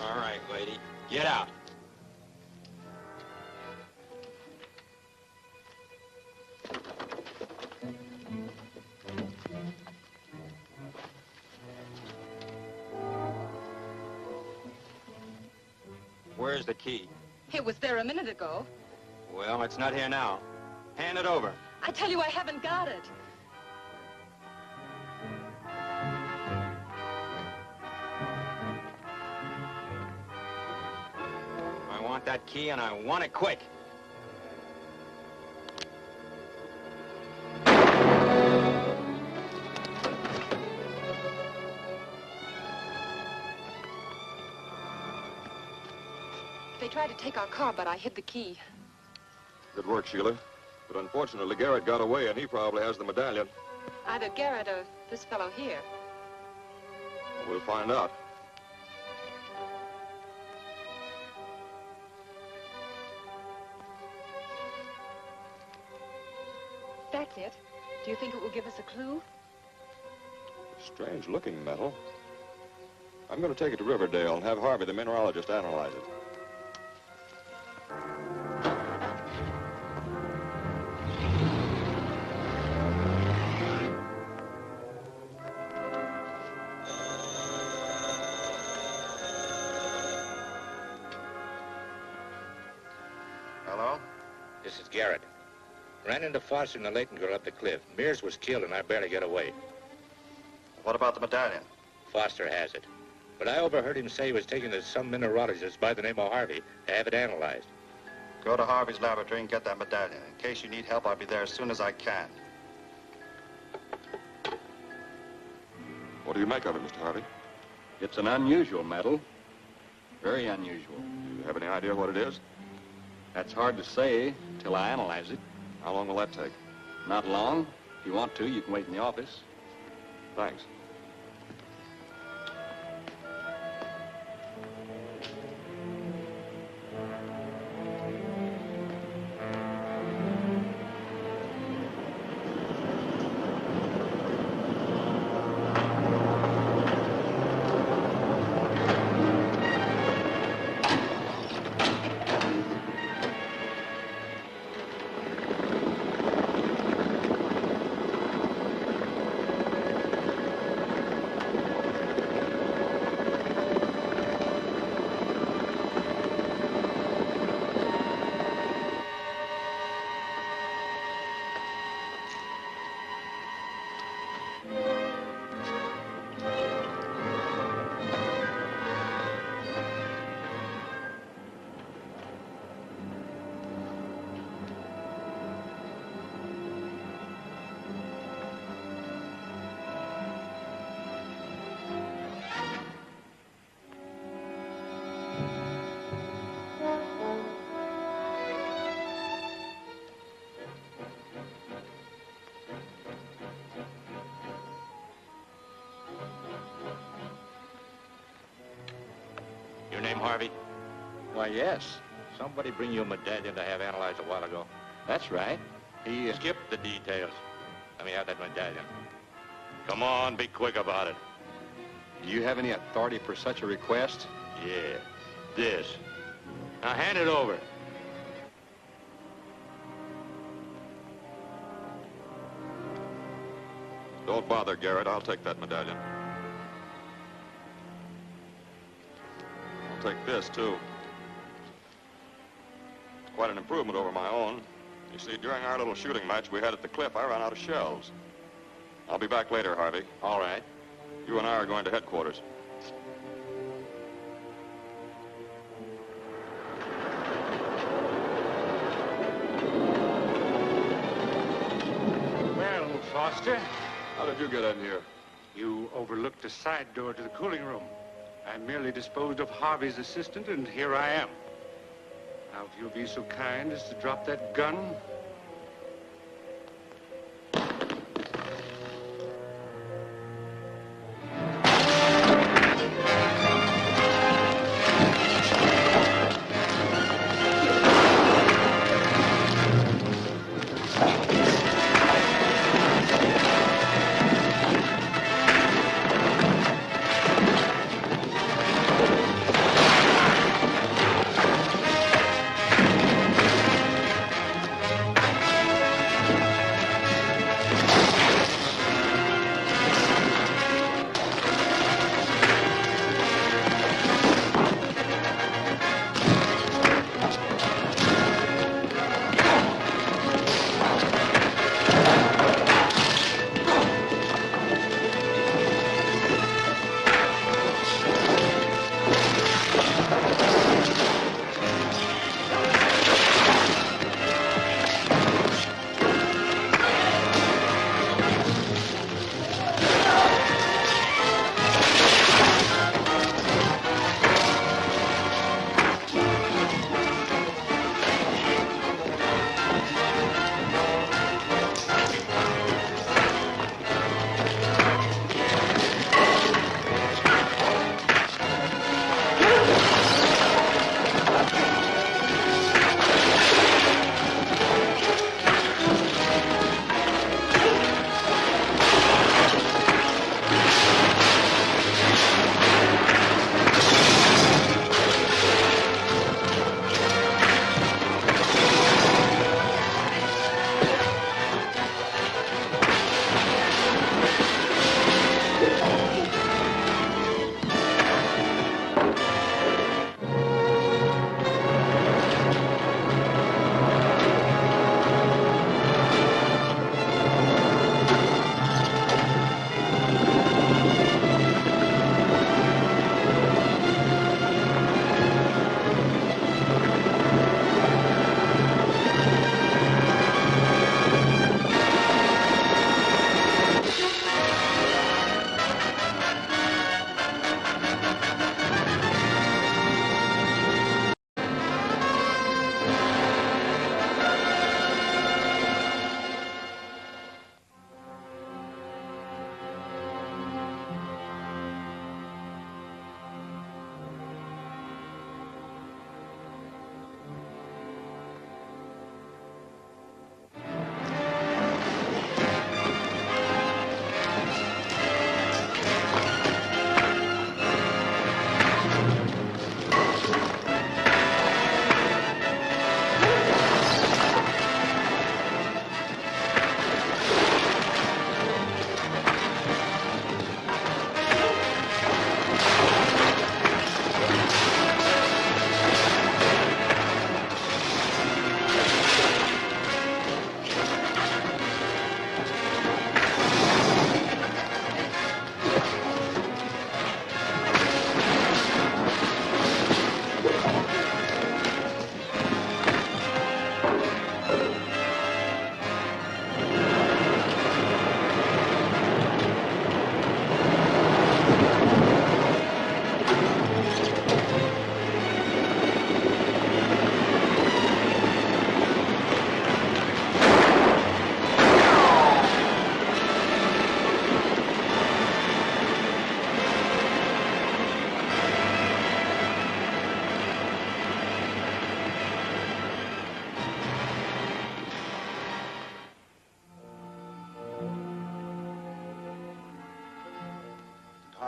All right, lady. Get out. Where's the key? It was there a minute ago. Well, it's not here now. Hand it over. I tell you, I haven't got it. I want that key, and I want it quick. They tried to take our car, but I hid the key. Good work, Sheila. But unfortunately, Garrett got away, and he probably has the medallion. Either Garrett or this fellow here. We'll find out. That's it. Do you think it will give us a clue? Strange-looking metal. I'm going to take it to Riverdale and have Harvey, the mineralogist, analyze it. Hello? This is Garrett. Ran into Foster and the Layton girl up the cliff. Mears was killed and I barely got away. What about the medallion? Foster has it. But I overheard him say he was taking it to some mineralogist by the name of Harvey to have it analyzed. Go to Harvey's laboratory and get that medallion. In case you need help, I'll be there as soon as I can. What do you make of it, Mr. Harvey? It's an unusual metal. Very unusual. Do you have any idea what it is? That's hard to say till I analyze it. How long will that take? Not long. If you want to, you can wait in the office. Thanks. Your name Harvey? Why, yes. Somebody bring you a medallion to have analyzed a while ago. That's right. He... Skip the details. Let me have that medallion. Come on, be quick about it. Do you have any authority for such a request? Yeah, this. Now hand it over. Don't bother, Garrett. I'll take that medallion. I'll take this, too. It's quite an improvement over my own. You see, during our little shooting match we had at the cliff, I ran out of shells. I'll be back later, Harvey. All right. You and I are going to headquarters. Well, Foster. How did you get in here? You overlooked a side door to the cooling room. I merely disposed of Harvey's assistant, and here I am. Now, if you'll be so kind as to drop that gun.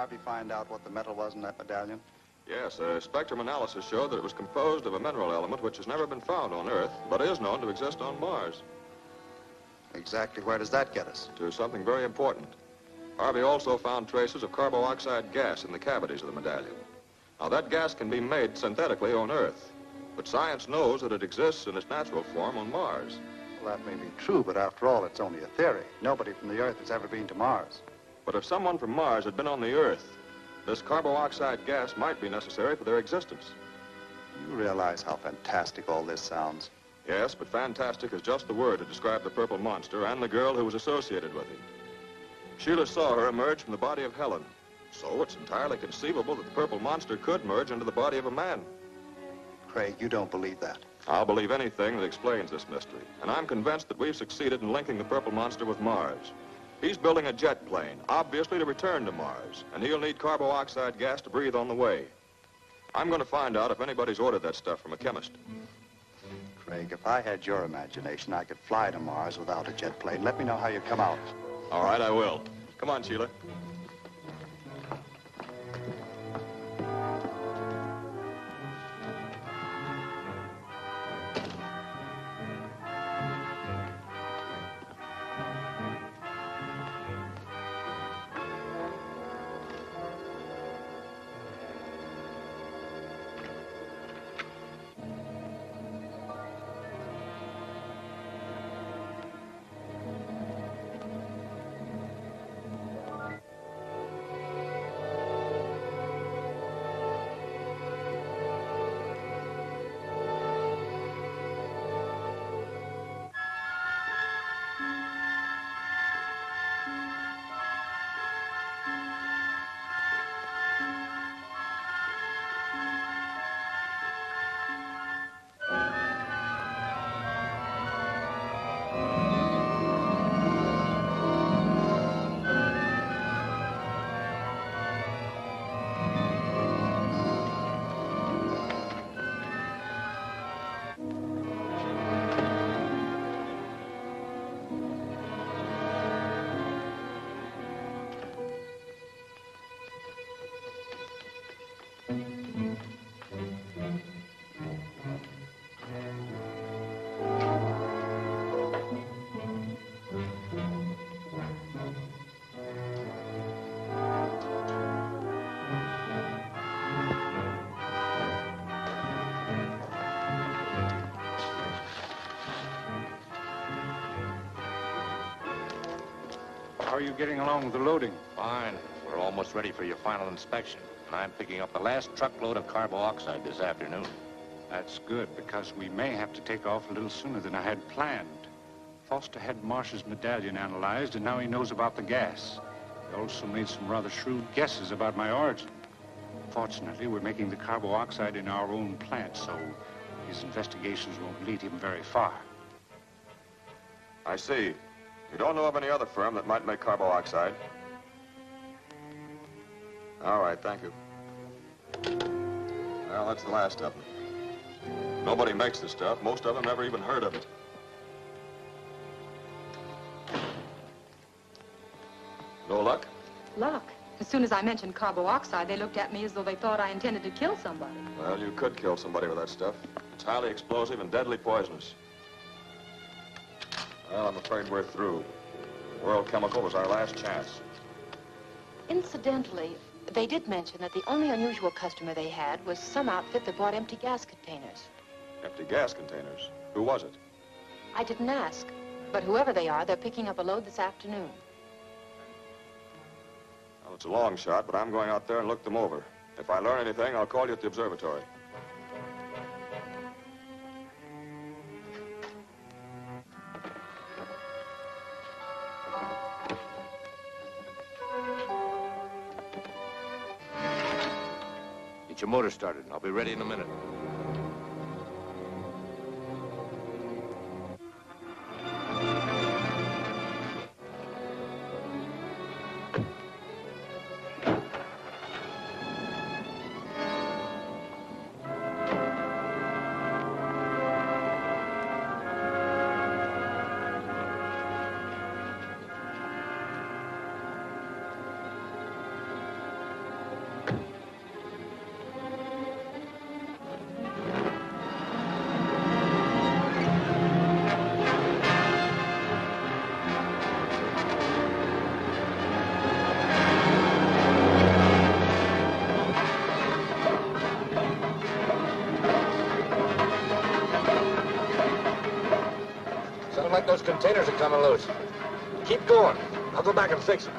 Harvey find out what the metal was in that medallion? Yes, a spectrum analysis showed that it was composed of a mineral element which has never been found on Earth, but is known to exist on Mars. Exactly where does that get us? To something very important. Harvey also found traces of carboxide gas in the cavities of the medallion. Now, that gas can be made synthetically on Earth, but science knows that it exists in its natural form on Mars. Well, that may be true, but after all, it's only a theory. Nobody from the Earth has ever been to Mars. But if someone from Mars had been on the Earth, this carboxide gas might be necessary for their existence. You realize how fantastic all this sounds? Yes, but fantastic is just the word to describe the purple monster and the girl who was associated with him. Sheila saw her emerge from the body of Helen, so it's entirely conceivable that the purple monster could merge into the body of a man. Craig, you don't believe that. I'll believe anything that explains this mystery, and I'm convinced that we've succeeded in linking the purple monster with Mars. He's building a jet plane, obviously to return to Mars, and he'll need carboxide gas to breathe on the way. I'm going to find out if anybody's ordered that stuff from a chemist. Craig, if I had your imagination, I could fly to Mars without a jet plane. Let me know how you come out. All right, I will. Come on, Sheila. How are you getting along with the loading? Fine. We're almost ready for your final inspection. And I'm picking up the last truckload of carboxide this afternoon. That's good, because we may have to take off a little sooner than I had planned. Foster had Marsh's medallion analyzed, and now he knows about the gas. He also made some rather shrewd guesses about my origin. Fortunately, we're making the carboxide in our own plant, so his investigations won't lead him very far. I see. You don't know of any other firm that might make carboxide? All right, thank you. Well, that's the last of them. Nobody makes the stuff. Most of them never even heard of it. No luck? Luck? As soon as I mentioned carboxide, they looked at me as though they thought I intended to kill somebody. Well, you could kill somebody with that stuff. It's highly explosive and deadly poisonous. Well, I'm afraid we're through. World Chemical was our last chance. Incidentally, they did mention that the only unusual customer they had was some outfit that bought empty gas containers. Empty gas containers? Who was it? I didn't ask, but whoever they are, they're picking up a load this afternoon. Well, it's a long shot, but I'm going out there and look them over. If I learn anything, I'll call you at the observatory. Get your motor started, and I'll be ready in a minute. like those containers are coming loose. Keep going. I'll go back and fix them.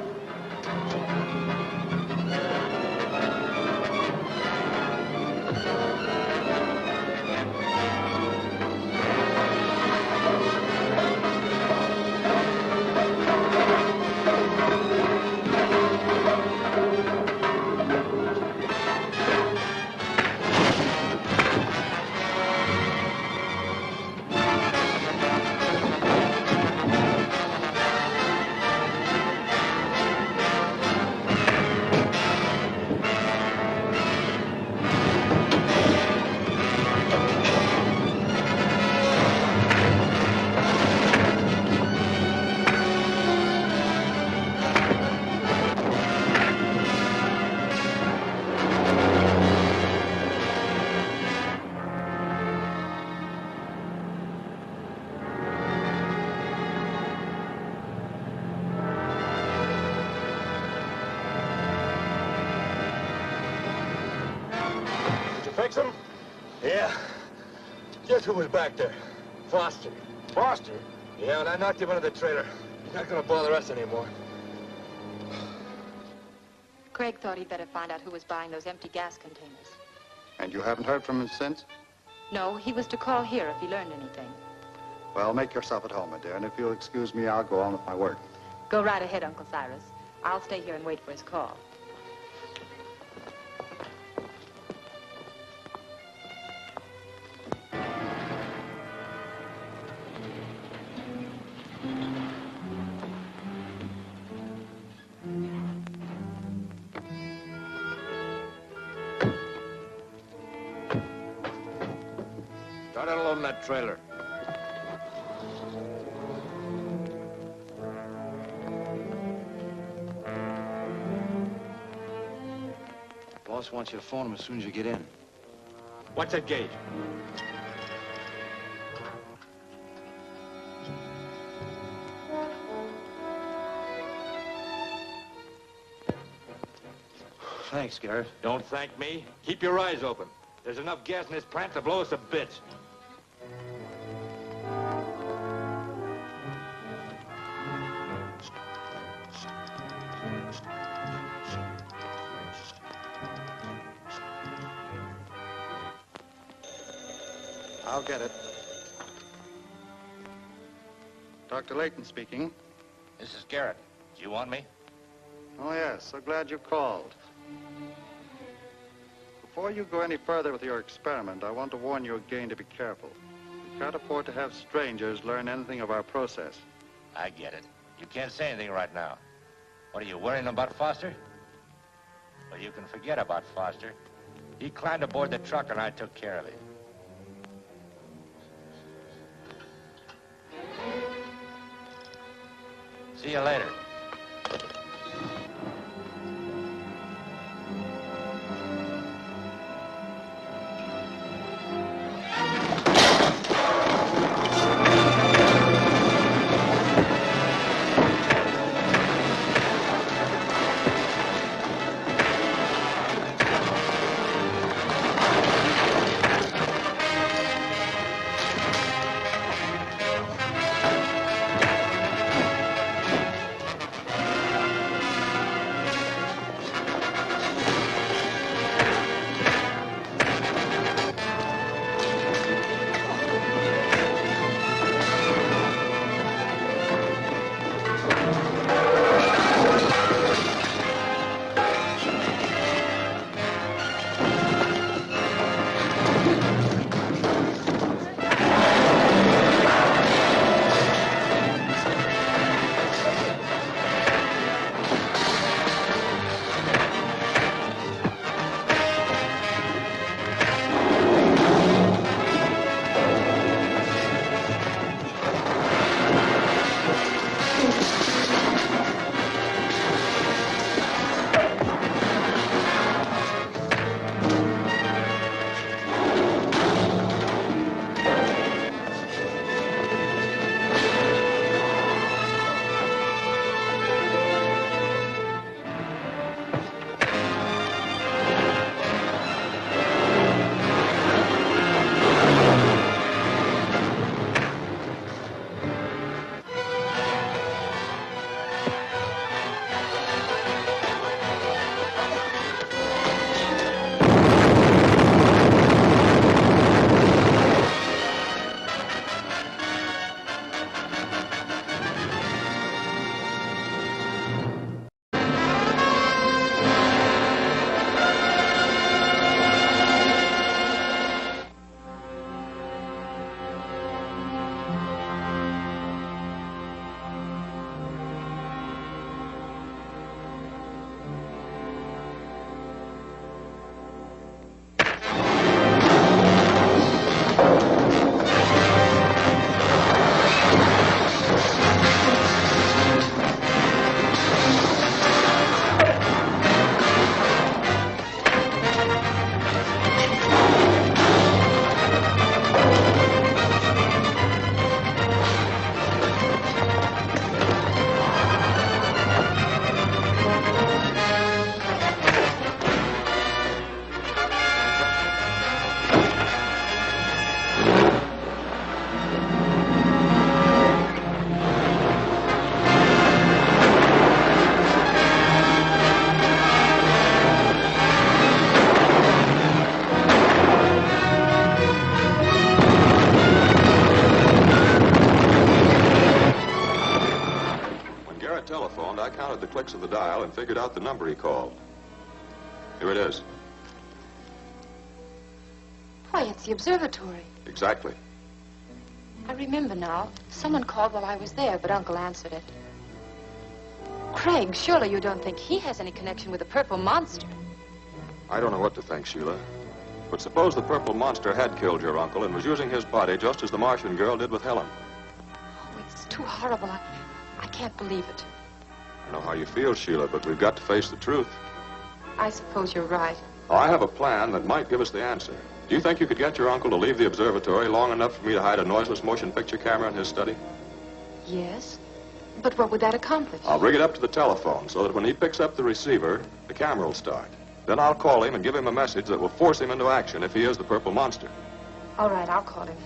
Fix him? Yeah. Guess who was back there? Foster. Foster? Yeah, when I knocked him under the trailer. He's not gonna bother us anymore. Craig thought he'd better find out who was buying those empty gas containers. And you haven't heard from him since? No, he was to call here if he learned anything. Well, make yourself at home, my dear, and if you'll excuse me, I'll go on with my work. Go right ahead, Uncle Cyrus. I'll stay here and wait for his call. Start unloading that trailer. Boss wants you to phone him as soon as you get in. What's that gauge? Thanks, Garrett. Don't thank me. Keep your eyes open. There's enough gas in this plant to blow us to bits. I'll get it. Dr. Layton speaking. This is Garrett. Do you want me? Oh, yes. So glad you called. Before you go any further with your experiment, I want to warn you again to be careful. We can't afford to have strangers learn anything of our process. I get it. You can't say anything right now. What, are you worrying about Foster? Well, you can forget about Foster. He climbed aboard the truck and I took care of him. See you later. telephoned, I counted the clicks of the dial and figured out the number he called. Here it is. Why, it's the observatory. Exactly. I remember now. Someone called while I was there, but Uncle answered it. Craig, surely you don't think he has any connection with the Purple Monster? I don't know what to think, Sheila. But suppose the Purple Monster had killed your uncle and was using his body just as the Martian girl did with Helen. Oh, it's too horrible. I can't believe it. I know how you feel, Sheila, but we've got to face the truth. I suppose you're right. I have a plan that might give us the answer. Do you think you could get your uncle to leave the observatory long enough for me to hide a noiseless motion picture camera in his study? Yes? But what would that accomplish? I'll rig it up to the telephone so that when he picks up the receiver, the camera will start. Then I'll call him and give him a message that will force him into action if he is the Purple Monster. All right, I'll call him.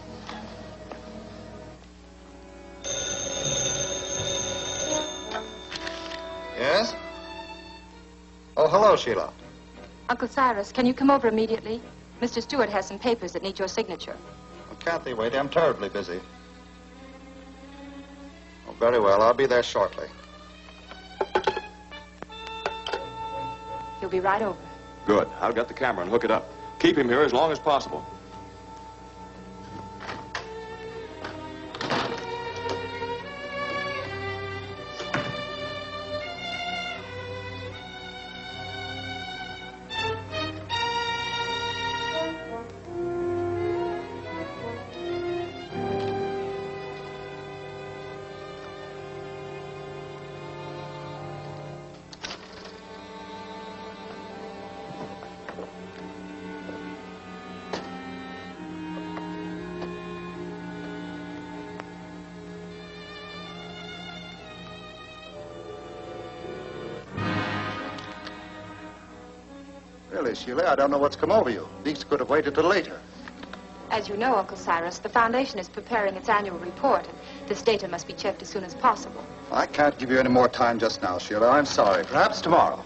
Yes? Oh, hello, Sheila. Uncle Cyrus, can you come over immediately? Mr. Stewart has some papers that need your signature. Well, can't they wait? I'm terribly busy. Oh, very well. I'll be there shortly. He'll be right over. Good. I'll get the camera and hook it up. Keep him here as long as possible. Really, Sheila, I don't know what's come over you. These could have waited till later. As you know, Uncle Cyrus, the Foundation is preparing its annual report, and this data must be checked as soon as possible. I can't give you any more time just now, Sheila. I'm sorry. Perhaps tomorrow.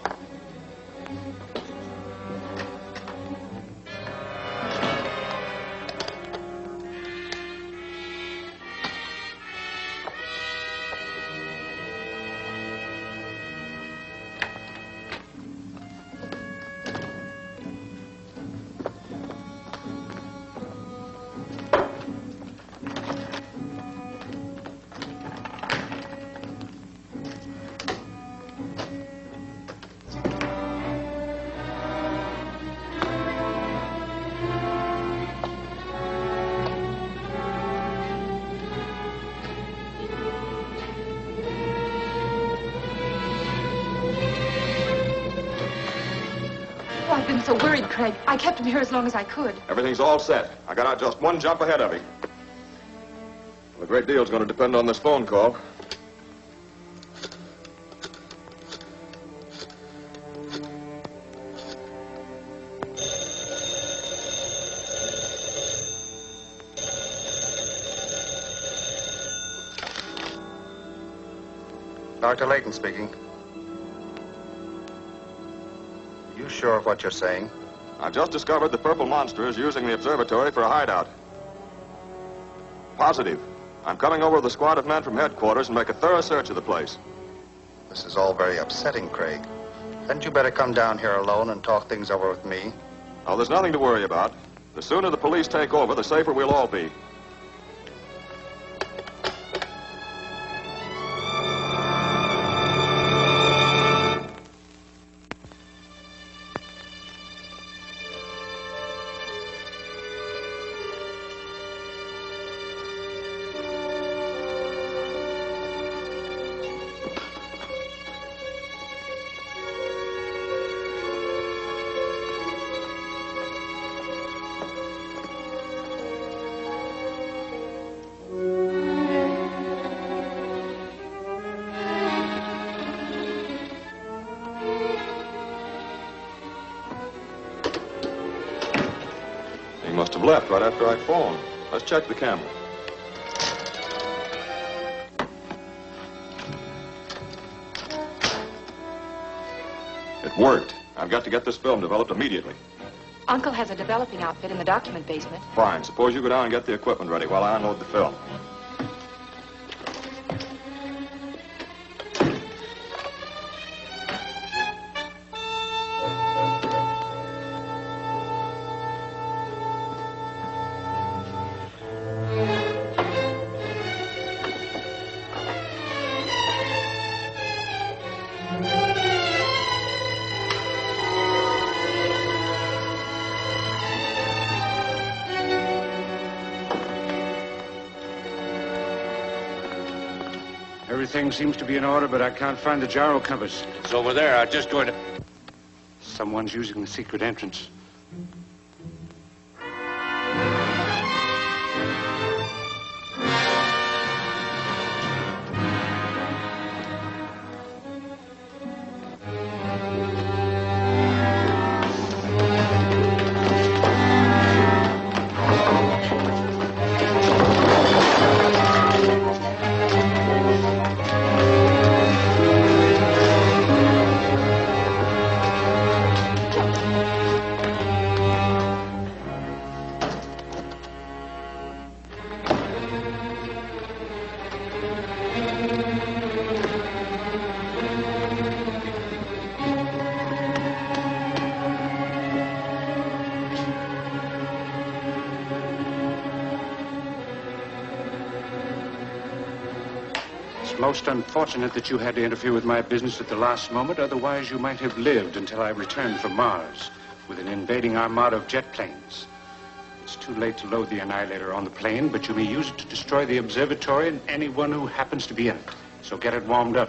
I've been so worried, Craig. I kept him here as long as I could. Everything's all set. I got out just one jump ahead of him. Well, a great deal's going to depend on this phone call. Dr. Layton speaking. You sure of what you're saying? I've just discovered the Purple Monster is using the observatory for a hideout. Positive. I'm coming over with a squad of men from headquarters and make a thorough search of the place. This is all very upsetting, Craig. Hadn't you better come down here alone and talk things over with me? Oh, there's nothing to worry about. The sooner the police take over, the safer we'll all be. Must have left right after I phoned. Let's check the camera. It worked. I've got to get this film developed immediately. Uncle has a developing outfit in the document basement. Fine. Suppose you go down and get the equipment ready while I unload the film. Everything seems to be in order, but I can't find the gyro compass. It's over there. I'm just going to... Someone's using the secret entrance. Most unfortunate that you had to interfere with my business at the last moment. Otherwise, you might have lived until I returned from Mars with an invading armada of jet planes. It's too late to load the Annihilator on the plane, but you may use it to destroy the observatory and anyone who happens to be in it. So get it warmed up.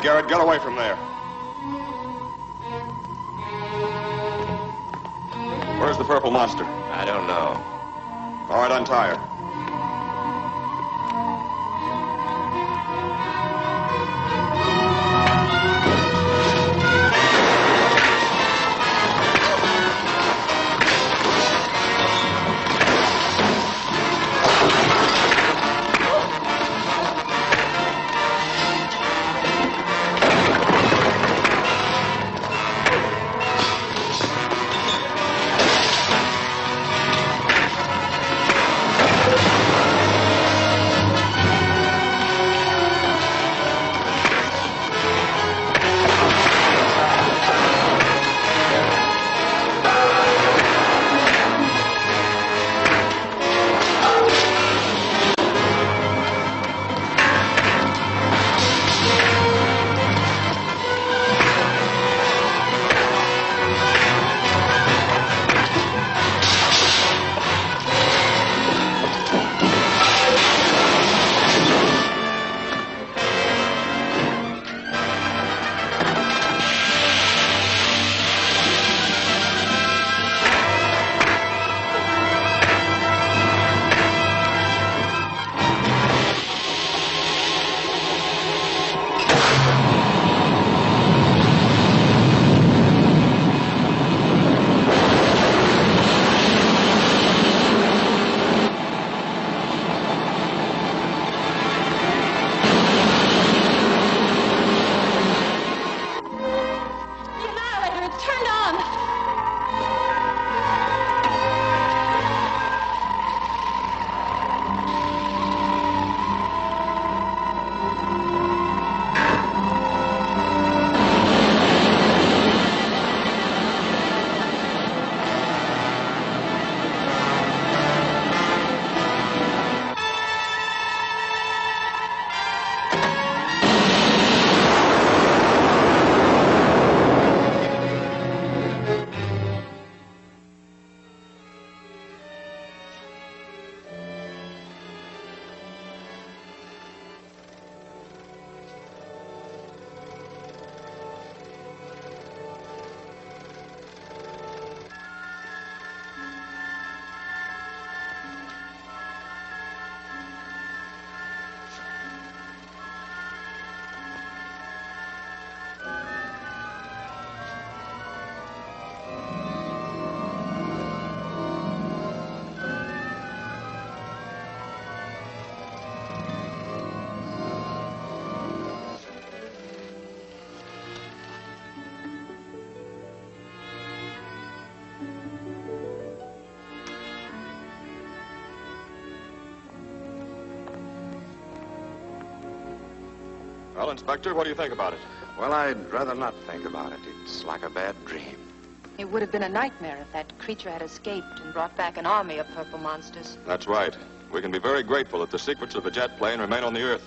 Garrett, get away from there. Where's the purple monster? I don't know. All right, untie her. Well, Inspector, what do you think about it? Well, I'd rather not think about it. It's like a bad dream. It would have been a nightmare if that creature had escaped and brought back an army of purple monsters. That's right. We can be very grateful that the secrets of the jet plane remain on the Earth.